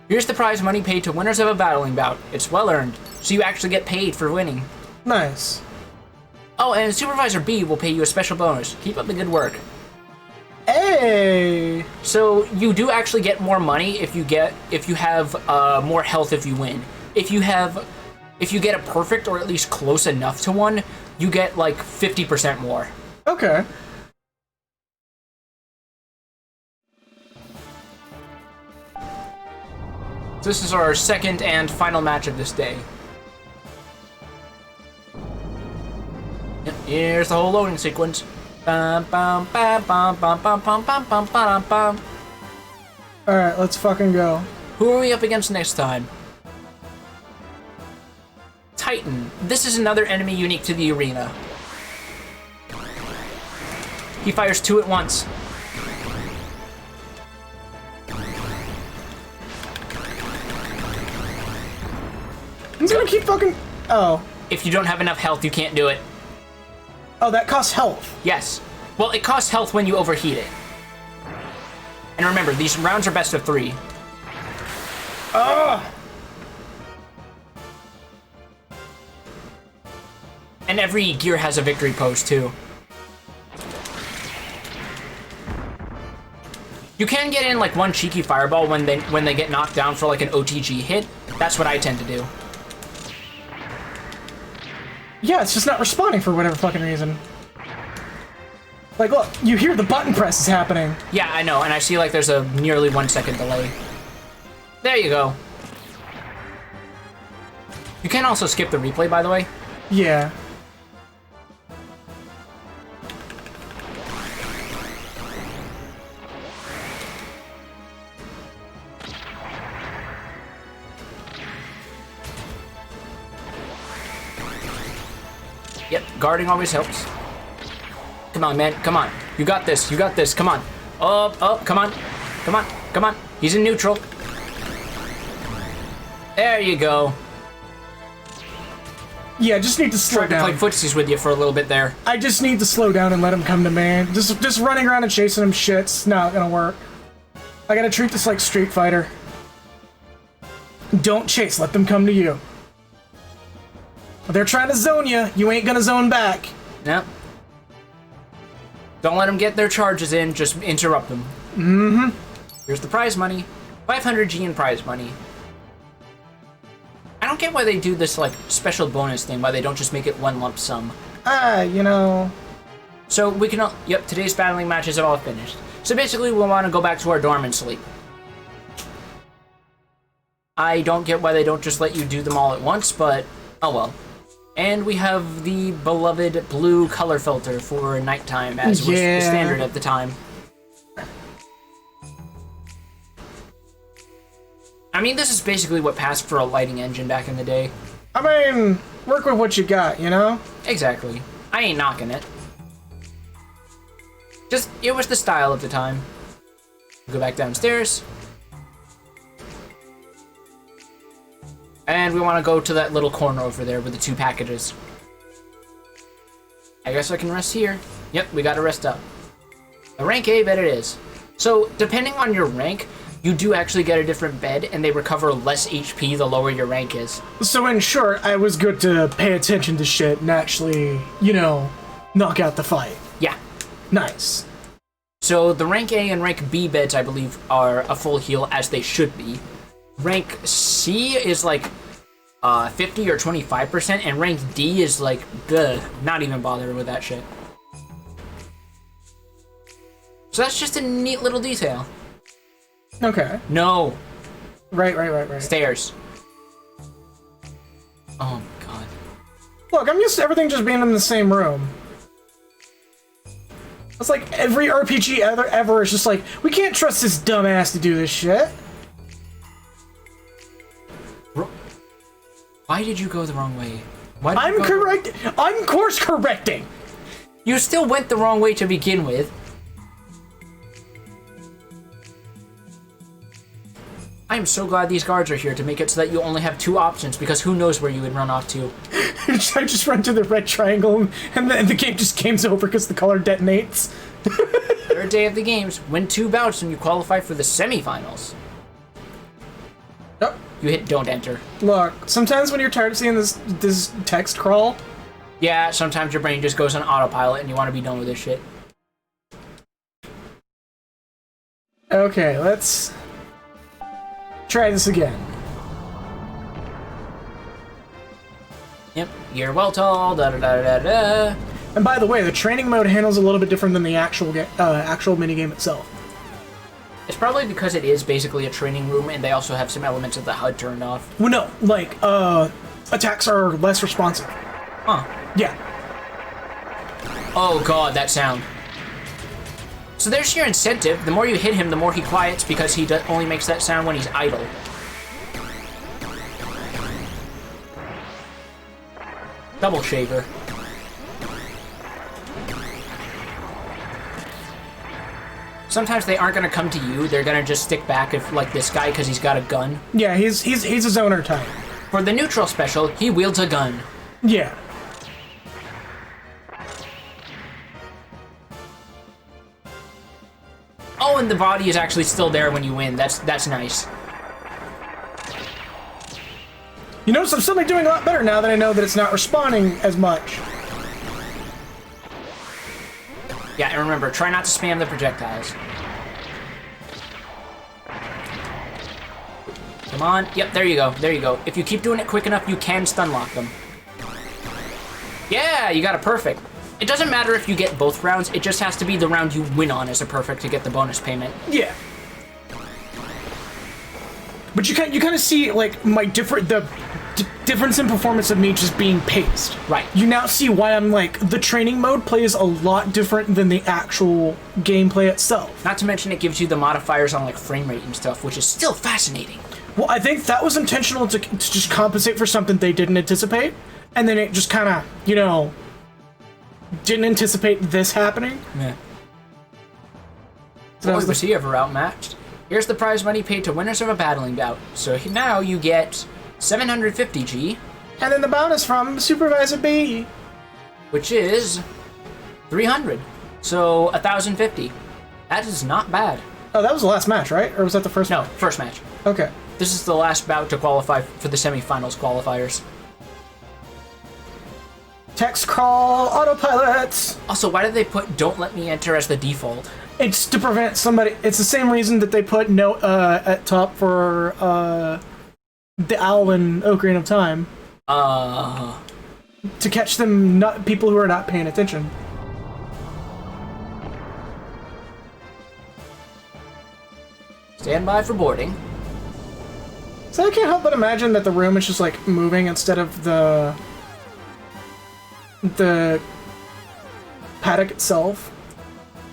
Here's the prize money paid to winners of a battling bout. It's well earned, so you actually get paid for winning. Nice. Oh, and Supervisor B will pay you a special bonus. Keep up the good work. Hey! So you do actually get more money if you have more health if you win. If you get a perfect or at least close enough to one, you get like 50% more. Okay. This is our second and final match of this day. Yep, here's the whole loading sequence. Bum, bum, bum, bum, bum, bum, bum, bum, bum, bum, bum. Alright, let's fucking go. Who are we up against next time? Titan. This is another enemy unique to the arena. He fires 2 at once. He's gonna keep fucking... Oh. If you don't have enough health, you can't do it. Oh, that costs health. Yes. Well, it costs health when you overheat it. And remember, these rounds are best of 3. Ugh! And every gear has a victory pose, too. You can get in, like, one cheeky fireball when they get knocked down for, like, an OTG hit. That's what I tend to do. Yeah, it's just not responding for whatever fucking reason. Like, look, you hear the button press is happening. Yeah, I know, and I see, like, there's a nearly 1 second delay. There you go. You can also skip the replay, by the way. Yeah. Yep, guarding always helps. Come on, man, come on. You got this, come on. Up, come on. Come on. He's in neutral. There you go. Yeah, just need to slow Tried to play down. footsies with you for a little bit there. I just need to slow down and let him come to me. Just running around and chasing him shit's not gonna work. I gotta treat this like Street Fighter. Don't chase, let them come to you. They're trying to zone you, you ain't gonna zone back. Nope. Don't let them get their charges in, just interrupt them. Mm-hmm. Here's the prize money. 500 G in prize money. I don't get why they do this, like, special bonus thing, why they don't just make it one lump sum. You know... So we can all... Yep, today's battling matches are all finished. So basically, we'll want to go back to our dorm and sleep. I don't get why they don't just let you do them all at once, but oh well. And we have the beloved blue color filter for nighttime, as was the standard at the time. I mean, this is basically what passed for a lighting engine back in the day. I mean, work with what you got, you know? Exactly. I ain't knocking it. Just, it was the style of the time. Go back downstairs. And we want to go to that little corner over there with the 2 packages. I guess I can rest here. Yep, we gotta rest up. A rank A bed it is. So, depending on your rank, you do actually get a different bed, and they recover less HP the lower your rank is. So in short, I was good to pay attention to shit and actually, you know, knock out the fight. Yeah. Nice. So the rank A and rank B beds, I believe, are a full heal, as they should be. Rank C is like 50 or 25%, and rank D is like, not even bothering with that shit. So that's just a neat little detail. Okay. No. Right. Stairs. Oh my god. Look, I'm used to everything just being in the same room. It's like every RPG ever is just like, we can't trust this dumbass to do this shit. Why did you go the wrong way? I'm course correcting. You still went the wrong way to begin with. I am so glad these guards are here to make it so that you only have 2 options, because who knows where you would run off to. I just run to the red triangle, and then the game just game's over because the color detonates. Third day of the games, win 2 bouts and you qualify for the semifinals. You hit don't enter. Look, sometimes when you're tired of seeing this text crawl, Yeah, sometimes your brain just goes on autopilot and you want to be done with this shit. okay, let's try this again. Yep, you're well tall, da da da da da. And by the way, the training mode handles a little bit different than the actual minigame itself. It's probably because it is basically a training room and they also have some elements of the HUD turned off. Well, no, like, attacks are less responsive. Huh. Yeah. Oh god, that sound. So there's your incentive. The more you hit him, the more he quiets because he only makes that sound when he's idle. Double shaver. Sometimes they aren't going to come to you. They're going to just stick back if, like this guy, because he's got a gun. Yeah, he's a zoner type. For the neutral special, he wields a gun. Yeah. Oh, and the body is actually still there when you win. That's nice. You notice I'm suddenly doing a lot better now that I know that it's not responding as much. Yeah, and remember, try not to spam the projectiles. Come on. Yep, there you go. There you go. If you keep doing it quick enough, you can stun lock them. Yeah, you got a perfect. It doesn't matter if you get both rounds. It just has to be the round you win on as a perfect to get the bonus payment. Yeah. But you kind of see like my difference in performance of me just being paced. Right. You now see why I'm like the training mode plays a lot different than the actual gameplay itself. Not to mention it gives you the modifiers on like frame rate and stuff, which is still fascinating. Well, I think that was intentional to just compensate for something they didn't anticipate, and then it just kind of, you know, didn't anticipate this happening. Yeah. So Boy, was he ever outmatched. Here's the prize money paid to winners of a battling bout. So now you get 750G. And then the bonus from Supervisor B. Which is 300. So 1,050. That is not bad. Oh, that was the last match, right? Or was that the first No, match? first match. Okay. This is the last bout to qualify for the semifinals qualifiers. Text crawl, autopilots. Also, why did they put "Don't let me enter" as the default? It's to prevent somebody. It's the same reason that they put no at top for the Owl in Ocarina of Time. To catch them, not people who are not paying attention. Stand by for boarding. So I can't help but imagine that the room is just like moving instead of the paddock itself.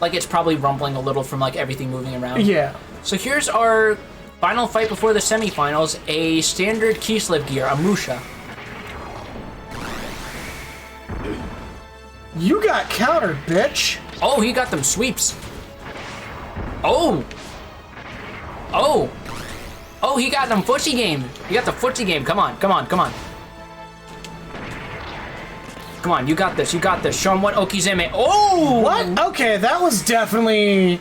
Like it's probably rumbling a little from like everything moving around. Yeah. So here's our final fight before the semifinals, a standard Kislev gear, a Musha. You got countered, bitch. Oh, he got them sweeps. Oh. Oh. Oh, he got them footsie game. He got the footsie game. Come on, come on, come on. Come on, you got this, you got this. Show him what Okizeme. Oh! What? Okay, that was definitely...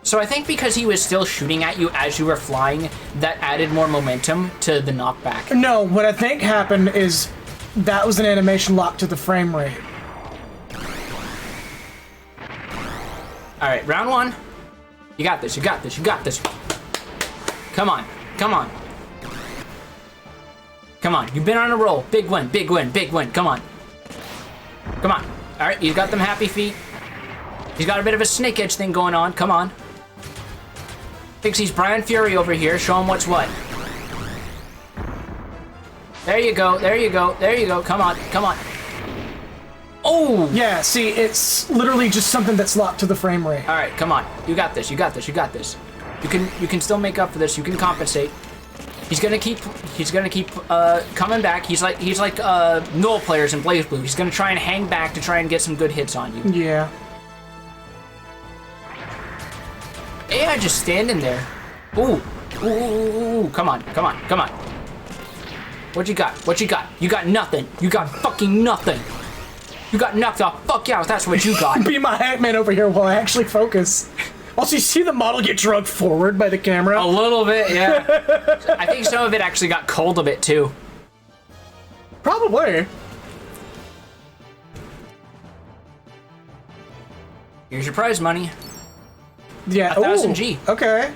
So I think because he was still shooting at you as you were flying, that added more momentum to the knockback. No, what I think happened is that was an animation locked to the frame rate. Alright, round one. You got this, you got this, you got this. Come on, come on. Come on, you've been on a roll. Big win, big win, big win. Come on. Come on. Alright, you got them happy feet. He's got a bit of a snake edge thing going on. Come on. Thinks he's Brian Fury over here. Show him what's what. There you go, there you go, there you go. Come on, come on. Oh! Yeah, see, it's literally just something that's locked to the frame rate. Alright, come on. You got this, you got this, you got this. You can still make up for this. You can compensate. He's gonna keep coming back. He's like Null players in Blaze Blue. He's gonna try and hang back to try and get some good hits on you. Yeah. AI just standing there. Ooh. Ooh, ooh, ooh, ooh. Come on, come on, come on. What you got? What you got? You got nothing. You got fucking nothing. You got knocked off. Fuck yeah, that's what you got. Be my hat man over here while I actually focus. Also, you see the model get dragged forward by the camera? A little bit, yeah. I think some of it actually got cold a bit too. Probably. Here's your prize money. Yeah. 1,000 ooh, G. Okay.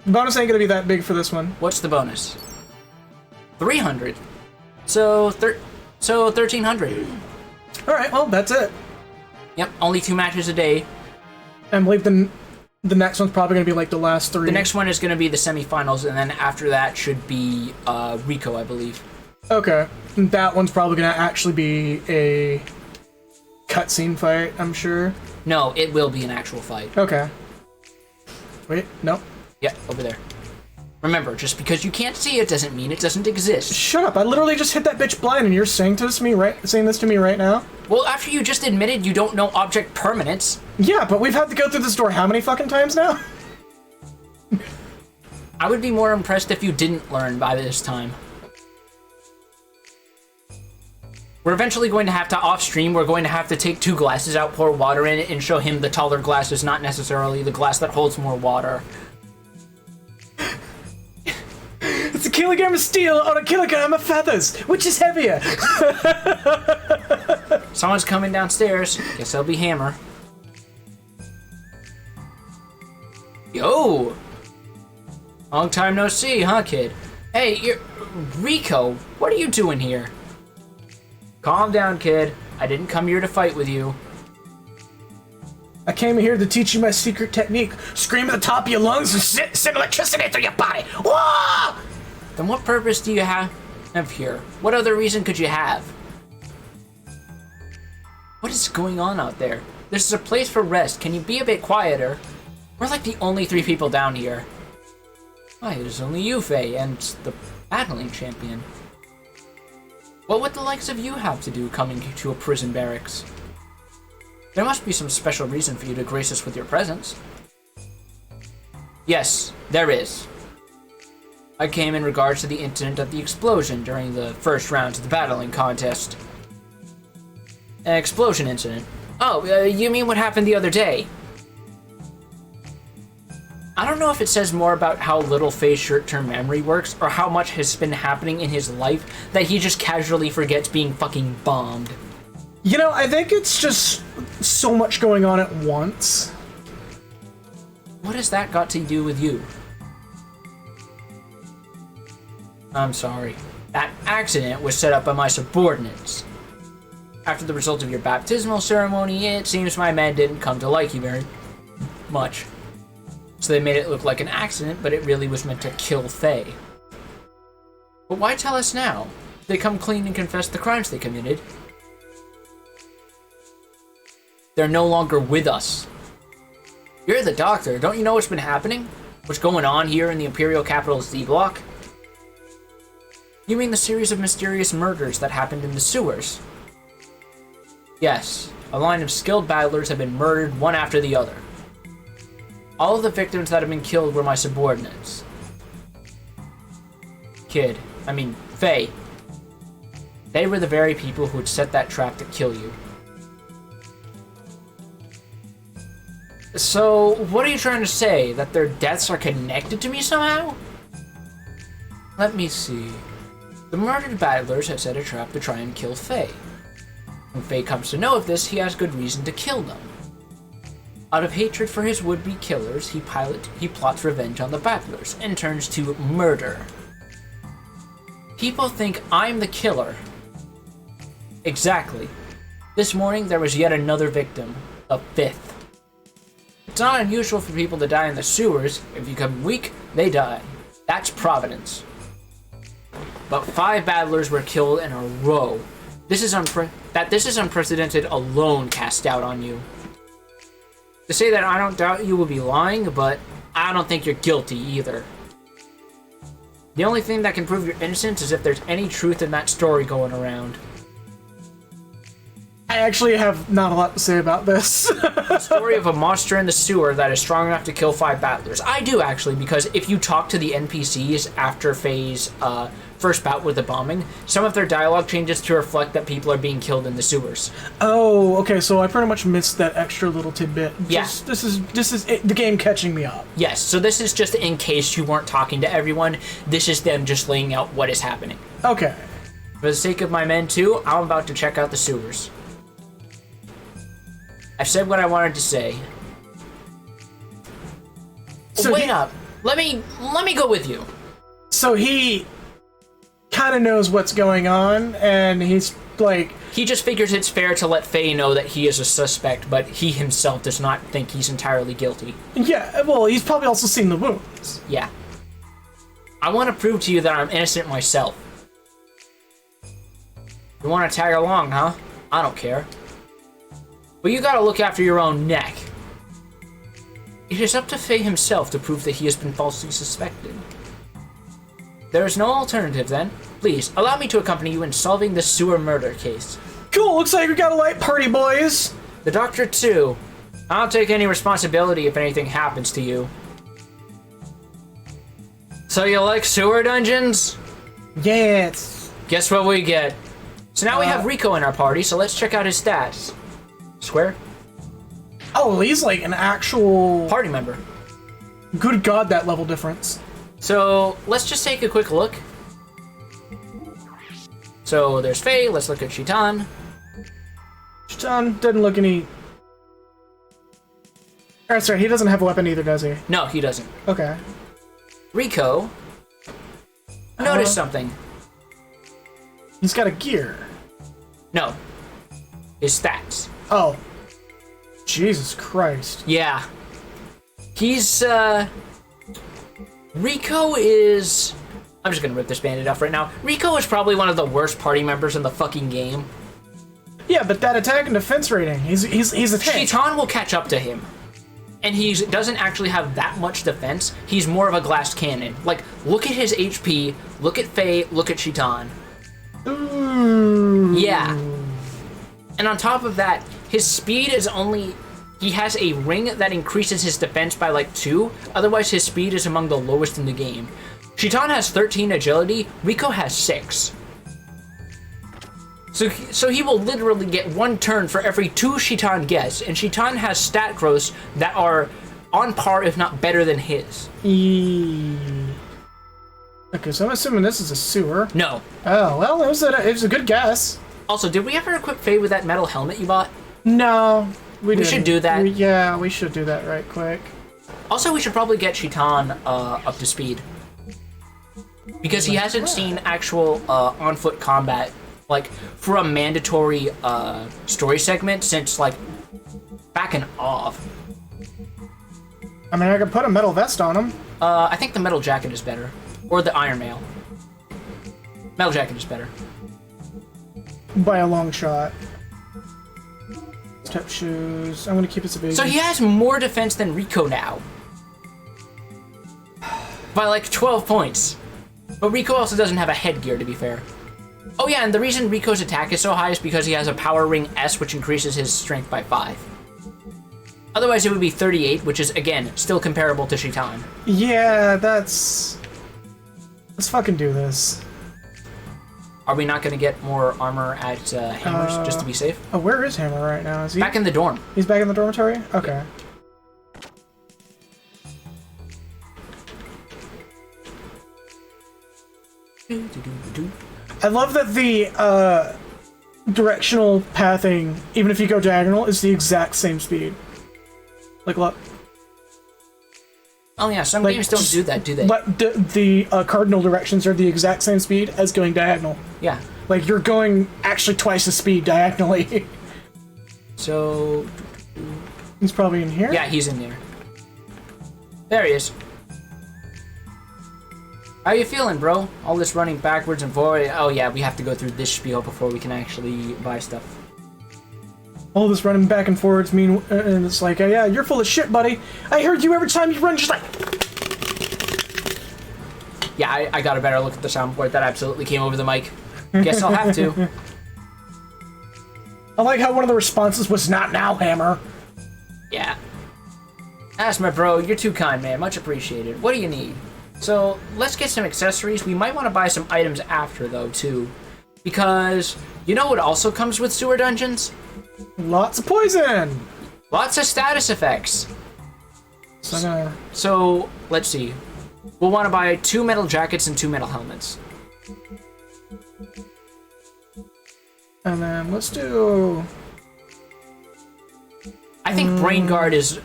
The bonus ain't gonna be that big for this one. What's the bonus? 300. So 1,300. Alright, well, that's it. Yep, only 2 matches a day. I believe the next one's probably gonna be like the last 3. The next one is going to be the semifinals, and then after that should be Rico, I believe. Okay. And that one's probably gonna actually be a cutscene fight, I'm sure. No, it will be an actual fight. Okay. Wait, no. Yep, over there. Remember, just because you can't see it doesn't mean it doesn't exist. Shut up! I literally just hit that bitch blind, and you're saying this to me right now? Well, after you just admitted you don't know object permanence. Yeah, but we've had to go through this door how many fucking times now? I would be more impressed if you didn't learn by this time. We're eventually going to have to, off-stream, we're going to have to take 2 glasses out, pour water in it, and show him the taller glass is not necessarily the glass that holds more water. It's a kilogram of steel or a kilogram of feathers. Which is heavier? Someone's coming downstairs. Guess that'll be Hammer. Yo! Long time no see, huh, kid? Hey, you're... Rico, what are you doing here? Calm down, kid. I didn't come here to fight with you. I came here to teach you my secret technique. Scream at the top of your lungs and send electricity through your body. Whoa! Then what purpose do you have here? What other reason could you have? What is going on out there? This is a place for rest. Can you be a bit quieter? We're like the only 3 people down here. Why, there's only you, Faye, and the battling champion. What would the likes of you have to do coming to a prison barracks? There must be some special reason for you to grace us with your presence. Yes, there is. I came in regards to the incident of the explosion during the first rounds of the battling contest. An explosion incident? Oh, you mean what happened the other day? I don't know if it says more about how little Faye's short-term memory works, or how much has been happening in his life that he just casually forgets being fucking bombed. You know, I think it's just so much going on at once. What has that got to do with you? I'm sorry. That accident was set up by my subordinates. After the result of your baptismal ceremony, it seems my men didn't come to like you very much. So they made it look like an accident, but it really was meant to kill Faye. But why tell us now? They come clean and confess the crimes they committed. They're no longer with us. You're the doctor. Don't you know what's been happening? What's going on here in the Imperial Capital Z block? You mean the series of mysterious murders that happened in the sewers? Yes, a line of skilled battlers have been murdered one after the other. All of the victims that have been killed were my subordinates. Faye. They were the very people who had set that trap to kill you. So, what are you trying to say? That their deaths are connected to me somehow? Let me see. The murdered battlers have set a trap to try and kill Faye. When Faye comes to know of this, he has good reason to kill them. Out of hatred for his would-be killers, he plots revenge on the battlers and turns to murder. People think I'm the killer. Exactly. This morning, there was yet another victim, a 5th. It's not unusual for people to die in the sewers. If you become weak, they die. That's Providence. But 5 battlers were killed in a row. This is unprecedented alone cast doubt on you. To say that I don't doubt you would be lying, but I don't think you're guilty either. The only thing that can prove your innocence is if there's any truth in that story going around. I actually have not a lot to say about this. The story of a monster in the sewer that is strong enough to kill 5 battlers. I do, actually, because if you talk to the NPCs after Faye's first bout with the bombing, some of their dialogue changes to reflect that people are being killed in the sewers. Oh, okay, so I pretty much missed that extra little tidbit. Yeah. This is it, the game catching me up. Yes, so this is just in case you weren't talking to everyone. This is them just laying out what is happening. Okay. For the sake of my men, too, I'm about to check out the sewers. I've said what I wanted to say. So Wait up. Let me go with you. So he kind of knows what's going on, and he's like... He just figures it's fair to let Faye know that he is a suspect, but he himself does not think he's entirely guilty. Yeah, well, he's probably also seen the wounds. Yeah. I want to prove to you that I'm innocent myself. You want to tag along, huh? I don't care. But you gotta look after your own neck. It is up to Faye himself to prove that he has been falsely suspected. There is no alternative, then. Please, allow me to accompany you in solving this sewer murder case. Cool, looks like we got a light party, boys. The doctor, too. I don't take any responsibility if anything happens to you. So you like sewer dungeons? Yes. Guess what we get? So now we have Rico in our party, so let's check out his stats. Square? Oh, he's like an actual... Party member. Good God, that level difference. So let's just take a quick look. So there's Faye, let's look at Shitan. John doesn't look any... Oh, sorry, he doesn't have a weapon either, does he? No, he doesn't. Okay. Rico. Notice something. He's got a gear. No. His stats. Oh. Jesus Christ. Yeah. He's, Rico is... I'm just gonna rip this bandit off right now. Rico is probably one of the worst party members in the fucking game. Yeah, but that attack and defense rating, he's a tank. Shitan will catch up to him. And he doesn't actually have that much defense. He's more of a glass cannon. Like, look at his HP, look at Faye, look at Shitan. Ooh. Yeah. And on top of that, his speed is only... He has a ring that increases his defense by like 2. Otherwise, his speed is among the lowest in the game. Shitan has 13 agility. Rico has 6. So he will literally get 1 turn for every 2 Shitan gets. And Shitan has stat growths that are on par, if not better than his. Okay, so I'm assuming this is a sewer. No. Oh, well, it was a good guess. Also, did we ever equip Faye with that metal helmet you bought? No. We should do that. Yeah, we should do that right quick. Also, we should probably get Shitan up to speed. Because he hasn't seen actual on-foot combat, like, for a mandatory story segment since, like, back in Ov. I mean, I could put a metal vest on him. I think the metal jacket is better. Or the iron mail. Metal jacket is better. By a long shot. Step shoes. I'm gonna keep this a baby. So he has more defense than Rico now. By like 12 points. But Rico also doesn't have a headgear, to be fair. Oh yeah, and the reason Rico's attack is so high is because he has a power ring S, which increases his strength by 5. Otherwise, it would be 38, which is, again, still comparable to Shitan. Yeah, let's fucking do this. Are we not going to get more armor at Hammers, just to be safe? Oh, where is Hammer right now? Is he back in the dorm? He's back in the dormitory? Okay. I love that the directional pathing, even if you go diagonal, is the exact same speed. Like, look. Oh yeah, some games don't do that, do they? But the cardinal directions are the exact same speed as going diagonal. Yeah. Like, you're going actually twice the speed diagonally. So... He's probably in here? Yeah, he's in there. There he is. How you feeling, bro? All this running backwards and forward. Oh yeah, we have to go through this spiel before we can actually buy stuff. All this running back and forwards mean, and it's like, yeah, you're full of shit, buddy. I heard you every time you run, just like... Yeah, I got a better look at the soundboard. That absolutely came over the mic. Guess I'll have to. I like how one of the responses was "Not now, Hammer." Yeah. That's my bro. You're too kind, man. Much appreciated. What do you need? So, let's get some accessories. We might want to buy some items after, though, too. Because, you know what also comes with sewer dungeons? Lots of poison. Lots of status effects. So, let's see. We'll want to buy 2 metal jackets and 2 metal helmets. and then let's do. I think Brain Guard is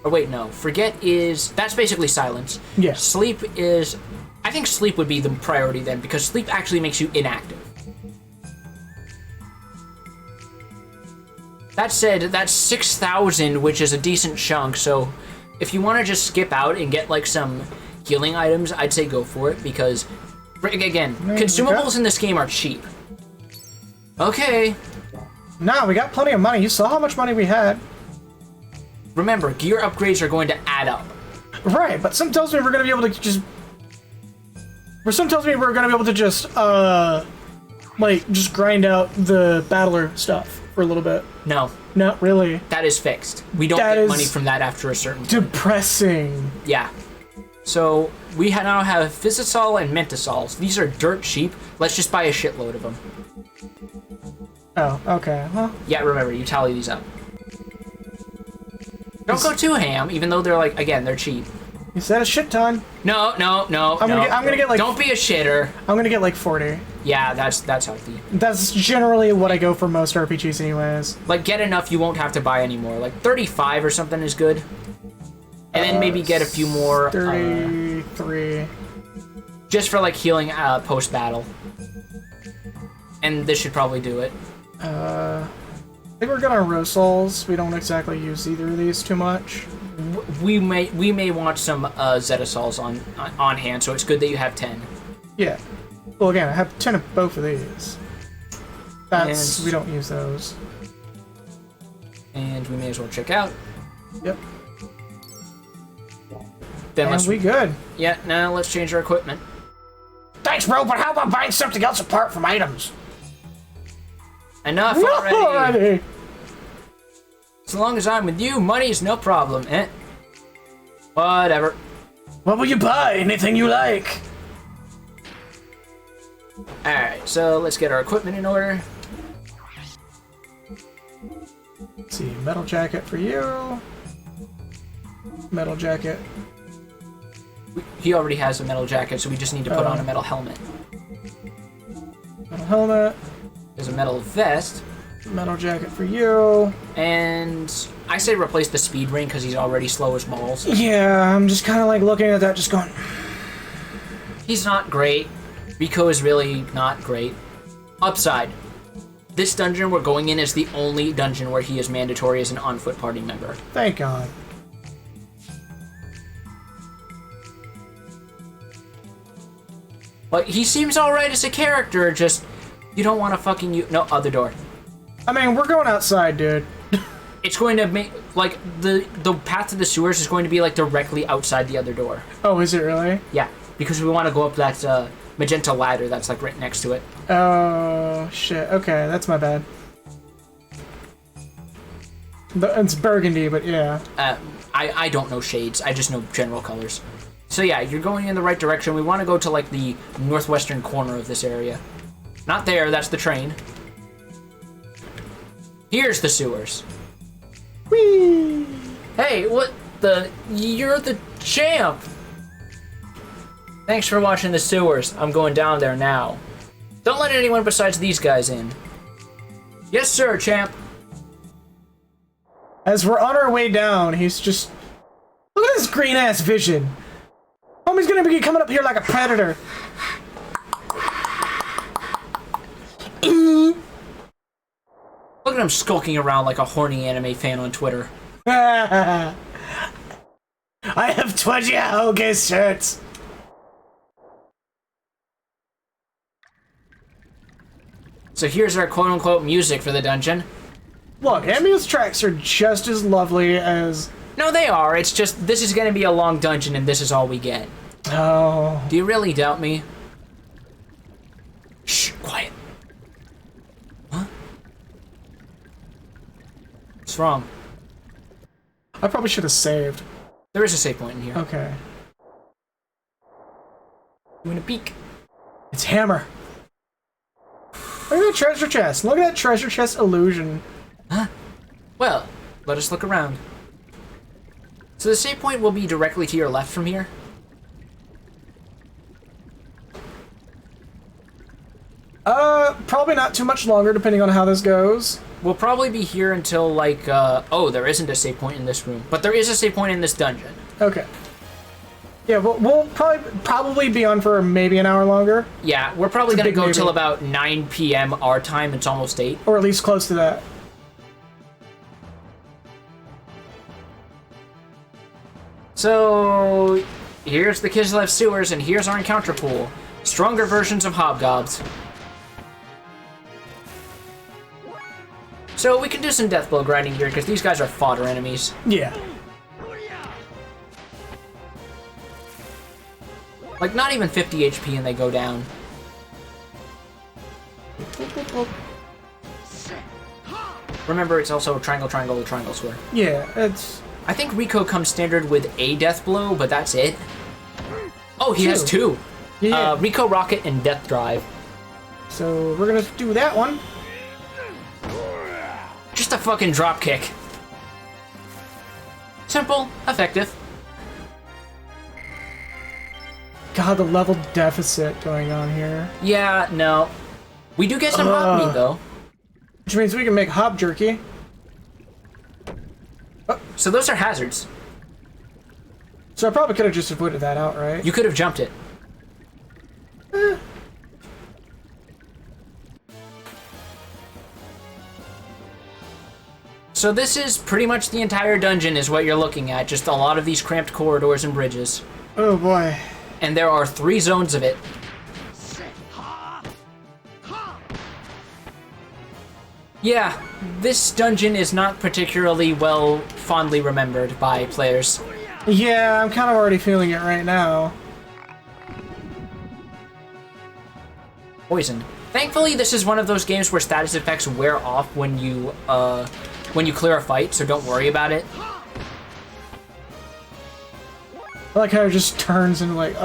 or wait, no. Forget is... That's basically silence. Yes. Sleep is... I think sleep would be the priority then, because sleep actually makes you inactive. That said, that's 6,000, which is a decent chunk, so if you want to just skip out and get, like, some healing items, I'd say go for it, because, again, consumables in this game are cheap. Okay. Nah, we got plenty of money. You saw how much money we had. Remember, gear upgrades are going to add up. Right, but some tells me we're gonna be able to just... Or some tells me we're gonna be able to just, like, just grind out the battler stuff for a little bit. No. Not really. That is fixed. We don't get money from that after a certain point. Depressing. Yeah. So, we now have Physisol and Mentasols. These are dirt cheap. Let's just buy a shitload of them. Oh, okay. Well, yeah, remember, you tally these up. Don't go too ham, even though they're, like, again, they're cheap. you said a shit ton. No. I'm gonna get like... Don't be a shitter. I'm gonna get like 40. Yeah, that's healthy. That's generally what I go for most RPGs anyways. Like, get enough you won't have to buy anymore. Like, 35 or something is good. And then maybe get a few more... 33. Just for, like, healing post-battle. And this should probably do it. I think we're gonna Rosols. We don't exactly use either of these too much. We may want some Zetasols on hand, so it's good that you have 10. Yeah. Well, again, I have 10 of both of these. That's... we don't use those. And we may as well check out. Yep. Then and we good. Yeah, now let's change our equipment. Thanks, bro, but how about buying something else apart from items? Enough already. As long as I'm with you, money's no problem, eh? Whatever. What will you buy? Anything you like. Alright, so let's get our equipment in order. Let's see, metal jacket for you. Metal jacket. He already has a metal jacket, so we just need to put on a metal helmet. Metal helmet. There's a metal vest. Metal jacket for you. And I say replace the speed ring because he's already slow as balls. Yeah, I'm just kind of like looking at that, just going... He's not great. Rico is really not great. Upside. This dungeon we're going in is the only dungeon where he is mandatory as an on-foot party member. Thank God. But he seems alright as a character, just... You don't want to fucking... No, other door. I mean, we're going outside, dude. It's going to make... Like, the path to the sewers is going to be, like, directly outside the other door. Oh, is it really? Yeah, because we want to go up that magenta ladder that's, like, right next to it. Oh, shit. Okay, that's my bad. It's burgundy, but yeah. I don't know shades. I just know general colors. So yeah, you're going in the right direction. We want to go to, like, the northwestern corner of this area. Not there, that's the train. Here's the sewers. Whee! Hey, what the... You're the champ! Thanks for watching the sewers. I'm going down there now. Don't let anyone besides these guys in. Yes, sir, champ. As we're on our way down, he's just... Look at this green-ass vision. Homie's gonna be coming up here like a predator. Look at him skulking around like a horny anime fan on Twitter. I have 20 Hoga shirts. So here's our quote-unquote music for the dungeon. Look, Ambience tracks are just as lovely as... No, they are. It's just, this is going to be a long dungeon and this is all we get. Oh. Do you really doubt me? Shh, quiet. What's wrong? I probably should have saved. There is a save point in here. Okay. You want a peek? It's Hammer. Look at that treasure chest. Look at that treasure chest illusion. Huh? Well, let us look around. So the save point will be directly to your left from here. Probably not too much longer, depending on how this goes. We'll probably be here until, like, oh, there isn't a save point in this room. But there is a save point in this dungeon. Okay. Yeah, we'll probably be on for maybe an hour longer. Yeah, we're probably It's a going to big go till maybe. about 9 p.m. our time. It's almost 8. Or at least close to that. So, here's the Kislev sewers, and here's our encounter pool. Stronger versions of hobgobs. So we can do some death blow grinding here, because these guys are fodder enemies. Yeah. Like, not even 50 HP and they go down. Remember, it's also triangle, triangle, triangle, square. Yeah, it's... I think Rico comes standard with a death blow, but that's it. Oh, he has 2. Yeah. Rico Rocket and Death Drive. So we're gonna do that one. Just a fucking drop kick. Simple, effective. God, the level deficit going on here. Yeah, no. We do get some hot meat, though. Which means we can make hop jerky. So those are hazards. So I probably could have just avoided that out, right? You could have jumped it. So this is pretty much the entire dungeon is what you're looking at. Just a lot of these cramped corridors and bridges. Oh boy. And there are 3 zones of it. Yeah, this dungeon is not particularly fondly remembered by players. Yeah, I'm kind of already feeling it right now. Poison. Thankfully, this is one of those games where status effects wear off when you clear a fight, so don't worry about it. I like how it just turns into like,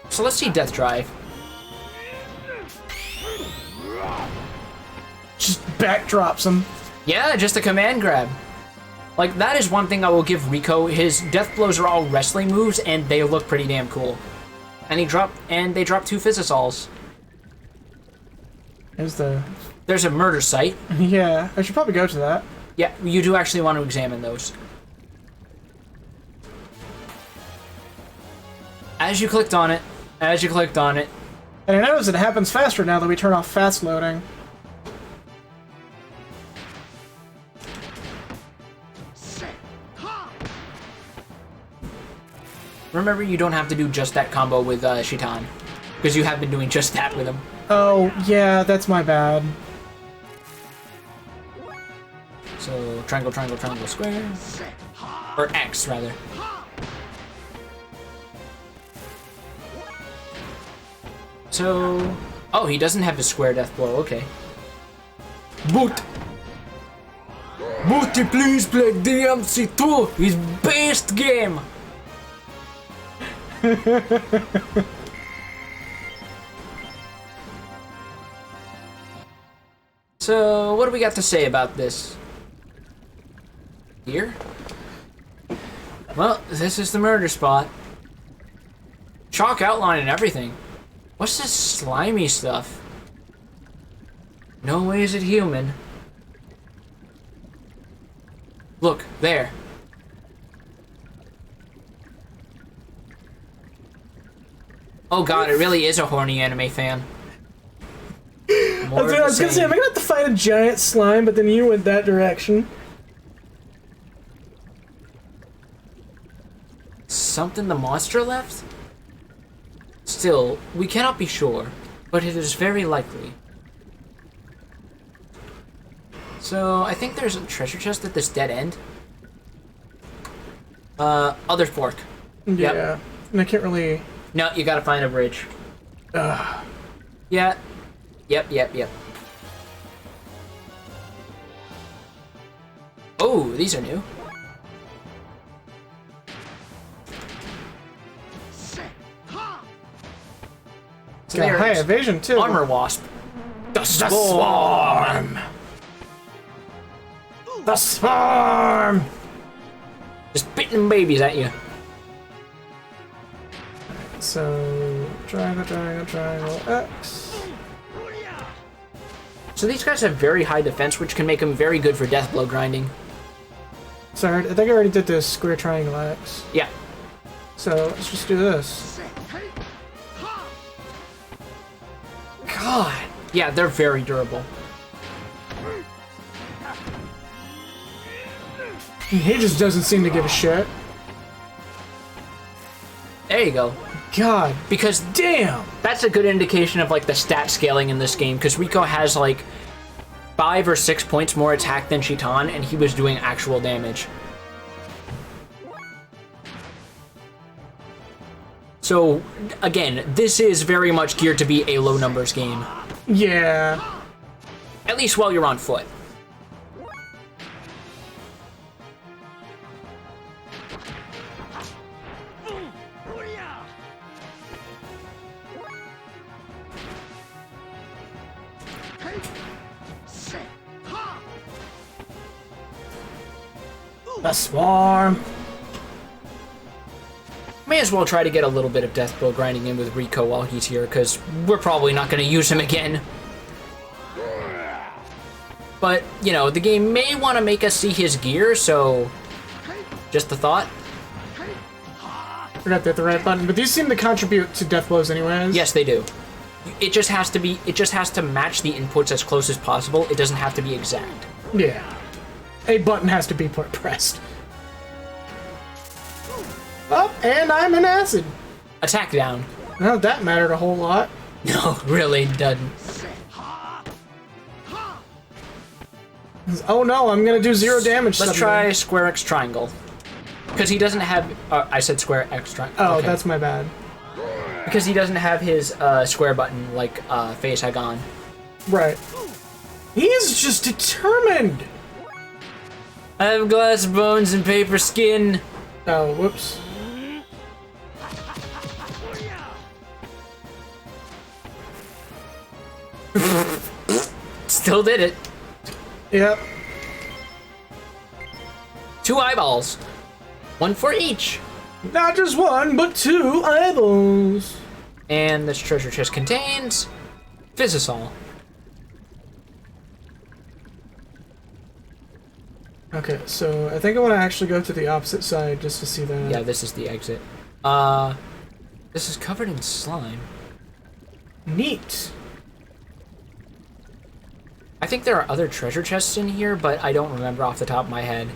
So let's see Death Drive. just backdrops him. Yeah, just a command grab. Like, that is one thing I will give Rico. His death blows are all wrestling moves, and they look pretty damn cool. And they drop 2 Physisols. There's a murder site. Yeah, I should probably go to that. Yeah, you do actually want to examine those. As you clicked on it. And I notice it happens faster now that we turn off fast loading. Remember, you don't have to do just that combo with Shitan. Because you have been doing just that with him. Oh, yeah, that's my bad. So, triangle, triangle, triangle, square. Or X, rather. So... Oh, he doesn't have his square death blow, okay. But please play DMC2, his best game! So, what do we got to say about this? Here? Well, this is the murder spot. Chalk outline and everything. What's this slimy stuff? No way is it human. Look, there. Oh god, it really is a horny anime fan. I was gonna say, am I gonna have to fight a giant slime, but then you went that direction. Something the monster left? Still, we cannot be sure, but it is very likely. So, I think there's a treasure chest at this dead end. Other fork. Yeah, Yep. and I can't really... No, you gotta find a bridge. Ugh. Yeah. Yep. Oh, these are new. So Got high there's evasion too. Armor Wasp. The swarm. The swarm. Just spitting babies at you. So triangle, triangle, triangle, X. So these guys have very high defense, which can make them very good for death blow grinding. Sorry, I think I already did this square, triangle, X. Yeah. So let's just do this. God. Yeah, they're very durable. He just doesn't seem to give a shit. There you go. God, Because damn. that's a good indication of like the stat scaling in this game, because Rico has like 5 or 6 points more attack than Chiton, and he was doing actual damage. So, again, this is very much geared to be a low numbers game. Yeah. At least while you're on foot. The swarm. May as well try to get a little bit of death blow grinding in with Rico while he's here, because we're probably not going to use him again. But, you know, the game may want to make us see his gear, so just a thought. Forgot to hit the right button, but these seem to contribute to death blows anyways. Yes, they do. It just has to match the inputs as close as possible. It doesn't have to be exact. Yeah. A button has to be pressed. Oh, and I'm in acid. Attack down. Well, that mattered a whole lot. No, really doesn't. Oh no, I'm gonna do 0 damage. Let's suddenly. try square X triangle. Because he doesn't have... I said square X triangle. Oh, Okay. that's my bad. Because he doesn't have his square button like Face had on. Right. He's just determined. I have glass bones and paper skin. Oh, whoops. Still did it. Yep. 2 eyeballs. 1 for each. Not just 1, but 2 eyeballs. And this treasure chest contains Physisol. Okay, so I think I want to actually go to the opposite side just to see that. Yeah, this is the exit. This is covered in slime. Neat. I think there are other treasure chests in here, but I don't remember off the top of my head.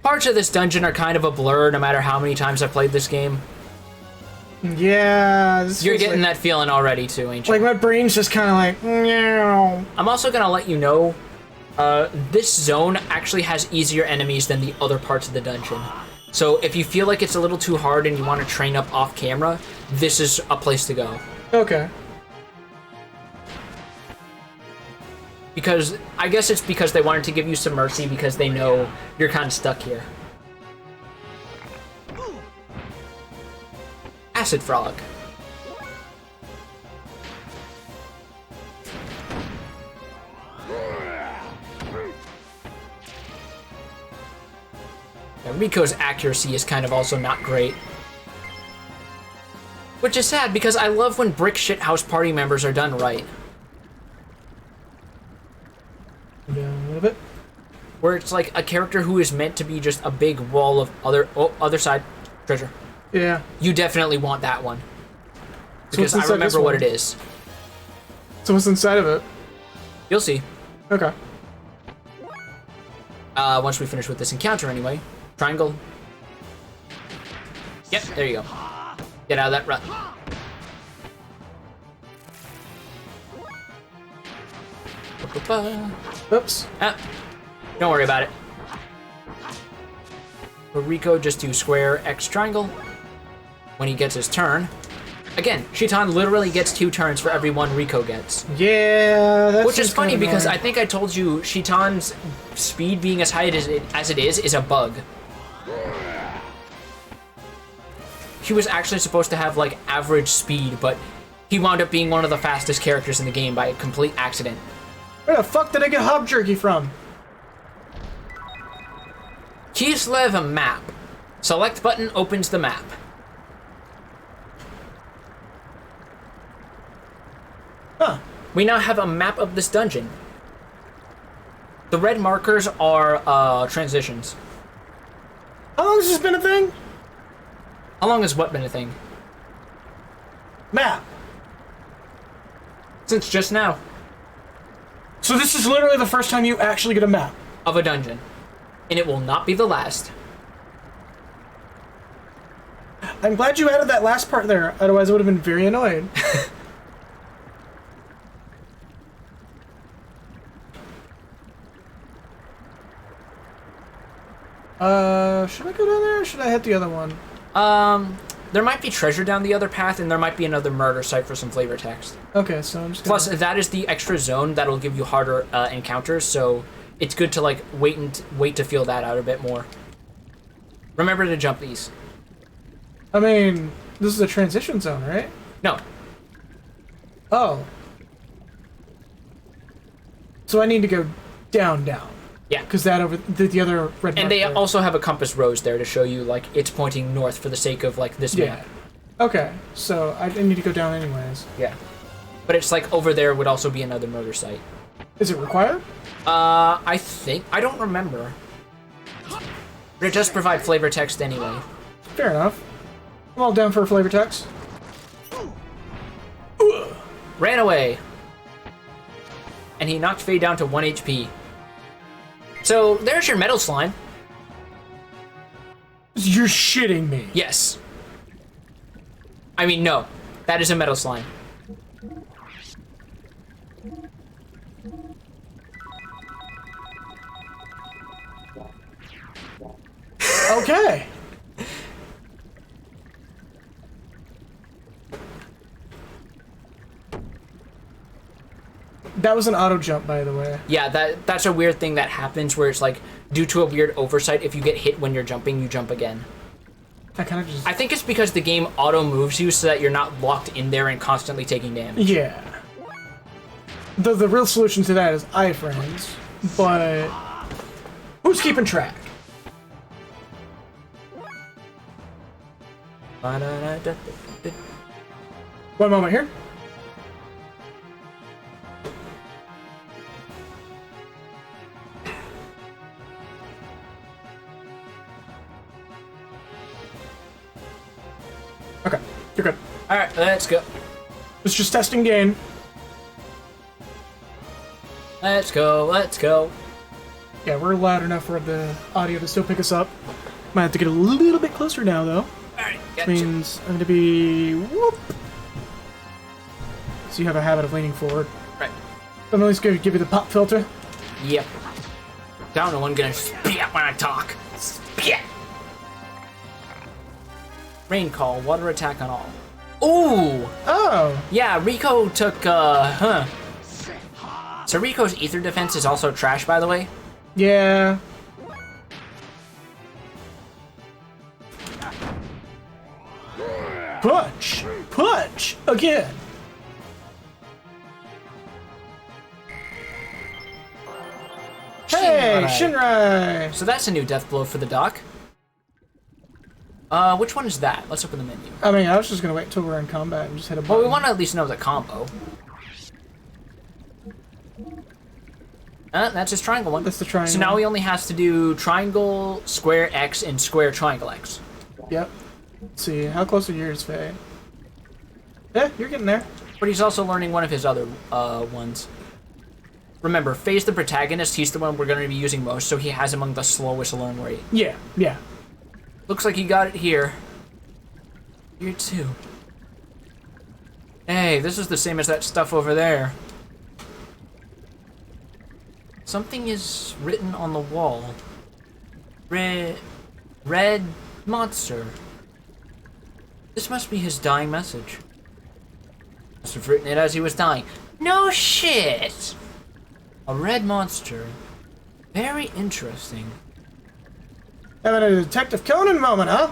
Parts of this dungeon are kind of a blur no matter how many times I've played this game. Yeah, this You're feels getting like, that feeling already too, ain't you? like my brain's just kind of like, meow. I'm also gonna let you know, this zone actually has easier enemies than the other parts of the dungeon. So if you feel like it's a little too hard and you want to train up off camera, this is a place to go. Okay. Because, I guess it's because they wanted to give you some mercy because they know you're kind of stuck here. Acid Frog. Yeah, Rico's accuracy is kind of also not great. Which is sad because I love when Brick Shithouse party members are done right. Down a little bit. Where it's like a character who is meant to be just a big wall of other side treasure. Yeah. You definitely want that one. So Because what's I inside this remember what one? it is. So what's inside of it? You'll see. Okay. Once we finish with this encounter anyway. Triangle. Yep, there you go. Get out of that rut. Oops. Ah, don't worry about it. For Rico, just do square X triangle when he gets his turn. Again, Shitan literally gets 2 turns for every 1 Rico gets. Yeah, that's Which is just funny kinda because I annoying. think I told you Shitan's speed being as high as it is a bug. He was actually supposed to have like average speed, but he wound up being one of the fastest characters in the game by a complete accident. Where the fuck did I get hub jerky from? Kislev map. Select button opens the map. Huh. We now have a map of this dungeon. The red markers are transitions. How long has this been a thing? How long has what been a thing? Map. Since just now. So this is literally the first time you actually get a map. Of a dungeon. And it will not be the last. I'm glad you added that last part there, otherwise I would have been very annoyed. Should I go down there or should I hit the other one? There might be treasure down the other path, and there might be another murder site for some flavor text. Okay, so I'm just Plus, that is the extra zone that'll give you harder encounters, so it's good to like wait to feel that out a bit more. Remember to jump these. I mean, this is a transition zone, right? No, Oh. So I need to go down. yeah. Because that over the other red And they marker. also have a compass rose there to show you like it's pointing north for the sake of like this Yeah. map. Okay, so I need to go down anyways. Yeah. But it's like over there would also be another murder site. Is it required? I don't remember. But it does provide flavor text anyway. Fair enough. I'm all down for a flavor text. Ran away. And he knocked Faye down to 1 HP. So there's your metal slime. You're shitting me. Yes. I mean, no. That is a metal slime. Okay. That was an auto jump, by the way. Yeah, that's a weird thing that happens where it's like, due to a weird oversight, if you get hit when you're jumping, you jump again. I kind of just... I think it's because the game auto moves you so that you're not locked in there and constantly taking damage. Yeah. The real solution to that is iframes, but... Who's keeping track? One moment here. Okay, you're good. Alright, let's go. It's just testing gain. Let's go, let's go. Yeah, we're loud enough for the audio to still pick us up. Might have to get a little bit closer now, though. Alright, Which gotcha. means I'm gonna be... Whoop! So you have a habit of leaning forward. Right. I'm at least gonna give you the pop filter. Yep. Down to one gonna spit when I talk. Spit! Rain call, water attack on all. Ooh! Oh! Yeah, Rico took, So Rico's ether defense is also trash, by the way. Yeah. Punch! Punch! Again! Hey, Shinrai! So that's a new death blow for the doc. Which one is that? Let's open the menu. I mean, I was just gonna wait until we're in combat and just hit a button. Well, we want to at least know the combo. That's his triangle one. That's the triangle. So now he only has to do triangle, square X, and square triangle X. Yep. Let's see, how close are yours, Faye? Yeah, you're getting there. But he's also learning one of his other ones. Remember, Faye's the protagonist. He's the one we're going to be using most, so he has among the slowest learn rate. Yeah, yeah. Looks like he got it here. Here too. Hey, this is the same as that stuff over there. Something is written on the wall. Red monster. This must be his dying message. Must have written it as he was dying. No shit! A red monster. Very interesting. Having a Detective Conan moment, huh?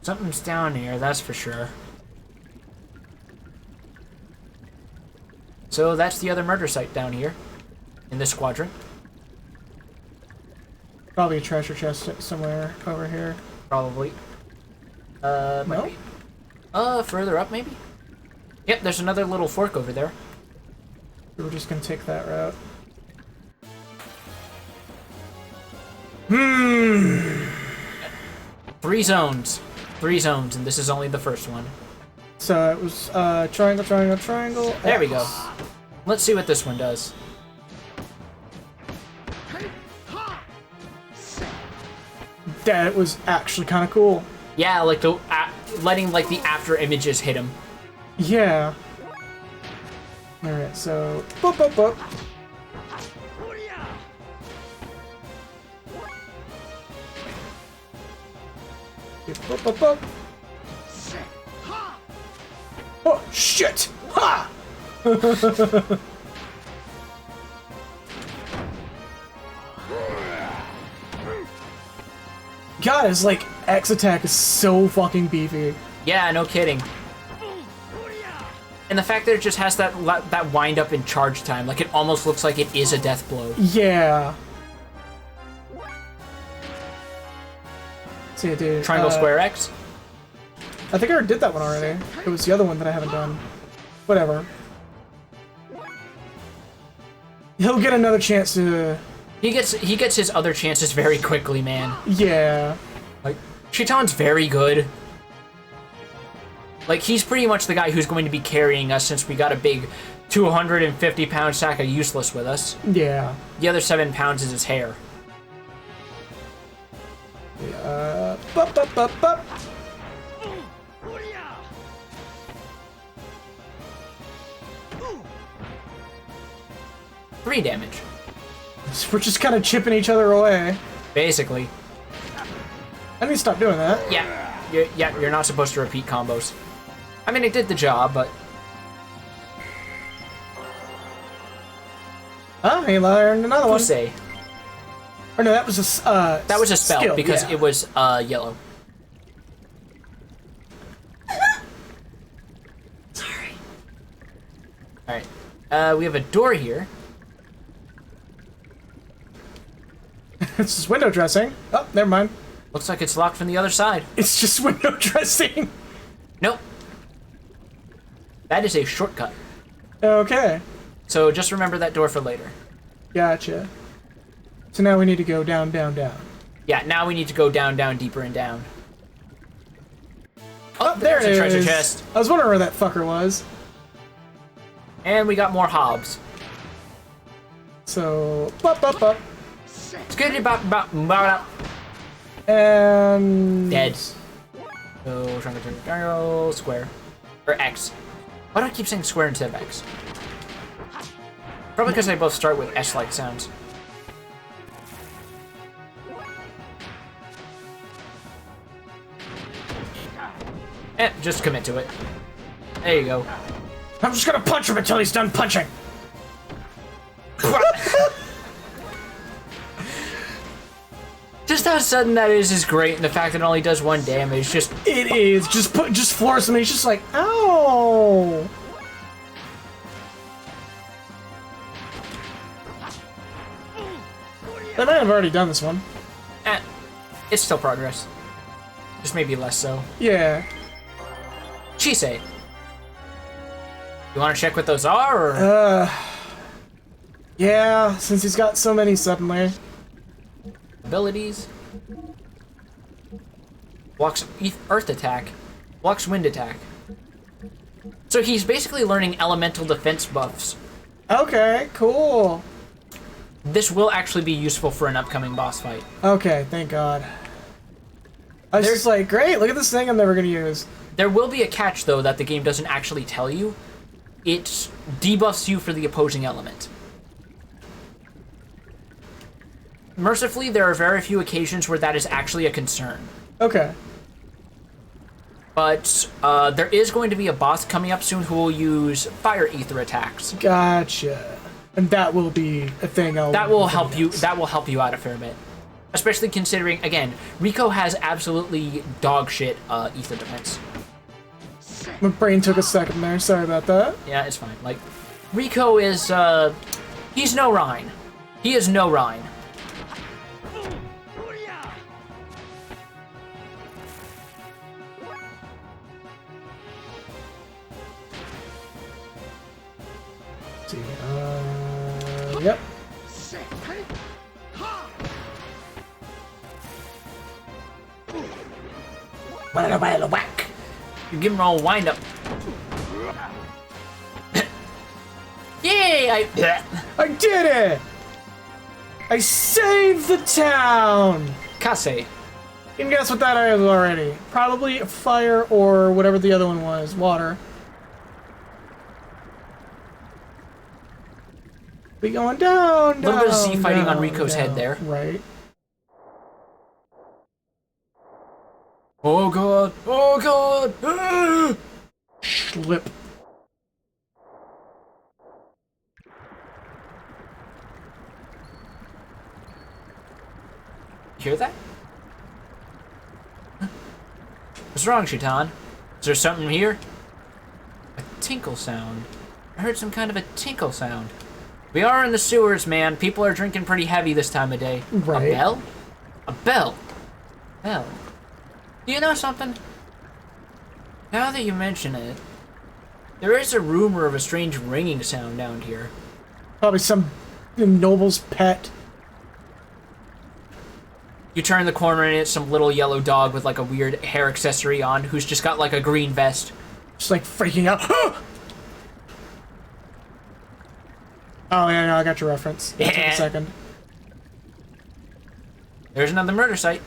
Something's down here, that's for sure. So that's the other murder site down here. In this quadrant. Probably a treasure chest somewhere over here. Probably. Might No? be. Further up maybe? Yep, there's another little fork over there. We're just gonna take that route. 3 zones. 3 zones, and this is only the first one. So it was triangle, triangle, triangle. There we X. go. Let's see what this one does. That was actually kind of cool. Yeah, like the letting like the after images hit him. Yeah. All right, so boop boop boop. Boop boop boop. Oh shit! Ha! God, his like X attack is so fucking beefy. Yeah, no kidding. And the fact that it just has that wind up in charge time, like it almost looks like it is a death blow. Yeah. See, dude. Triangle, square, X. I think I already did that one already. It was the other one that I haven't done. Whatever. He'll get another chance to. He gets his other chances very quickly, man. Yeah. Like Chiton's very good. Like he's pretty much the guy who's going to be carrying us since we got a big 250-pound sack of useless with us. Yeah. The other 7 pounds is his hair. Bup, bup, bup, bup. 3 damage. We're just kind of chipping each other away. Basically. I need to stop doing that. Yeah, you're not supposed to repeat combos. I mean, it did the job, but... Oh, he learned another one. Say. Or no, that was a That was a spell, skill, because yeah. it was yellow. Sorry. Alright. We have a door here. It's just window dressing. Oh, never mind. Looks like it's locked from the other side. It's just window dressing. Nope. That is a shortcut. Okay. So just remember that door for later. Gotcha. So now we need to go down, down, down. Yeah, now we need to go down, down, deeper, and down. Oh, there it there's is. a treasure chest. I was wondering where that fucker was. And we got more hobs. So, bup, bup, bup. It's good about And... dead. So, triangle, square. Or X. Why do I keep saying square instead of X? Probably because they both start with S-like sounds. Just commit to it. There you go. I'm just gonna punch him until he's done punching. Just how sudden that is great, and the fact that it only does 1 damage, just... It is. Just floors him and he's just like, ow. I might have already done this one. It's still progress. Just maybe less so. Yeah. Chisei. You want to check what those are, or...? Yeah, since he's got so many suddenly. Abilities. Blocks earth attack. Blocks wind attack. So he's basically learning elemental defense buffs. Okay, cool. This will actually be useful for an upcoming boss fight. Okay, thank God. I was just like, great, look at this thing I'm never gonna use. There will be a catch, though, that the game doesn't actually tell you. It debuffs you for the opposing element. Mercifully, there are very few occasions where that is actually a concern. Okay. But there is going to be a boss coming up soon who will use fire ether attacks. Gotcha. And that will be a thing. That will help you. That will help you out a fair bit, especially considering again, Rico has absolutely dog shit ether defense. My brain took a second there. Sorry about that. Yeah, it's fine. Like, Rico is he's no Rhine. He is no Rhine. Let's see. Yep. Whack. You give him all wind up. Yay! I did it! I saved the town! Kase. You can guess what that is already. Probably fire or whatever the other one was. Water. We going down, A little bit of Z down, fighting on down, Rico's head down. there. Right. Oh god! Oh god! Slip. You hear that? What's wrong, Shutan? Is there something here? A tinkle sound. I heard some kind of a tinkle sound. We are in the sewers, man. People are drinking pretty heavy this time of day. Right. A bell? A bell? Bell. Do you know something? Now that you mention it, there is a rumor of a strange ringing sound down here. Probably some noble's pet. You turn the corner and it's some little yellow dog with like a weird hair accessory on who's just got like a green vest. Just like freaking out. Oh yeah, no, I got your reference. That took Yeah. a second. There's another murder site.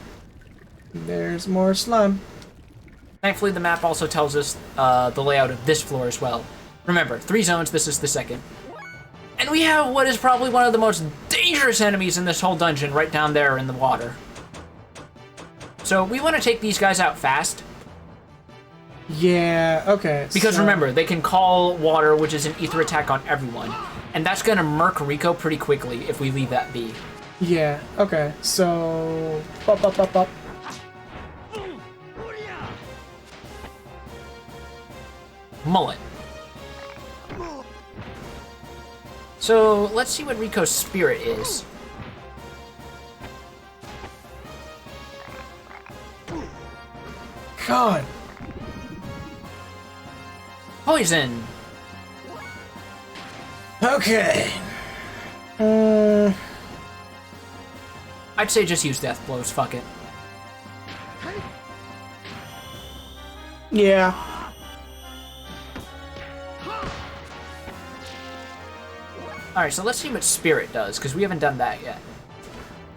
There's more slime. Thankfully, the map also tells us the layout of this floor as well. Remember, 3 zones, this is the second. And we have what is probably one of the most dangerous enemies in this whole dungeon right down there in the water. So we want to take these guys out fast. Yeah, okay. Because so- remember, they can call water, which is an ether attack on everyone. And that's going to murk Rico pretty quickly if we leave that be. Yeah, okay. So... Bop, bop, bop, bop. Mullet. So let's see what Rico's spirit is. God. Poison. Okay. I'd say just use death blows, fuck it. Yeah. Alright, so let's see what spirit does, because we haven't done that yet.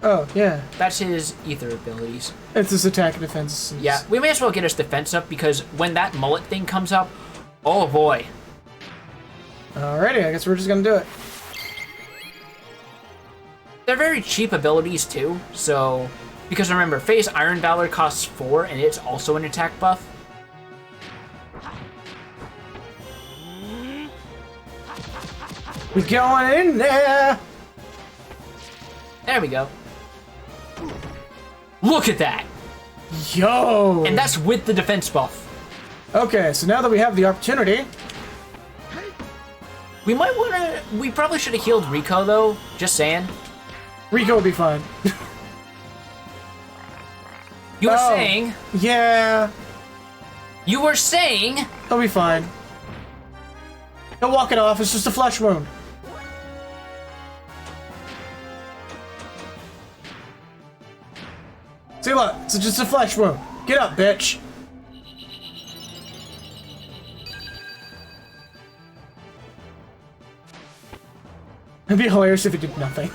Oh, yeah. That's his ether abilities. It's his attack and defense. Yeah, we may as well get his defense up, because when that mullet thing comes up, oh boy. Alrighty, I guess we're just gonna do it. They're very cheap abilities too, so... Because remember, Phase Iron Valor costs 4, and it's also an attack buff. We going in there! There we go. Look at that! Yo! And that's with the defense buff. Okay, so now that we have the opportunity... We might wanna... We probably should have healed Rico, though. Just saying. Rico will be fine. You were Oh. saying... Yeah, You were saying... he'll be fine. He'll walk it off, it's just a flesh wound. See, look, it's just a flesh wound. Get up, bitch. It'd be hilarious if he did nothing.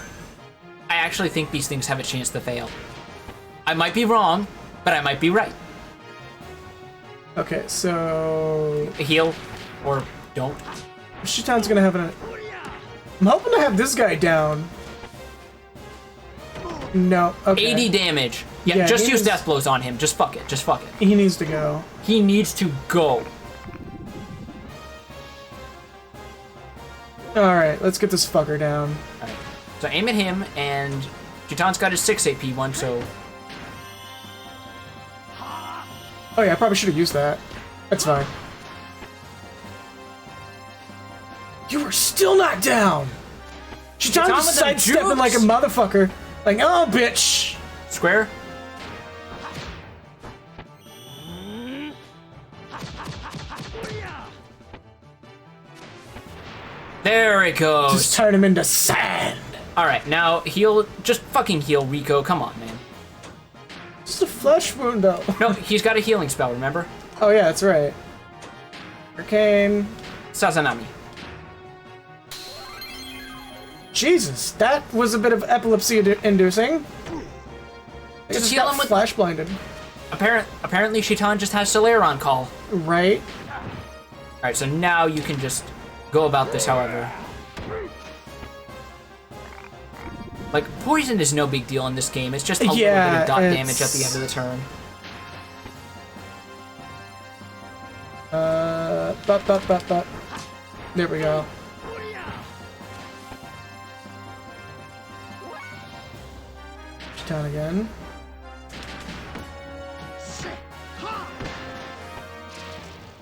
I actually think these things have a chance to fail. I might be wrong, but I might be right. Okay, so... Heal, or don't. Shitan's gonna have an... I'm hoping to have this guy down. No. Okay. 80 damage. Yeah, Yeah, just he use is- death blows on him. Just fuck it. Just fuck it. He needs to go. He needs to go. Alright, let's get this fucker down. Alright. So aim at him, and Jutan's got his 6 AP one, so... Oh yeah, I probably should have used that. That's fine. You are still not down! Chitan Chitan just with them sidestepping like a jukes. motherfucker. Like, oh, bitch! Square. There it goes. Just turn him into sand! Alright, now heal. Just fucking heal, Rico. Come on, man. Just a flesh wound, though. No, he's got a healing spell, remember? Oh yeah, that's right. Arcane. Sazanami. Jesus, that was a bit of epilepsy-inducing. I just heal got him with- flash blinded. Apparently, Chitan just has Solaire on call. Right? Alright, so now you can just go about this however. Like, poison is no big deal in this game. It's just a little bit of dot damage at the end of the turn. But. There we go. Down again.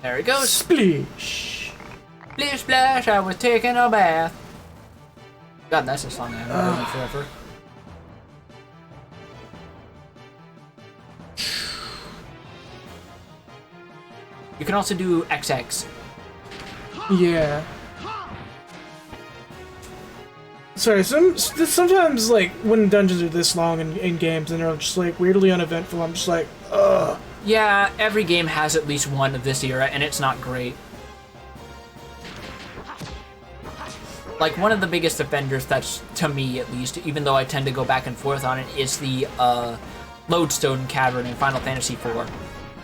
There it goes. Spleesh. Splish splash, I was taking a bath. God, that's a song I haven't heard in forever. You can also do XX. Yeah. Sorry, sometimes, like, when dungeons are this long in games and they're just, like, weirdly uneventful, I'm just like, ugh. Yeah, every game has at least one of this era, and it's not great. Like, one of the biggest offenders, that's, to me at least, even though I tend to go back and forth on it, is the, Lodestone Cavern in Final Fantasy IV.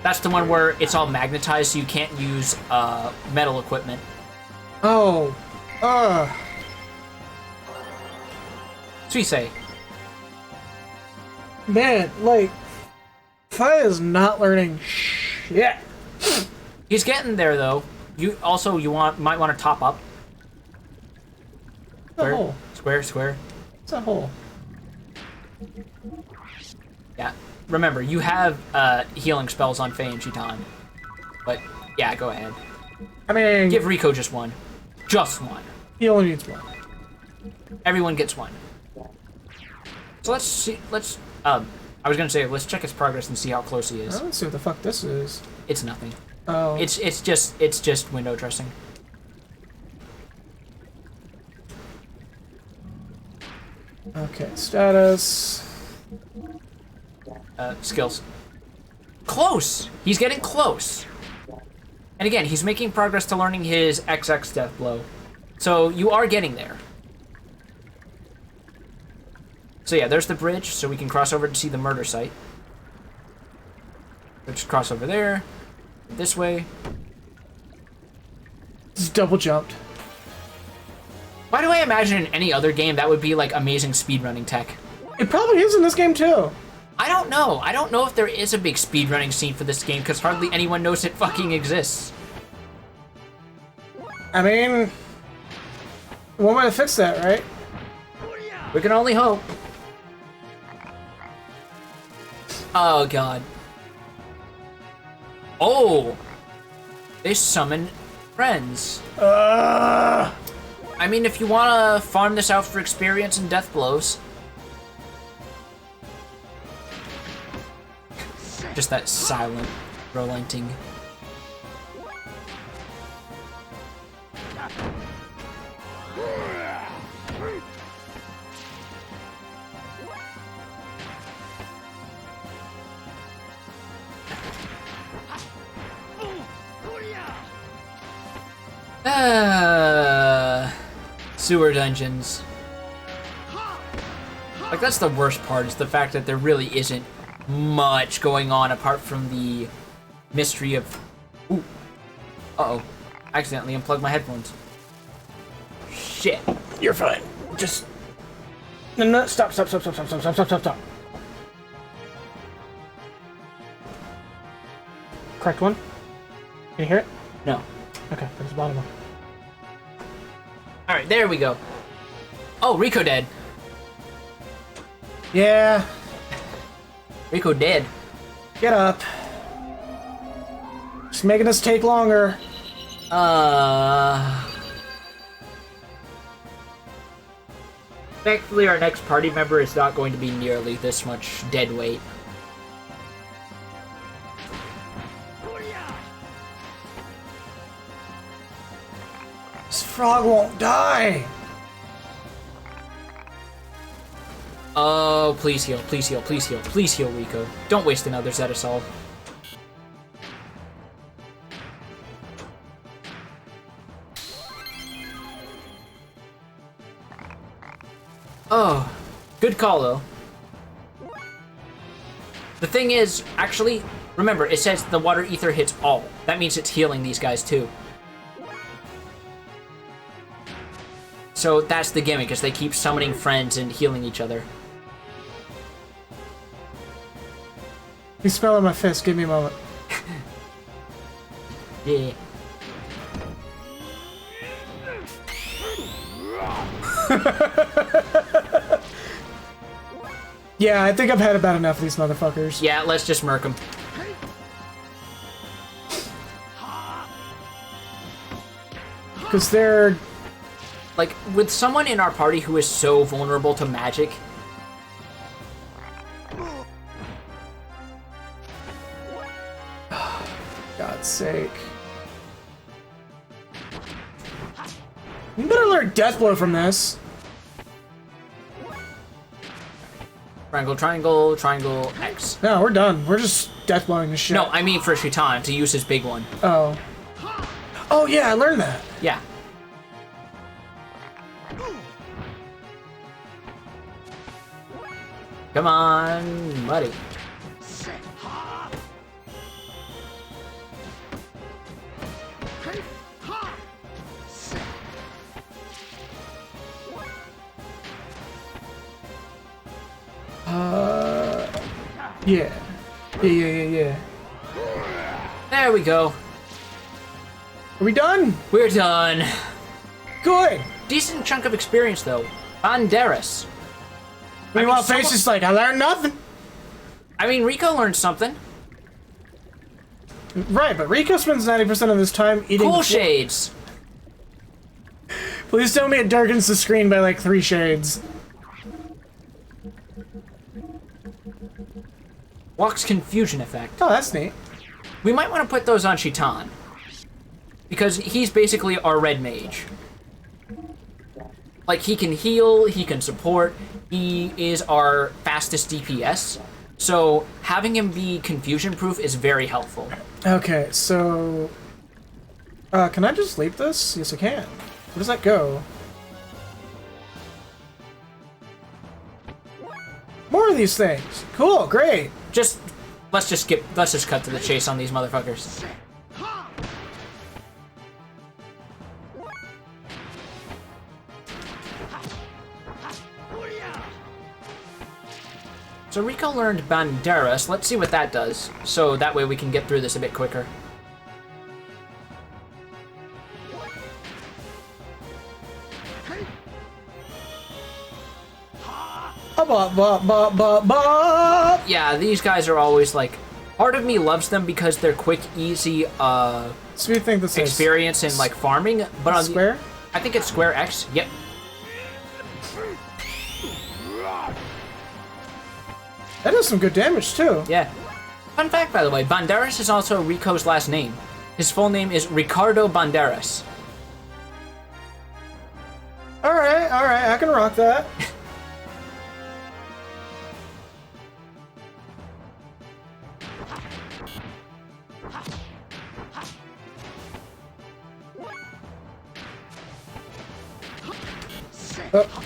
That's the one where it's all magnetized, so you can't use, metal equipment. Oh. Ugh. Suisei. Man, like, Fire is not learning shit. He's getting there, though. You might want to top up. It's a hole. Square. It's a hole. Yeah. Remember, you have healing spells on Faye and Chitan. But, yeah, go ahead. I mean, Give Rico just one. Just one. he only needs one. Everyone gets one. So let's see, I was gonna say, let's check his progress and see how close he is. Let's see what the fuck this is. It's nothing. Oh. It's just window dressing. Okay, status. Skills. Close! He's getting close. And again, he's making progress to learning his XX death blow. So you are getting there. So yeah, there's the bridge, so we can cross over to see the murder site. Let's just cross over there. This way. Just double jumped. Why do I imagine in any other game that would be like amazing speedrunning tech? It probably is in this game too. I don't know. I don't know if there is a big speedrunning scene for this game because hardly anyone knows it fucking exists. I mean, one way to fix that, right? We can only hope. Oh god. Oh! They summon friends. I mean, if you want to farm this out for experience and death blows. Just that silent, relenting. Sewer dungeons. Like, that's the worst part, is the fact that there really isn't much going on apart from the mystery of... Ooh. Uh-oh. Accidentally unplugged my headphones. Shit. You're fine. Just No, stop. Correct one? Can you hear it? No. Okay, there's the bottom one. Alright, there we go. Oh, Rico dead. Yeah, Rico dead. get up. It's making us take longer. Thankfully, our next party member is not going to be nearly this much dead weight. This frog won't die. Oh, please heal, please heal, please heal, please heal, Rico. Don't waste another Zetasol. Oh, good call, though. The thing is, actually, remember, it says the water ether hits all. That means it's healing these guys, too. So that's the gimmick, is they keep summoning friends and healing each other. You smell my fist. Give me a moment. Yeah. Yeah, I think I've had about enough of these motherfuckers. Yeah, let's just murk them. Because they're... Like, with someone in our party who is so vulnerable to magic, God's sake. You better learn Death Blow from this. triangle, triangle, triangle, X. No, we're done. We're just Death Blowing this shit. No, I mean for Shitan to use his big one. Oh. Oh, yeah, I learned that. Yeah. Come on, buddy. Yeah. Yeah. There we go. Are we done? We're done. Good. Decent chunk of experience, though. Banderas. Meanwhile, someone- Face is like, I learned nothing. I mean, Rico learned something. Right, but Rico spends 90% of his time eating... Cool shades. Please tell me it darkens the screen by like 3 shades. Walk's confusion effect. Oh, that's neat. We might want to put those on Shitan. Because he's basically our red mage. Like, he can heal, he can support, he is our fastest DPS. So, having him be confusion-proof is very helpful. Okay, so... can I just leap this? Yes, I can. Where does that go? More of these things. Cool, great. Let's just cut to the chase on these motherfuckers. So Rico learned Banderas. Let's see what that does. So that way we can get through this a bit quicker. Yeah, these guys are always like... Part of me loves them because they're quick, easy, So you think this is experience in like farming, but on square? I think it's square X. Yep. That does some good damage too. Yeah. Fun fact, by the way, Banderas is also Rico's last name. His full name is Ricardo Banderas. Alright, I can rock that. Oh,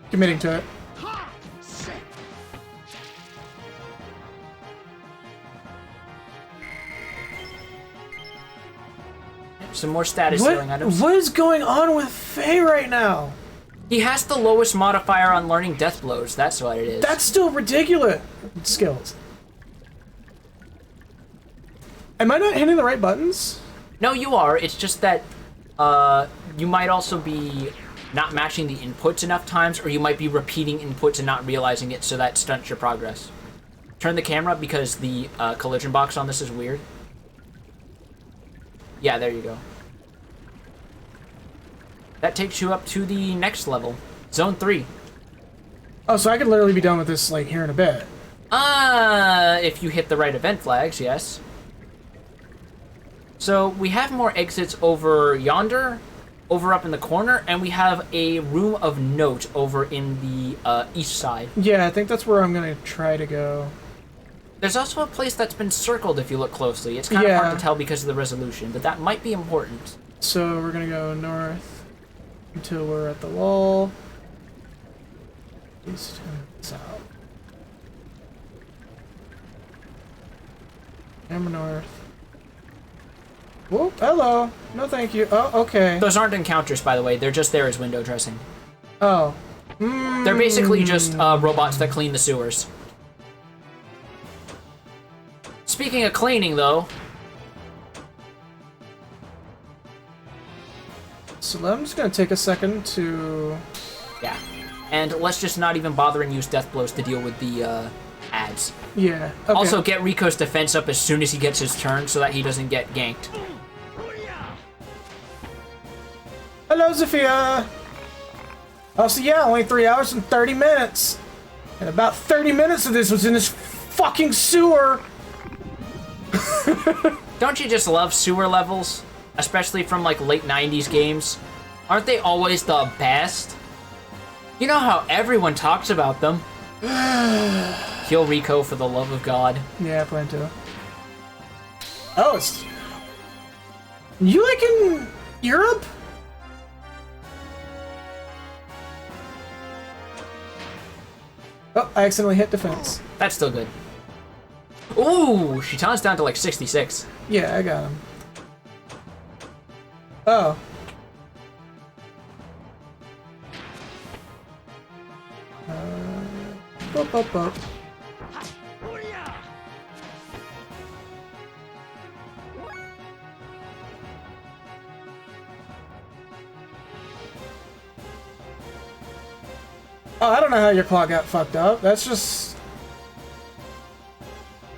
committing to it. Some more status healing items. What is going on with Faye right now? He has the lowest modifier on learning death blows. That's what it is. That's still ridiculous. Skills. Am I not hitting the right buttons? No, you are. It's just that you might also be not matching the inputs enough times, or you might be repeating inputs and not realizing it, so that stunts your progress. Turn the camera because the collision box on this is weird. Yeah, there you go. That takes you up to the next level. Zone 3. Oh, so I could literally be done with this, like, here in a bit. If you hit the right event flags, yes. So, we have more exits over yonder, over up in the corner, and we have a room of note over in the east side. Yeah, I think that's where I'm gonna try to go. There's also a place that's been circled if you look closely. It's kind of hard to tell because of the resolution, but that might be important. So, we're gonna go north until we're at the wall. East and south. And north. Whoop, hello. No thank you. Oh, okay. Those aren't encounters, by the way. They're just there as window dressing. Oh. They're basically just robots that clean the sewers. Speaking of cleaning, though... So I'm just gonna take a second to... Yeah. And let's just not even bother and use death blows to deal with the ads. Yeah. Okay. Also, get Rico's defense up as soon as he gets his turn so that he doesn't get ganked. Hello, Zafia! Oh, so yeah, only 3 hours and 30 minutes. And about 30 minutes of this was in this fucking sewer. Don't you just love sewer levels? Especially from, like, late 90s games? Aren't they always the best? You know how everyone talks about them. Kill Rico for the love of God. Yeah, I plan to. Oh, it's... You like in Europe? Oh, I accidentally hit defense. That's still good. Ooh, Shitan's down to like 66. Yeah, I got him. Oh. Boop, boop, boop. Oh, I don't know how your clock got fucked up. That's just...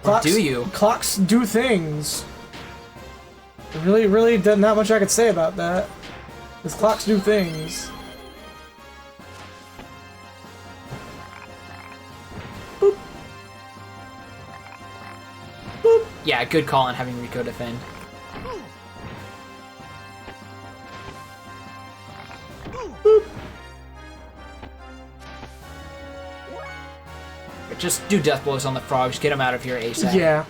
Or do you? Clocks do things. Really, not much I could say about that. Because clocks do things. Boop. Boop. Yeah, good call on having Rico defend. Boop. But just do death blows on the frogs, get them out of here ASAP. Yeah.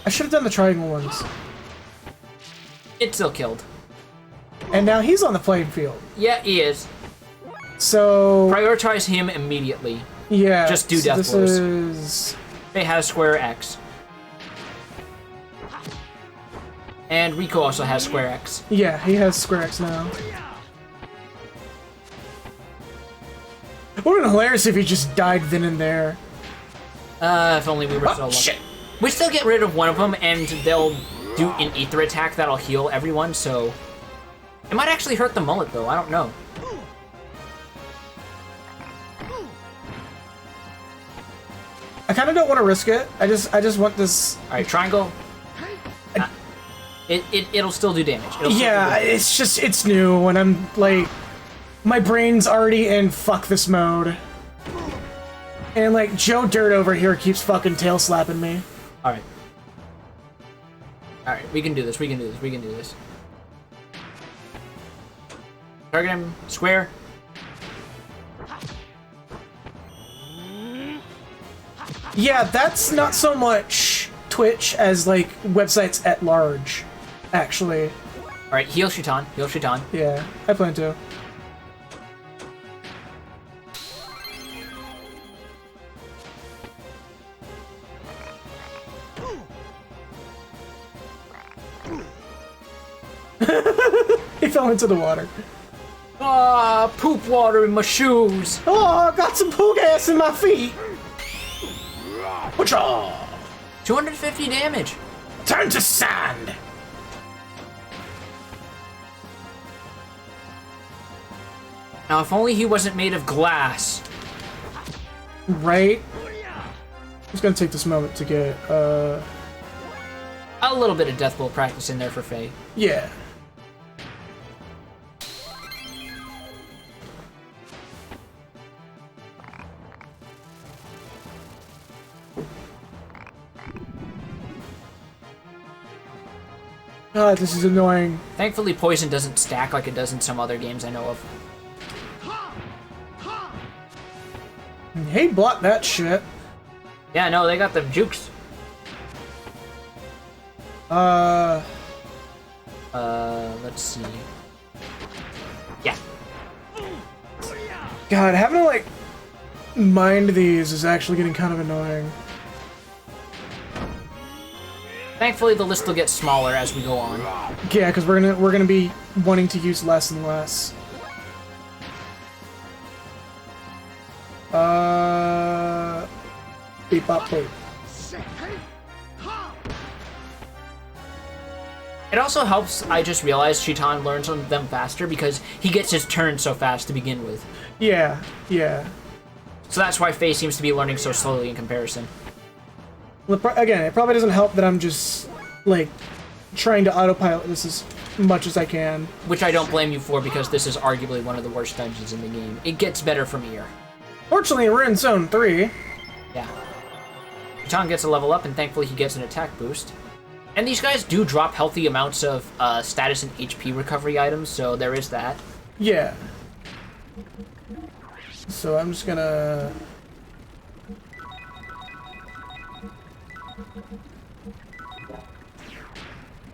I should have done the triangle ones. It still killed. And now he's on the playing field. Yeah, he is. So... Prioritize him immediately. Yeah. Just do death this blows. Is... They have square X. And Rico also has square X. Yeah, he has square X now. It would have been hilarious if he just died then and there. If only we were so lucky. Shit. We still get rid of one of them, and they'll do an ether attack that'll heal everyone, so... It might actually hurt the mullet, though. I don't know. I kind of don't want to risk it. I just want this... Alright, triangle. It'll still do damage. Yeah, it's just, it's new, and I'm, like... My brain's already in fuck this mode. And, like, Joe Dirt over here keeps fucking tail slapping me. Alright. Alright, we can do this, we can do this, we can do this. Target him, square. Yeah, that's not so much Twitch as, like, websites at large, actually. Alright, heal Shitan, heal Shitan. Yeah, I plan to. He fell into the water. Ah, poop water in my shoes. Oh, I got some poo gas in my feet. Withdraw. 250 damage. Turn to sand. Now, if only he wasn't made of glass. Right? Just gonna take this moment to get, A little bit of death blow practice in there for Faye. yeah. God, this is annoying. Thankfully, poison doesn't stack like it does in some other games I know of. Hey, block that shit. Yeah, no, they got the jukes. Let's see. Yeah. God, having to, like, mind these is actually getting kind of annoying. Thankfully, the list will get smaller as we go on. Yeah, because we're gonna be wanting to use less and less. Beep bop boop. It also helps, I just realized, Shitan learns on them faster because he gets his turn so fast to begin with. Yeah, yeah. So that's why Faye seems to be learning so slowly in comparison. Well, again, it probably doesn't help that I'm just, like, trying to autopilot this as much as I can. Which I don't blame you for because this is arguably one of the worst dungeons in the game. It gets better from here. Fortunately, we're in Zone 3. Yeah. Shitan gets a level up and thankfully he gets an attack boost. And these guys do drop healthy amounts of status and HP recovery items, so there is that. Yeah. So I'm just gonna...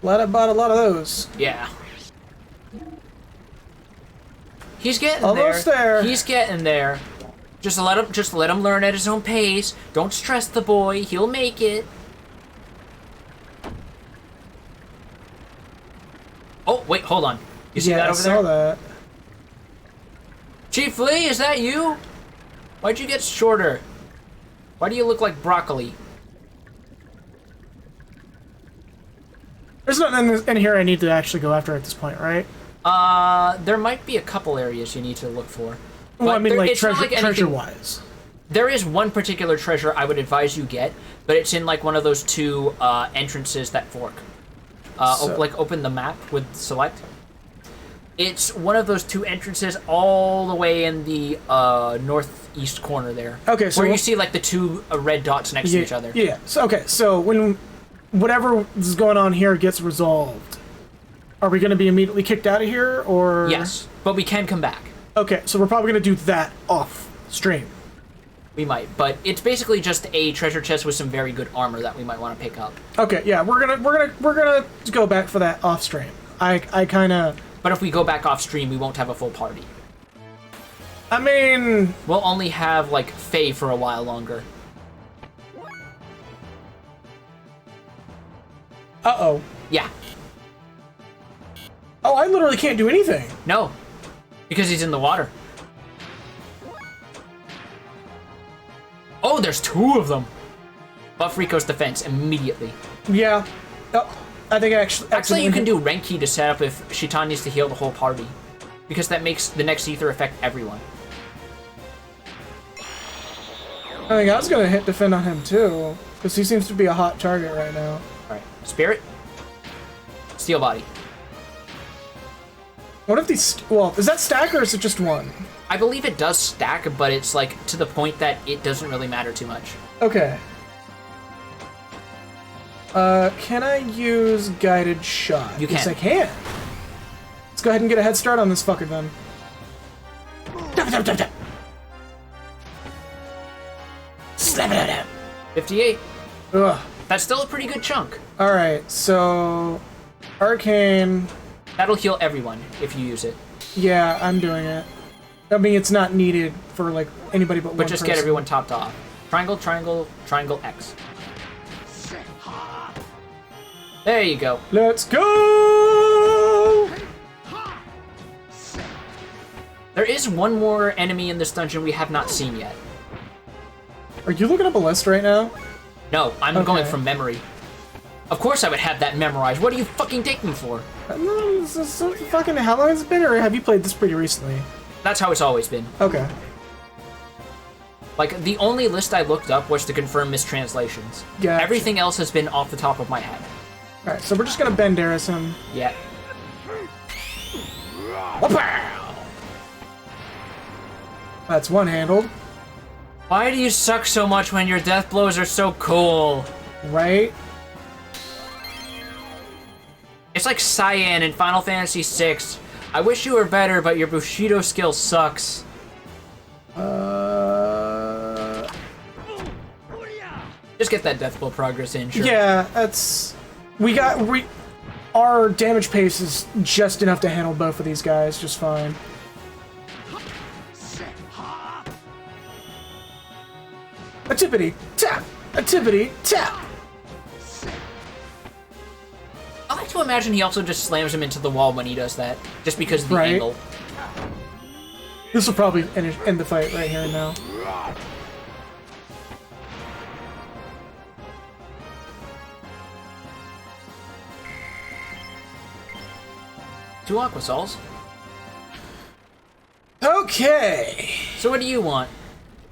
I bought a lot of those. Yeah. He's getting Almost there. He's getting there. Just let him learn at his own pace. Don't stress the boy. He'll make it. Oh, wait, hold on. You see that over there? I saw that. Chief Lee, is that you? Why'd you get shorter? Why do you look like broccoli? There's nothing in here I need to actually go after at this point, right? There might be a couple areas you need to look for. Well, I mean, like, it's not treasure-wise. There is one particular treasure I would advise you get, but it's in, like, one of those two entrances that fork. Open the map with select. It's one of those two entrances all the way in the northeast corner there. Okay, so where you see, like, the two red dots next to each other. Yeah. So, okay, so when whatever is going on here gets resolved, are we going to be immediately kicked out of here, or...? Yes, but we can come back. Okay, so we're probably going to do that off stream. We might, but it's basically just a treasure chest with some very good armor that we might want to pick up. Okay, yeah, we're gonna go back for that off stream. I kind of... But if we go back off stream, we won't have a full party. I mean... We'll only have, like, Faye for a while longer. Uh-oh. Yeah. Oh, I literally can't do anything. No. Because he's in the water. Oh, there's two of them. Buff Rico's defense immediately. Yeah. Oh, I think Actually, you can do rank key to set up if Shitan needs to heal the whole party. Because that makes the next ether affect everyone. I think I was going to hit defend on him, too. Because he seems to be a hot target right now. Alright. Spirit. Steel body. What if these... Well, is that stack or is it just one? I believe it does stack, but it's, like, to the point that it doesn't really matter too much. Okay. Can I use guided shot? You can. Yes, I can. Let's go ahead and get a head start on this fucker then. 58. Ugh. That's still a pretty good chunk. Alright, so... Arcane... That'll heal everyone if you use it. Yeah, I'm doing it. I mean, it's not needed for, like, anybody but one But just person. get everyone topped off. Triangle, triangle, triangle, X. There you go. Let's go! There is one more enemy in this dungeon we have not seen yet. Are you looking up a list right now? No, I'm Okay. going from memory. Of course I would have that memorized. What do you fucking take me for? No, fucking how long has it been, or have you played this pretty recently? That's how it's always been. Okay. Like, the only list I looked up was to confirm mistranslations. Gotcha. Everything else has been off the top of my head. Alright, so we're just gonna Banderas him. Yeah. That's one-handled, Why do you suck so much when your death blows are so cool? right? It's like Cyan in Final Fantasy VI. I wish you were better, but your Bushido skill sucks. Just get that death blow progress in, sure. Yeah, that's... Our damage pace is just enough to handle both of these guys just fine. A tippity tap! A tippity tap! I like to imagine he also just slams him into the wall when he does that, just because of the Right. angle. This will probably end the fight right here and now. Two Aqua Souls. Okay. So what do you want?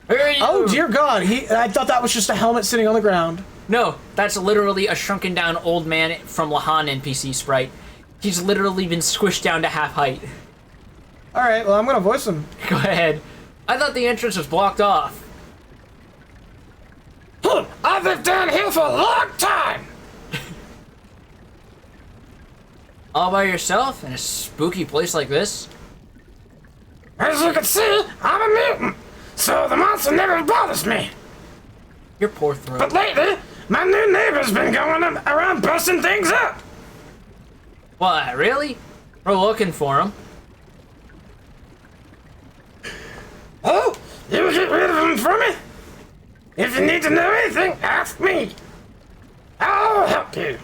Hurry! Oh dear God! I thought that was just a helmet sitting on the ground. No, that's literally a shrunken down old man from Lahan NPC sprite. He's literally been squished down to half height. All right. Well, I'm gonna voice him. Go ahead. I thought the entrance was blocked off. I've lived down here for a long time. All by yourself in a spooky place like this? As you can see, I'm a mutant, so the monster never bothers me. Your poor throat. But lately, my new neighbor's been going around busting things up. What, really? We're looking for him. Oh, you get rid of him for me? If you need to know anything, ask me. I'll help you.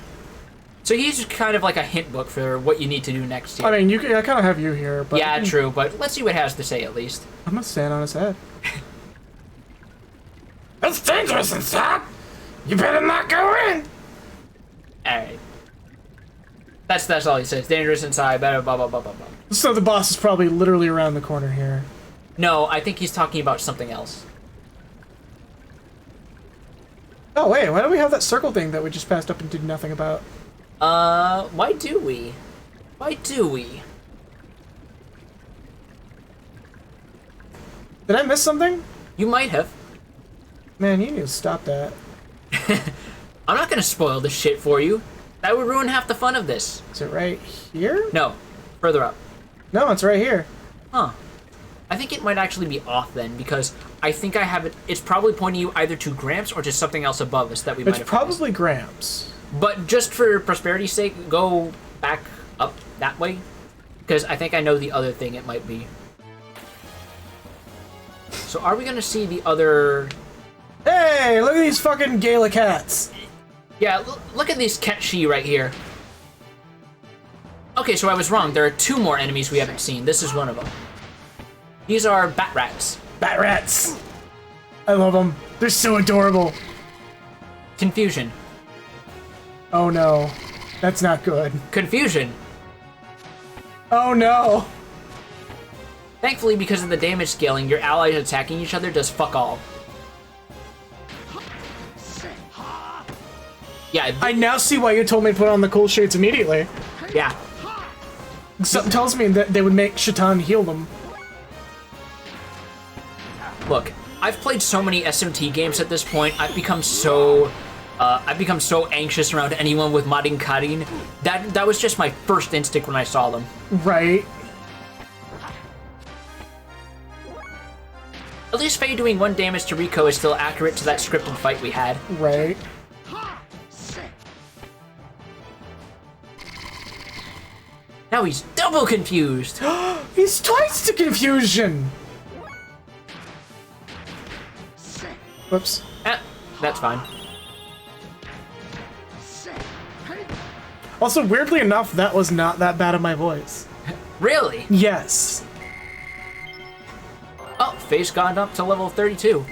So he's kind of like a hint book for what you need to do next here. I mean, I kind of have you here, but Yeah, true, but let's see what it has to say at least. I'm gonna stand on his head. It's dangerous inside. You better not go in. Alright. That's all he says. Dangerous inside, blah, blah, blah, blah, blah, blah. So the boss is probably literally around the corner here. No, I think he's talking about something else. Oh wait, why do we have that circle thing that we just passed up and did nothing about? Why do we? Why do we? Did I miss something? You might have. Man, you need to stop that. I'm not gonna spoil this shit for you. That would ruin half the fun of this. Is it right here? No, further up. No, it's right here. Huh. I think it might actually be off then, because I think I have it. It's probably pointing you either to Gramps or to something else above us that we might It's have probably Gramps. missed. But just for prosperity's sake, go back up that way, because I think I know the other thing it might be. So are we gonna see the other? Hey, look at these fucking Gala cats. Yeah, look at these Ketchi right here. Okay, so I was wrong. There are two more enemies we haven't seen. This is one of them. These are bat rats. Bat rats. I love them. They're so adorable. Confusion. Oh no, that's not good. Confusion. Oh no. Thankfully, because of the damage scaling, your allies attacking each other does fuck all. Yeah, I now see why you told me to put on the cool shades immediately. yeah. Something tells me that they would make Shaitan heal them. Look, I've played so many SMT games at this point. I've become so anxious around anyone with modding Karin. That was just my first instinct when I saw them. Right. At least Faye doing 1 damage to Rico is still accurate to that scripted fight we had. Right. Now he's double confused. He's twice to confusion. Whoops. Eh, that's fine. Also, weirdly enough, that was not that bad of my voice. Really? Yes. Faye's gotten up to level 32.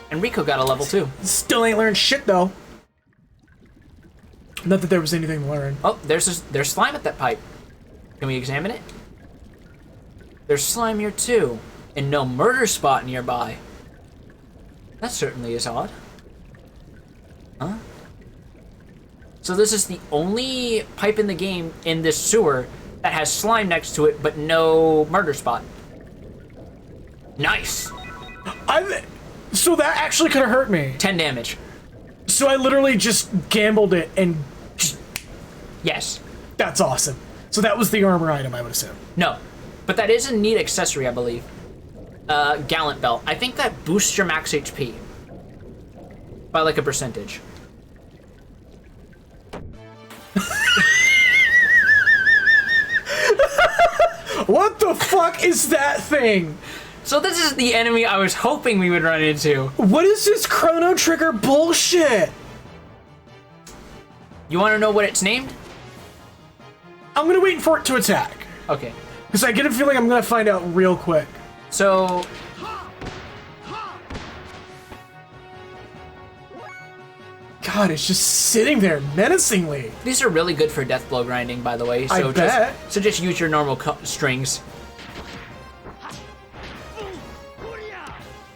And Rico got a level 2. Still ain't learned shit, though. Not that there was anything to learn. Oh, there's slime at that pipe. Can we examine it? There's slime here too, and no murder spot nearby. That certainly is odd. Huh? So this is the only pipe in the game in this sewer that has slime next to it, but no murder spot. Nice. So that actually could have hurt me. 10 damage. So I literally just gambled it and just... Yes. That's awesome. So that was the armor item, I would assume. No. But that is a neat accessory, I believe. Gallant Belt. I think that boosts your max HP. By like a percentage. What the fuck is that thing? So this is the enemy I was hoping we would run into. What is this Chrono Trigger bullshit? You want to know what it's named? I'm gonna wait for it to attack. Okay. Because I get a feeling I'm gonna find out real quick. So... God, it's just sitting there menacingly. These are really good for death blow grinding, by the way. So I bet. Just use your normal strings.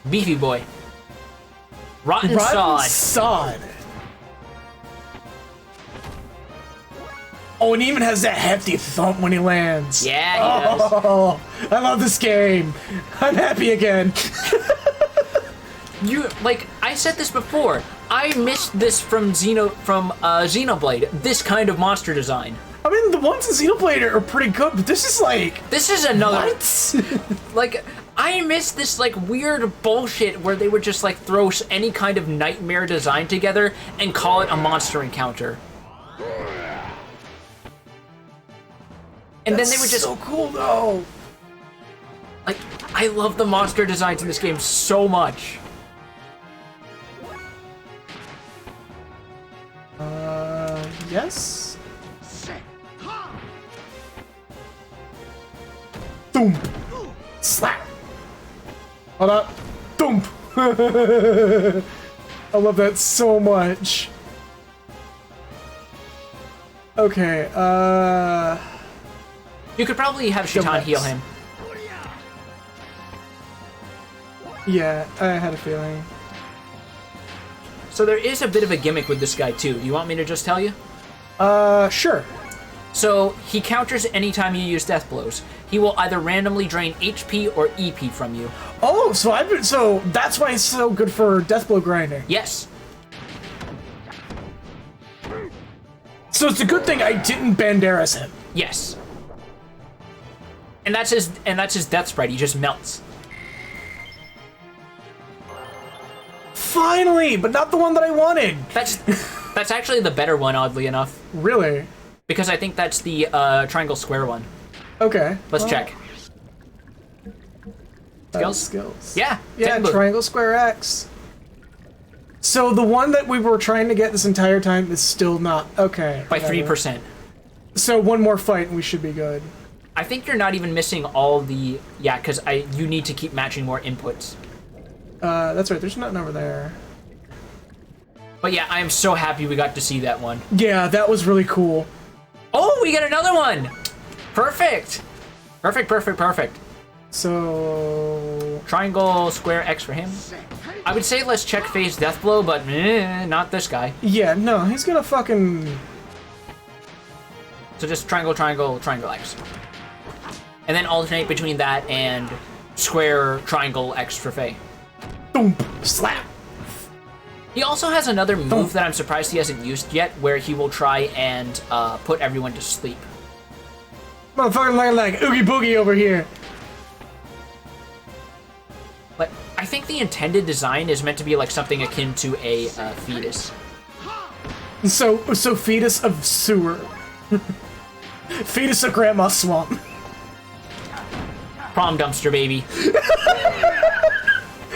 Beefy boy. Rotten sod. Sod. Oh, and he even has that hefty thump when he lands. Yeah, he does. Oh, I love this game. I'm happy again. I said this before. I missed this from Xenoblade. This kind of monster design. I mean, the ones in Xenoblade are pretty good, but this is like... This is another... What? I miss this, weird bullshit where they would just, throw any kind of nightmare design together and call it a monster encounter. And then they would just... so cool, though. I love the monster designs in this game so much. Yes? Thump. Slap. Hold up. Thump. I love that so much. Okay, You could probably have Shaitan heal him. yeah, I had a feeling. So there is a bit of a gimmick with this guy too. You want me to just tell you? Sure. So he counters anytime you use death blows. He will either randomly drain HP or EP from you. Oh, so that's why it's so good for death blow grinding. Yes. So it's a good thing I didn't Banderas him. Yes. And that's his death sprite. He just melts. Finally, but not the one that I wanted. That's actually the better one, oddly enough. Really? Because I think that's the triangle square one. Okay. Let's check. Skills? Skills. Yeah. Yeah, triangle, square, X. So the one that we were trying to get this entire time is still not... Okay. By 3%. So one more fight and we should be good. I think you're not even missing all the... Yeah, because you need to keep matching more inputs. That's right, there's nothing over there. But yeah, I am so happy we got to see that one. Yeah, that was really cool. Oh, we got another one! Perfect! Perfect. So... Triangle, square, X for him. I would say let's check Faye's death blow, but not this guy. Yeah, no, he's gonna fucking... So just triangle, X. And then alternate between that and square, triangle, X for Faye. Boom! Slap! He also has another move that I'm surprised he hasn't used yet, where he will try and put everyone to sleep. Motherfucker like Oogie Boogie over here. But I think the intended design is meant to be like something akin to a fetus. So fetus of sewer. Fetus of Grandma Swamp. Prom dumpster, baby.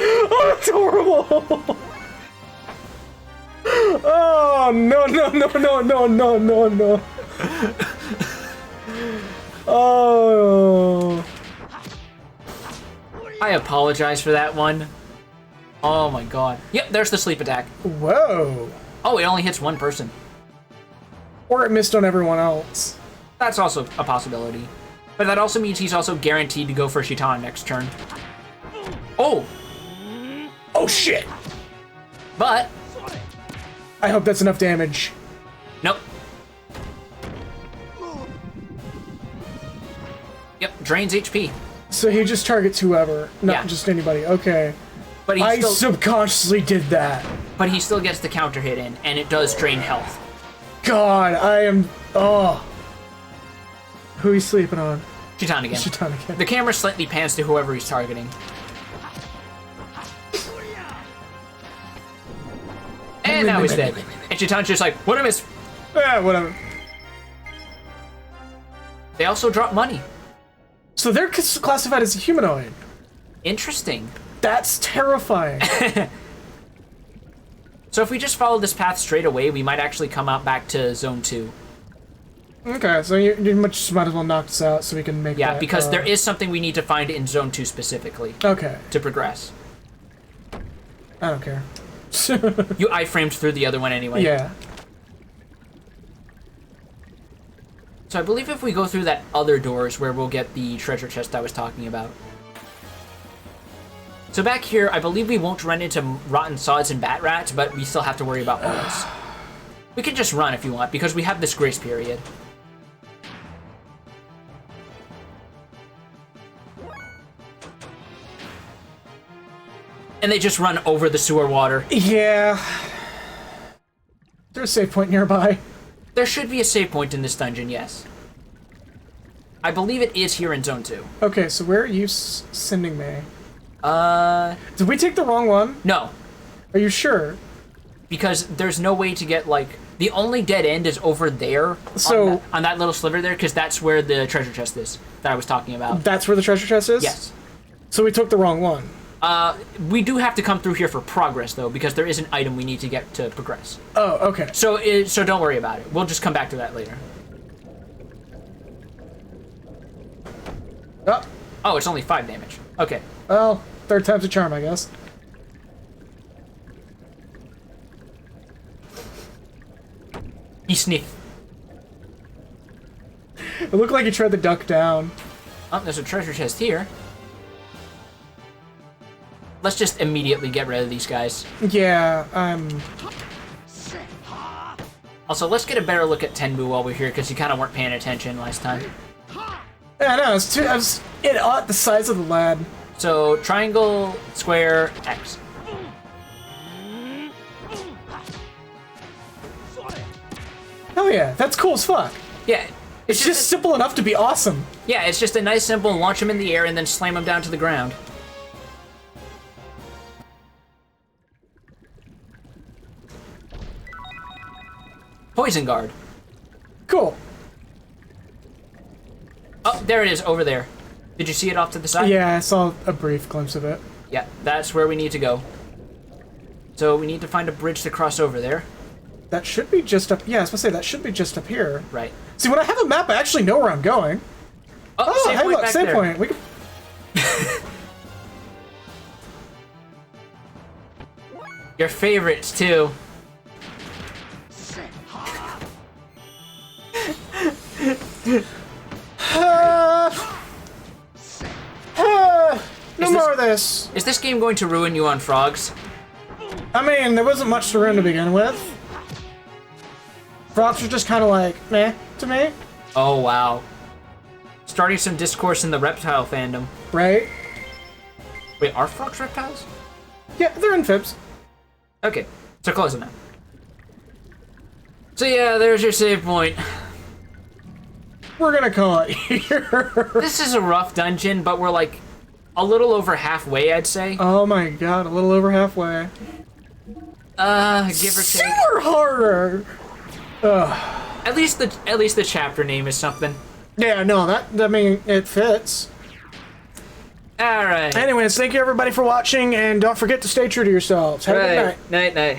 Oh, that's horrible! Oh, no. Oh. I apologize for that one. Oh my god. Yep, there's the sleep attack. Whoa. Oh, it only hits one person. Or it missed on everyone else. That's also a possibility. But that also means he's also guaranteed to go for Shitan next turn. Oh! Oh shit! But... I hope that's enough damage. Nope. Yep, drains HP. So he just targets whoever, not Yeah. just anybody. Okay. But he I still, subconsciously did that. but he still gets the counter hit in, and it does drain health. God, I am... Oh. Who he's sleeping on? Shitan again. Shitan again. The camera slightly pans to whoever he's targeting. And now he's dead. And Shitan's just like, what a miss. Yeah, whatever. They also drop money. So they're classified as a humanoid. Interesting. That's terrifying. So if we just follow this path straight away, we might actually come out back to Zone 2. Okay, so you might as well knock this out so we can make Yeah, that, because there is something we need to find in Zone 2 specifically Okay. to progress. I don't care. You iframed through the other one anyway. Yeah. So I believe if we go through that other door is where we'll get the treasure chest I was talking about. So back here, I believe we won't run into rotten sods and bat rats, but we still have to worry about bullets. We can just run if you want, because we have this grace period. And they just run over the sewer water. Yeah. There's a save point nearby. There should be a save point in this dungeon, yes. I believe it is here in Zone 2. Okay, so where are you sending me? Did we take the wrong one? No. Are you sure? Because there's no way to get, like... The only dead end is over there, so on that little sliver there, because that's where the treasure chest is that I was talking about. That's where the treasure chest is? Yes. So we took the wrong one. We do have to come through here for progress, though, because there is an item we need to get to progress. Oh, okay. So don't worry about it. We'll just come back to that later. Oh. Oh, it's only 5 damage. Okay. Well, third time's a charm, I guess. He sniffed. It looked like he tried to duck down. Oh, there's a treasure chest here. Let's just immediately get rid of these guys. Yeah, Also, let's get a better look at Tenbu while we're here, because you kind of weren't paying attention last time. Yeah, no, I was at the size of the lad. So, triangle, square, X. Hell yeah, that's cool as fuck. Yeah. It's just simple enough to be awesome. Yeah, it's just a nice simple launch him in the air and then slam him down to the ground. Poison guard. Cool. Oh, there it is, over there. Did you see it off to the side? Yeah, I saw a brief glimpse of it. Yeah, that's where we need to go. So we need to find a bridge to cross over there. That should be just up... Yeah, I was gonna say, that should be just up here. Right. See, when I have a map, I actually know where I'm going. Oh, save hey, point look, back save there. point. We can... Your favorites, too. No more of this. Is this game going to ruin you on frogs? I mean, there wasn't much to ruin to begin with. Frogs were just kind of like, meh, to me. Oh, wow. Starting some discourse in the reptile fandom. Right? Wait, are frogs reptiles? Yeah, they're amphibs. Okay, so close enough. So yeah, there's your save point. We're gonna call it here. This is a rough dungeon, but we're like a little over halfway, I'd say. Oh my god, a little over halfway. Give or take. Sewer harder! At least the chapter name is something. Yeah, no, I mean, it fits. Alright. Anyways, thank you everybody for watching, and don't forget to stay true to yourselves. Have a good night. Night, night.